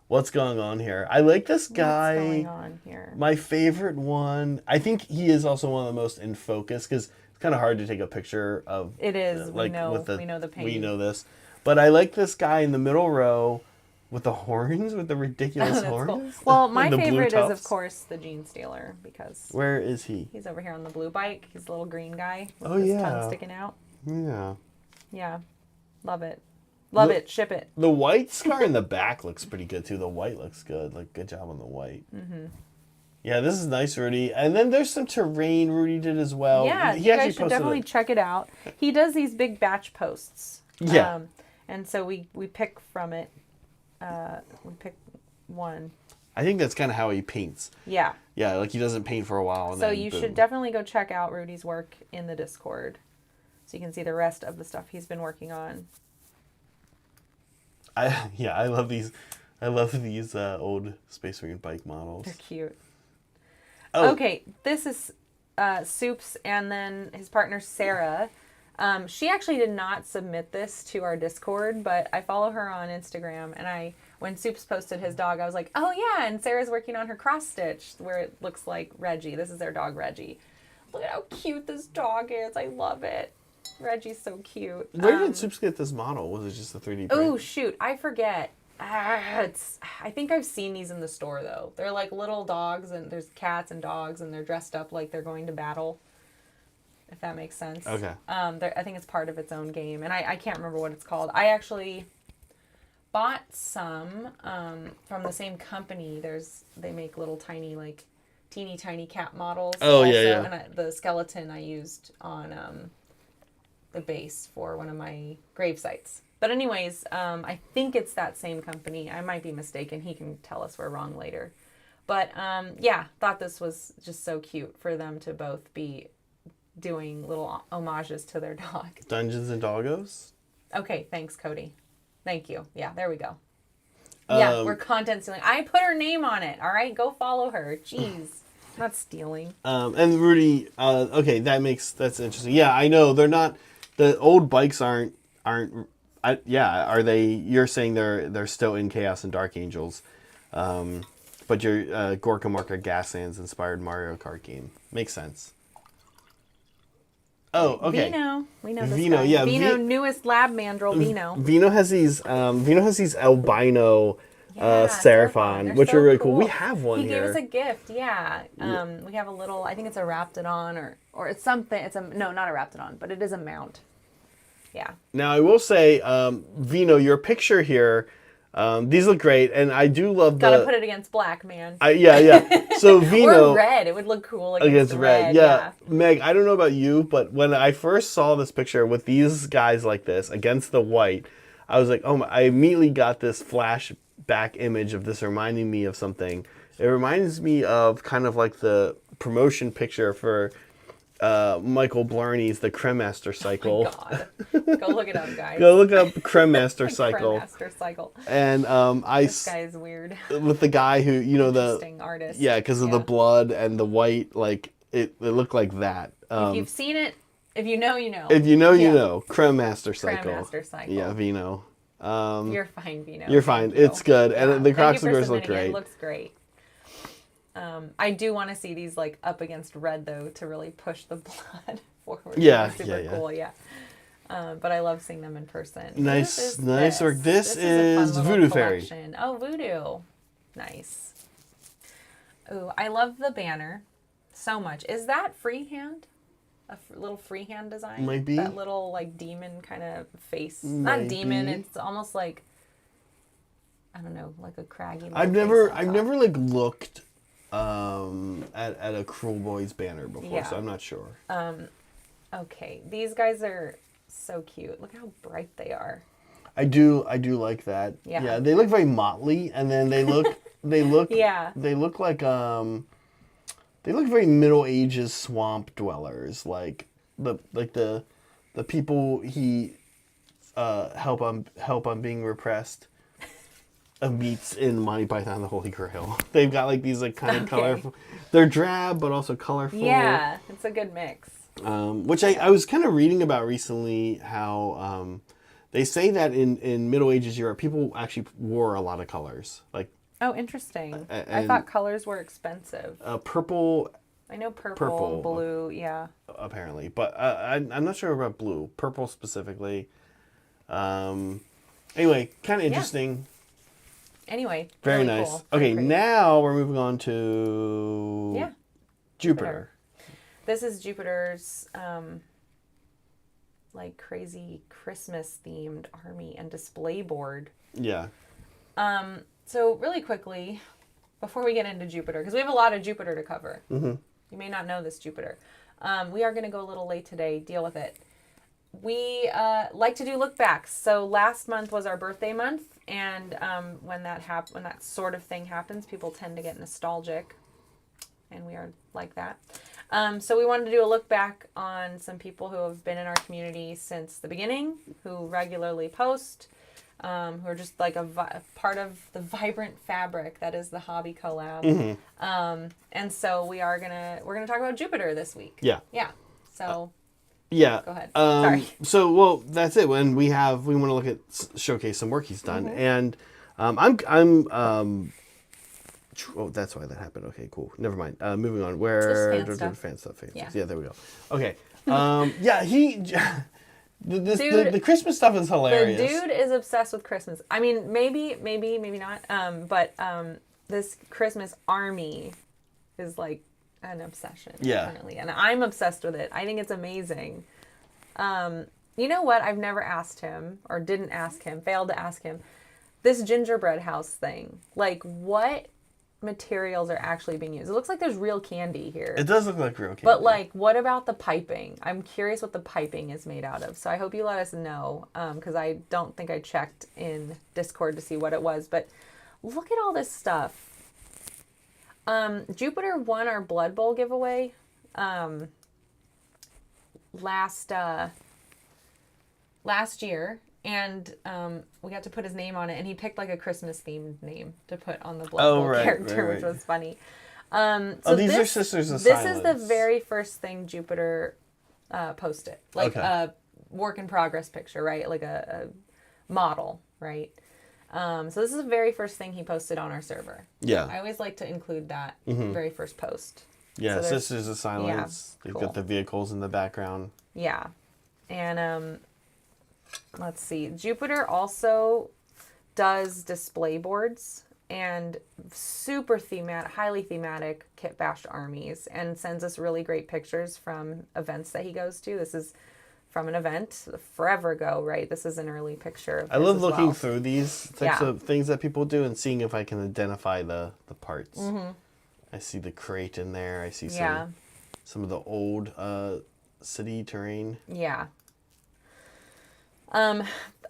what's going on here? I like this guy. What's going on here? My favorite one. I think he is also one of the most in focus because it's kind of hard to take a picture of. It is. We know the paint. We know this, but I like this guy in the middle row. With the horns, with the ridiculous horns. Cool. Well, my The blue favorite is, of tufts. course, the Gene Stealer because Where is he? he's over here on the blue bike. He's a little green guy with Oh, his yeah. tongue sticking out. Yeah. Yeah, love it. Love it. Ship it. The white scar in the back looks pretty good too. The white looks good. Like, good job on the white. Mm-hmm. Yeah, this is nice, Rudy. And then there's some terrain Rudy did as well. Yeah, he you actually guys should posted definitely it. check it out. He does these big batch posts. Yeah. And so we pick from it. We pick one. I think that's kind of how he paints. Yeah. Yeah, like he doesn't paint for a while. And So then you boom. should definitely go check out Rudy's work in the Discord, so you can see the rest of the stuff he's been working on. I love these. I love these old Space Marine bike models. They're cute. Oh. Okay, this is Soups and then his partner Sarah. She actually did not submit this to our Discord, but I follow her on Instagram, and when Soups posted his dog, I was like, oh yeah, and Sarah's working on her cross stitch where it looks like Reggie. This is their dog Reggie. Look at how cute this dog is. I love it. Reggie's so cute. Where did Soups get this model? Was it just a 3D print? Oh shoot, I forget. I think I've seen these in the store though. They're like little dogs, and there's cats and dogs, and they're dressed up like they're going to battle. If that makes sense. Okay. I think it's part of its own game, and I can't remember what it's called. I actually bought some from the same company. They make little tiny teeny tiny cat models. Oh, also, yeah. And the skeleton I used on the base for one of my grave sites. But anyways, I think it's that same company. I might be mistaken. He can tell us we're wrong later. But yeah, thought this was just so cute for them to both be doing little homages to their dog. Dungeons and Doggos? Okay, thanks, Cody. Thank you. Yeah, there we go. Yeah, we're content stealing. I put her name on it. All right, go follow her. Jeez, not stealing. And Rudy, okay, that's interesting. Yeah, I know they're not. The old bikes aren't. Yeah, are they? You're saying they're still in Chaos and Dark Angels, but your Gorka Marker Gaslands inspired Mario Kart game makes sense. Oh, okay. Vino, we know this Vino, guy. yeah, Vino, newest lab mandrill. Vino. Vino has these albino Yeah, Seraphon, which so are really cool. We have one he here. gave us a gift, yeah. We have a little, I think it's a Raptidon or it's something. No, not a Raptidon, but it is a mount. Yeah. Now I will say, Vino, your picture here, these look great, and I do love Gotta put it against black, man. Yeah. So Vino or red, it would look cool against red. Yeah. Meg, I don't know about you, but when I first saw this picture with these guys like this against the white, I was like, oh, I immediately got this flashback image of this reminding me of something. It reminds me of kind of like the promotion picture for Michael Blarney's The Cremaster Cycle. Oh my God. Go look it up, guys. Go look up Cremaster Cycle. Cremaster Cycle. And this guy is weird. With the guy who, Interesting artist. Yeah, because of the blood and the white, like it looked like that. If you've seen it, if you know, you know. If you know, you know. Cremaster Cycle. Cremaster Cycle. Yeah, Vino. You're fine, Vino. You're fine. It's good, and the Crocslickers look great. It looks great. I do want to see these like up against red though to really push the blood forward. Yeah, super cool. Yeah. But I love seeing them in person. Nice work. This is is Voodoo Fairy. Collection. Oh, Voodoo. Nice. Ooh, I love the banner so much. Is that freehand? Little freehand design? Might be. That little like demon kind of face. Might Not demon. be. It's almost like, I don't know, like a craggy. I've never like looked at a Cruel Boys banner before, so I'm not sure. Okay, these guys are so cute. Look how bright they are. I do like that. Yeah, they look very motley, and then they look Yeah. They look like they look very Middle Ages swamp dwellers, like the people he help on being repressed. Meets in Monty Python and the Holy Grail. They've got like these like kind of colorful. They're drab but also colorful. Yeah, it's a good mix. Which I was kind of reading about recently, how they say that in Middle Ages Europe, people actually wore a lot of colors. Like, oh, interesting. I thought colors were expensive. Purple. I know purple, blue, yeah. Apparently, but I'm not sure about blue. Purple specifically. Anyway, kind of interesting. Anyway, very really nice. cool. Okay, now we're moving on to Jupiter. This is Jupiter's like crazy Christmas themed army and display board. Yeah. So really quickly, before we get into Jupiter, because we have a lot of Jupiter to cover. Mm-hmm. You may not know this Jupiter. We are going to go a little late today. Deal with it. We like to do look backs. So last month was our birthday month, and when that sort of thing happens, people tend to get nostalgic, and we are like that. So we wanted to do a look back on some people who have been in our community since the beginning, who regularly post, who are just like a part of the vibrant fabric that is the hobby collab. Mm-hmm. And so we're gonna talk about Jupiter this week. Yeah. Yeah. So. Yeah. Go ahead. Sorry. So, well, that's it. When we want to look at showcase some work he's done, and oh, that's why that happened. Okay, cool. Never mind. Moving on. Where fan stuff. Yeah, there we go. Okay. Yeah, the Christmas stuff is hilarious. The dude is obsessed with Christmas. I mean, maybe not. But this Christmas army is like an obsession. Yeah. Definitely. And I'm obsessed with it. I think it's amazing. You know what? I've never asked him, or didn't ask him, failed to ask him, this gingerbread house thing. Like, what materials are actually being used? It looks like there's real candy here. It does look like real candy. But, like, what about the piping? I'm curious what the piping is made out of. So I hope you let us know, because I don't think I checked in Discord to see what it was. But look at all this stuff. Jupiter won our Blood Bowl giveaway last year, And we got to put his name on it, and he picked like a Christmas themed name to put on the Blood Bowl character, which was funny. So these are Sisters of This Silence. is the very first thing Jupiter posted, like a work in progress picture, right? Like a model, right? So this is the very first thing he posted on our server. Yeah. I always like to include that very first post. Yeah, So Sisters of Silence. Yeah, You've cool. got the vehicles in the background. Yeah. And let's see. Jupiter also does display boards and super highly thematic kit bashed armies, and sends us really great pictures from events that he goes to. This is from an event forever ago, right? This is an early picture of I love as looking well. through these types of things that people do and seeing if I can identify the parts. I see the crate in there. I see some of the old city terrain. Yeah.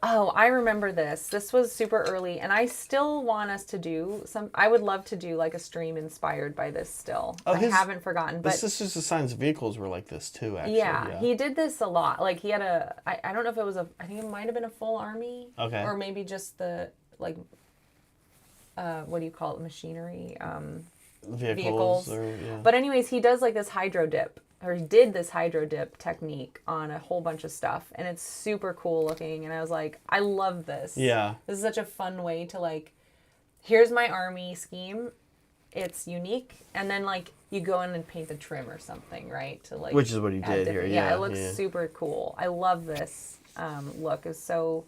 Oh, I remember this. This was super early, and I still want us to do I would love to do like a stream inspired by this still. I haven't forgotten. The But Sisters of Silence vehicles were like this too, actually. yeah, he did this a lot. Like he had I don't know if it was I think it might have been a full army. Okay. Or maybe just the, like, what do you call it? Machinery? Vehicles. But anyways, he does like this hydro dip, or he did this hydro dip technique on a whole bunch of stuff, and it's super cool looking. And I was like, I love this. Yeah. This is such a fun way to, like, here's my army scheme. It's unique, and then like you go in and paint the trim or something, right? To like, which is what he did here. Yeah, it looks super cool. I love this look. It's so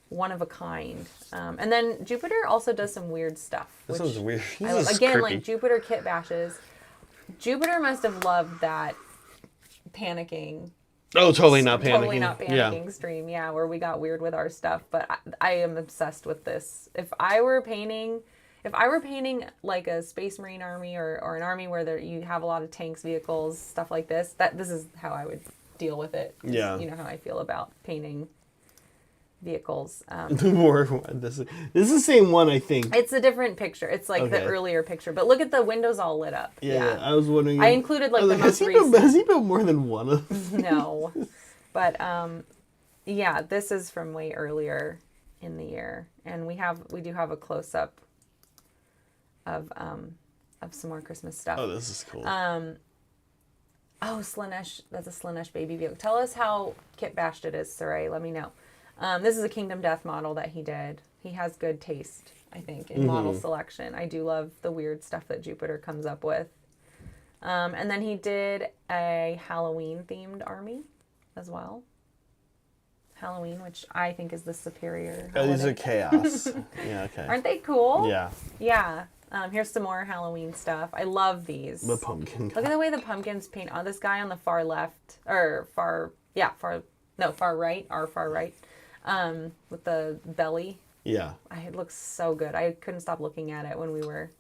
one of a kind. And then Jupiter also does some weird stuff. This one's weird. Again, like Jupiter kit bashes. Jupiter must have loved that panicking. Oh, totally not panicking. Totally not panicking stream, yeah, where we got weird with our stuff. But I am obsessed with this. If I were painting like a Space Marine army or an army where you have a lot of tanks, vehicles, stuff like this, this is how I would deal with it. Yeah. You know how I feel about painting vehicles. This is the same one, I think. It's a different picture. It's like the earlier picture. But look at the windows all lit up. Yeah. I was wondering. I included like the most recent. Has he built more than one of them? No. But yeah, this is from way earlier in the year. And we do have a close up of some more Christmas stuff. Oh, this is cool. Slanesh, that's a Slanesh baby vehicle. Tell us how kit bashed it is, Saray. Let me know. This is a Kingdom Death model that he did. He has good taste, I think, in model selection. I do love the weird stuff that Jupiter comes up with. And then he did a Halloween-themed army as well. Halloween, which I think is the superior holiday. These are chaos. Yeah, okay. Aren't they cool? Yeah. Yeah. Here's some more Halloween stuff. I love these. The pumpkin. Look at the way the pumpkins paint on this guy on the far left, or far right, our far right, with the belly. Yeah. It looks so good. I couldn't stop looking at it when we were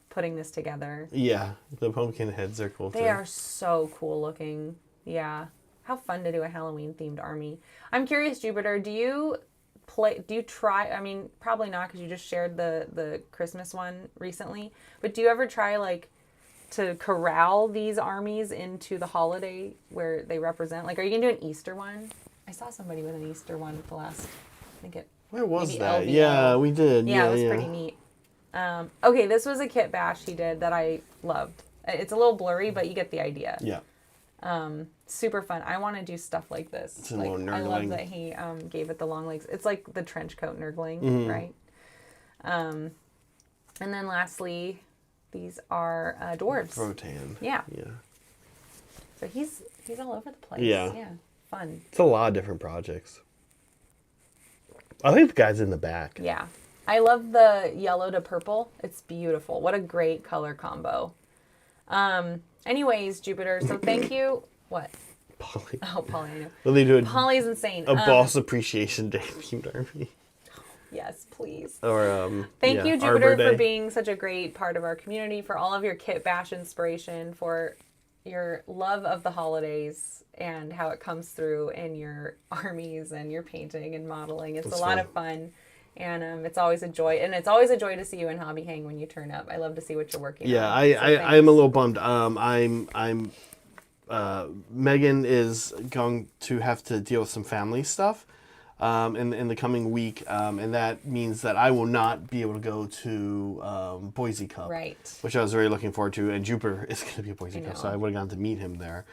putting this together. Yeah, the pumpkin heads are cool too. They are so cool looking. Yeah. How fun to do a Halloween themed army. I'm curious, Jupiter, do you try, I mean, probably not because you just shared the Christmas one recently, but do you ever try like to corral these armies into the holiday where they represent? Like, are you gonna do an Easter one? I saw somebody with an Easter one the last, I think it. Where was maybe that? LVO. Yeah, we did. Yeah, it was pretty neat. Okay, this was a kit bash he did that I loved. It's a little blurry, but you get the idea. Yeah. Super fun. I want to do stuff like this. It's a like, little I love nerdling. that he gave it the long legs. It's like the trench coat nerdling, right? And then lastly, these are dwarves. Rotan. Yeah. Yeah. So he's all over the place. Yeah. Yeah. Fun. It's a lot of different projects. I think the guy's in the back. Yeah. I love the yellow to purple. It's beautiful. What a great color combo. Anyways, Jupiter, so thank you. What? Polly. Oh, Polly, I know. Will they do a Polly's insane. boss appreciation day themed army? Yes, please. Or Thank you, Arbor Jupiter, Day. for being such a great part of our community, for all of your kit bash inspiration, for your love of the holidays and how it comes through in your armies and your painting and modeling. It's a lot of fun. And it's always a joy. And it's always a joy to see you in Hobby Hang when you turn up. I love to see what you're working on. Yeah, So I'm a little bummed. Megan is going to have to deal with some family stuff. in the coming week, and that means that I will not be able to go to Boise Cup, Right. which I was very looking forward to. And Jupiter is going to be at Boise I Cup, know. so I would have gotten to meet him there.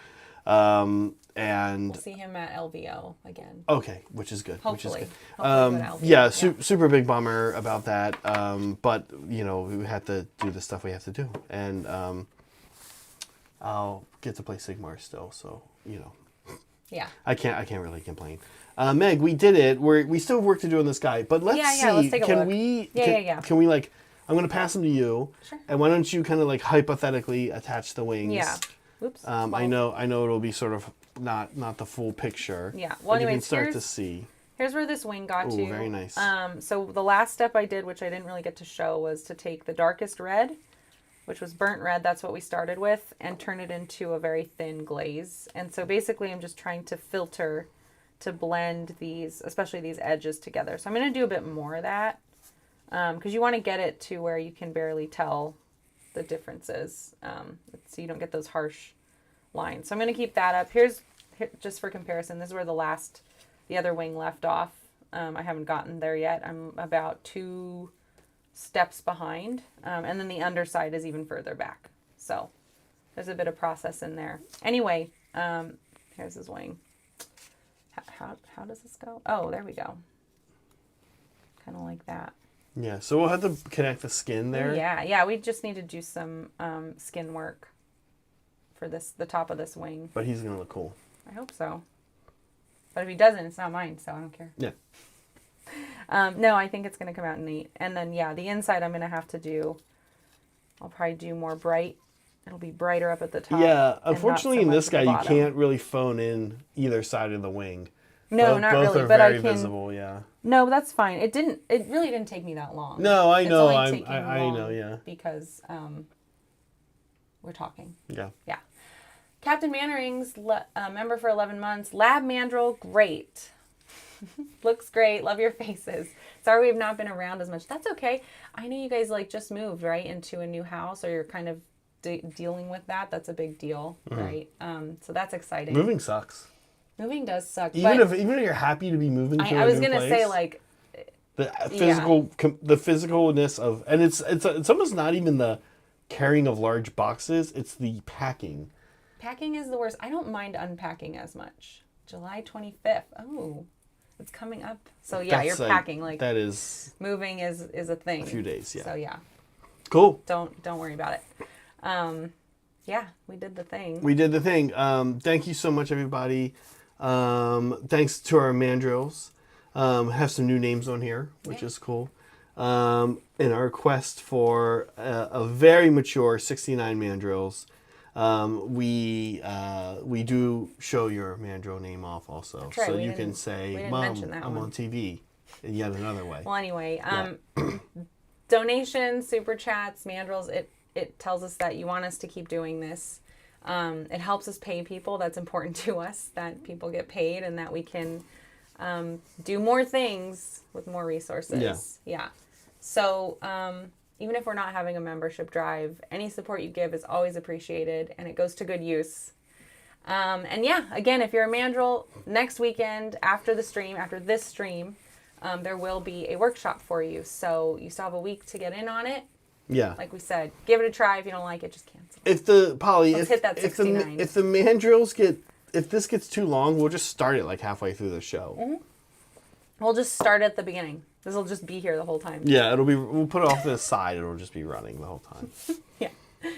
And We'll see him at LVO again. okay, which is good. Hopefully. Which is Hopefully good. go to LVO. Yeah, super big bummer about that. But you know, we had to do the stuff we have to do, and I'll get to play Sigmar still. So you know, Yeah. I can't really complain. Meg, we did it. We still have work to do on this guy, but let's see. Let's take a can look. we? Yeah. Can we like? I'm gonna pass them to you. Sure. And why don't you kind of like hypothetically attach the wings? Yeah. Oops. I know it'll be sort of not the full picture. Yeah. Well, Well, you can anyways, start to see. Here's where this wing got to. Ooh, very nice. So the last step I did, which I didn't really get to show, was to take the darkest red, which was burnt red, that's what we started with, and turn it into a very thin glaze. And so basically I'm just trying to filter to blend these, especially these edges together. So I'm going to do a bit more of that because you want to get it to where you can barely tell the differences so you don't get those harsh lines. So I'm going to keep that up. Here, just for comparison, this is where the other wing left off. I haven't gotten there yet. I'm about 2 steps behind. And then the underside is even further back. So there's a bit of process in there. Anyway, here's his wing. How does this go? Oh, there we go. Kind of like that. Yeah, so we'll have to connect the skin there. Yeah, we just need to do some skin work for the top of this wing. But he's gonna look cool. I hope so. But if he doesn't, it's not mine, so I don't care. Yeah. No, I think it's going to come out neat. And then, yeah, the inside I'm going to have to do, I'll probably do more bright. It'll be brighter up at the top. Yeah, unfortunately in this guy, you bottom. can't really phone in either side of the wing. No, not both really. are But very I can. visible, yeah. No, but that's fine. It really didn't take me that long. No, I know. It's I only taking long know, yeah. Because we're talking. Yeah. Yeah. Captain Mannering's member for 11 months. Lab Mandrill, great. Looks great. Love your faces. Sorry we've not been around as much. That's okay. I know you guys like just moved, right, into a new house, or you're kind of dealing with that. That's a big deal, right? So that's exciting. Moving sucks. Moving does suck. Even if you're happy to be moving to a new place. I was going to say, like, the physicalness of, and it's almost not even the carrying of large boxes, it's the packing. Packing is the worst. I don't mind unpacking as much. July 25th. Oh, it's coming up. So yeah, you're packing. Like that is moving is a thing. A few days, yeah. So yeah. Cool. Don't worry about it. Yeah, we did the thing. We did the thing. Thank you so much, everybody. Thanks to our mandrills. Have some new names on here, which is cool. In our quest for a very mature 69 mandrills. We do show your mandrill name off also. That's right. So you can say, Mom, I'm on TV in yet another way. Well, anyway, donations, super chats, mandrills, it tells us that you want us to keep doing this. It helps us pay people. That's important to us, that people get paid and that we can do more things with more resources. Yeah. So even if we're not having a membership drive, any support you give is always appreciated, and it goes to good use. And yeah, again, if you're a mandrill, next weekend after this stream, there will be a workshop for you. So you still have a week to get in on it. Yeah. Like we said, give it a try. If you don't like it, just cancel. If the hit that 69. if the mandrills if this gets too long, we'll just start it like halfway through the show. Mm-hmm. We'll just start at the beginning. This will just be here the whole time. Yeah, we'll put it off to the side. It'll just be running the whole time. Yeah.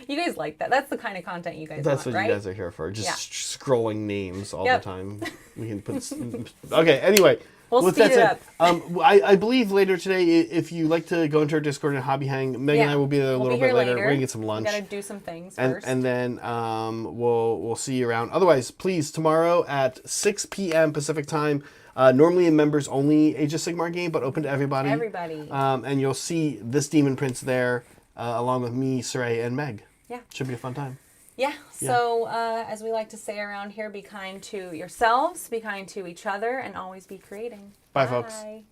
You guys like that. That's the kind of content you guys That's want, what right? you guys are here for. Just scrolling names all Yep. the time. We can put. Okay. Anyway. We'll with speed that it said, I believe later today, if you like to go into our Discord and hobby hang, Meg and I will be there a little bit later. We're gonna get some lunch. We gotta do some things first. And then we'll see you around. Otherwise, please, tomorrow at 6 p.m. Pacific time. Normally a members only Age of Sigmar game, but open to everybody. And you'll see this Demon Prince there, along with me, Saray, and Meg. Yeah. Should be a fun time. Yeah. So as we like to say around here, be kind to yourselves, be kind to each other, and always be creating. Bye, folks. Bye.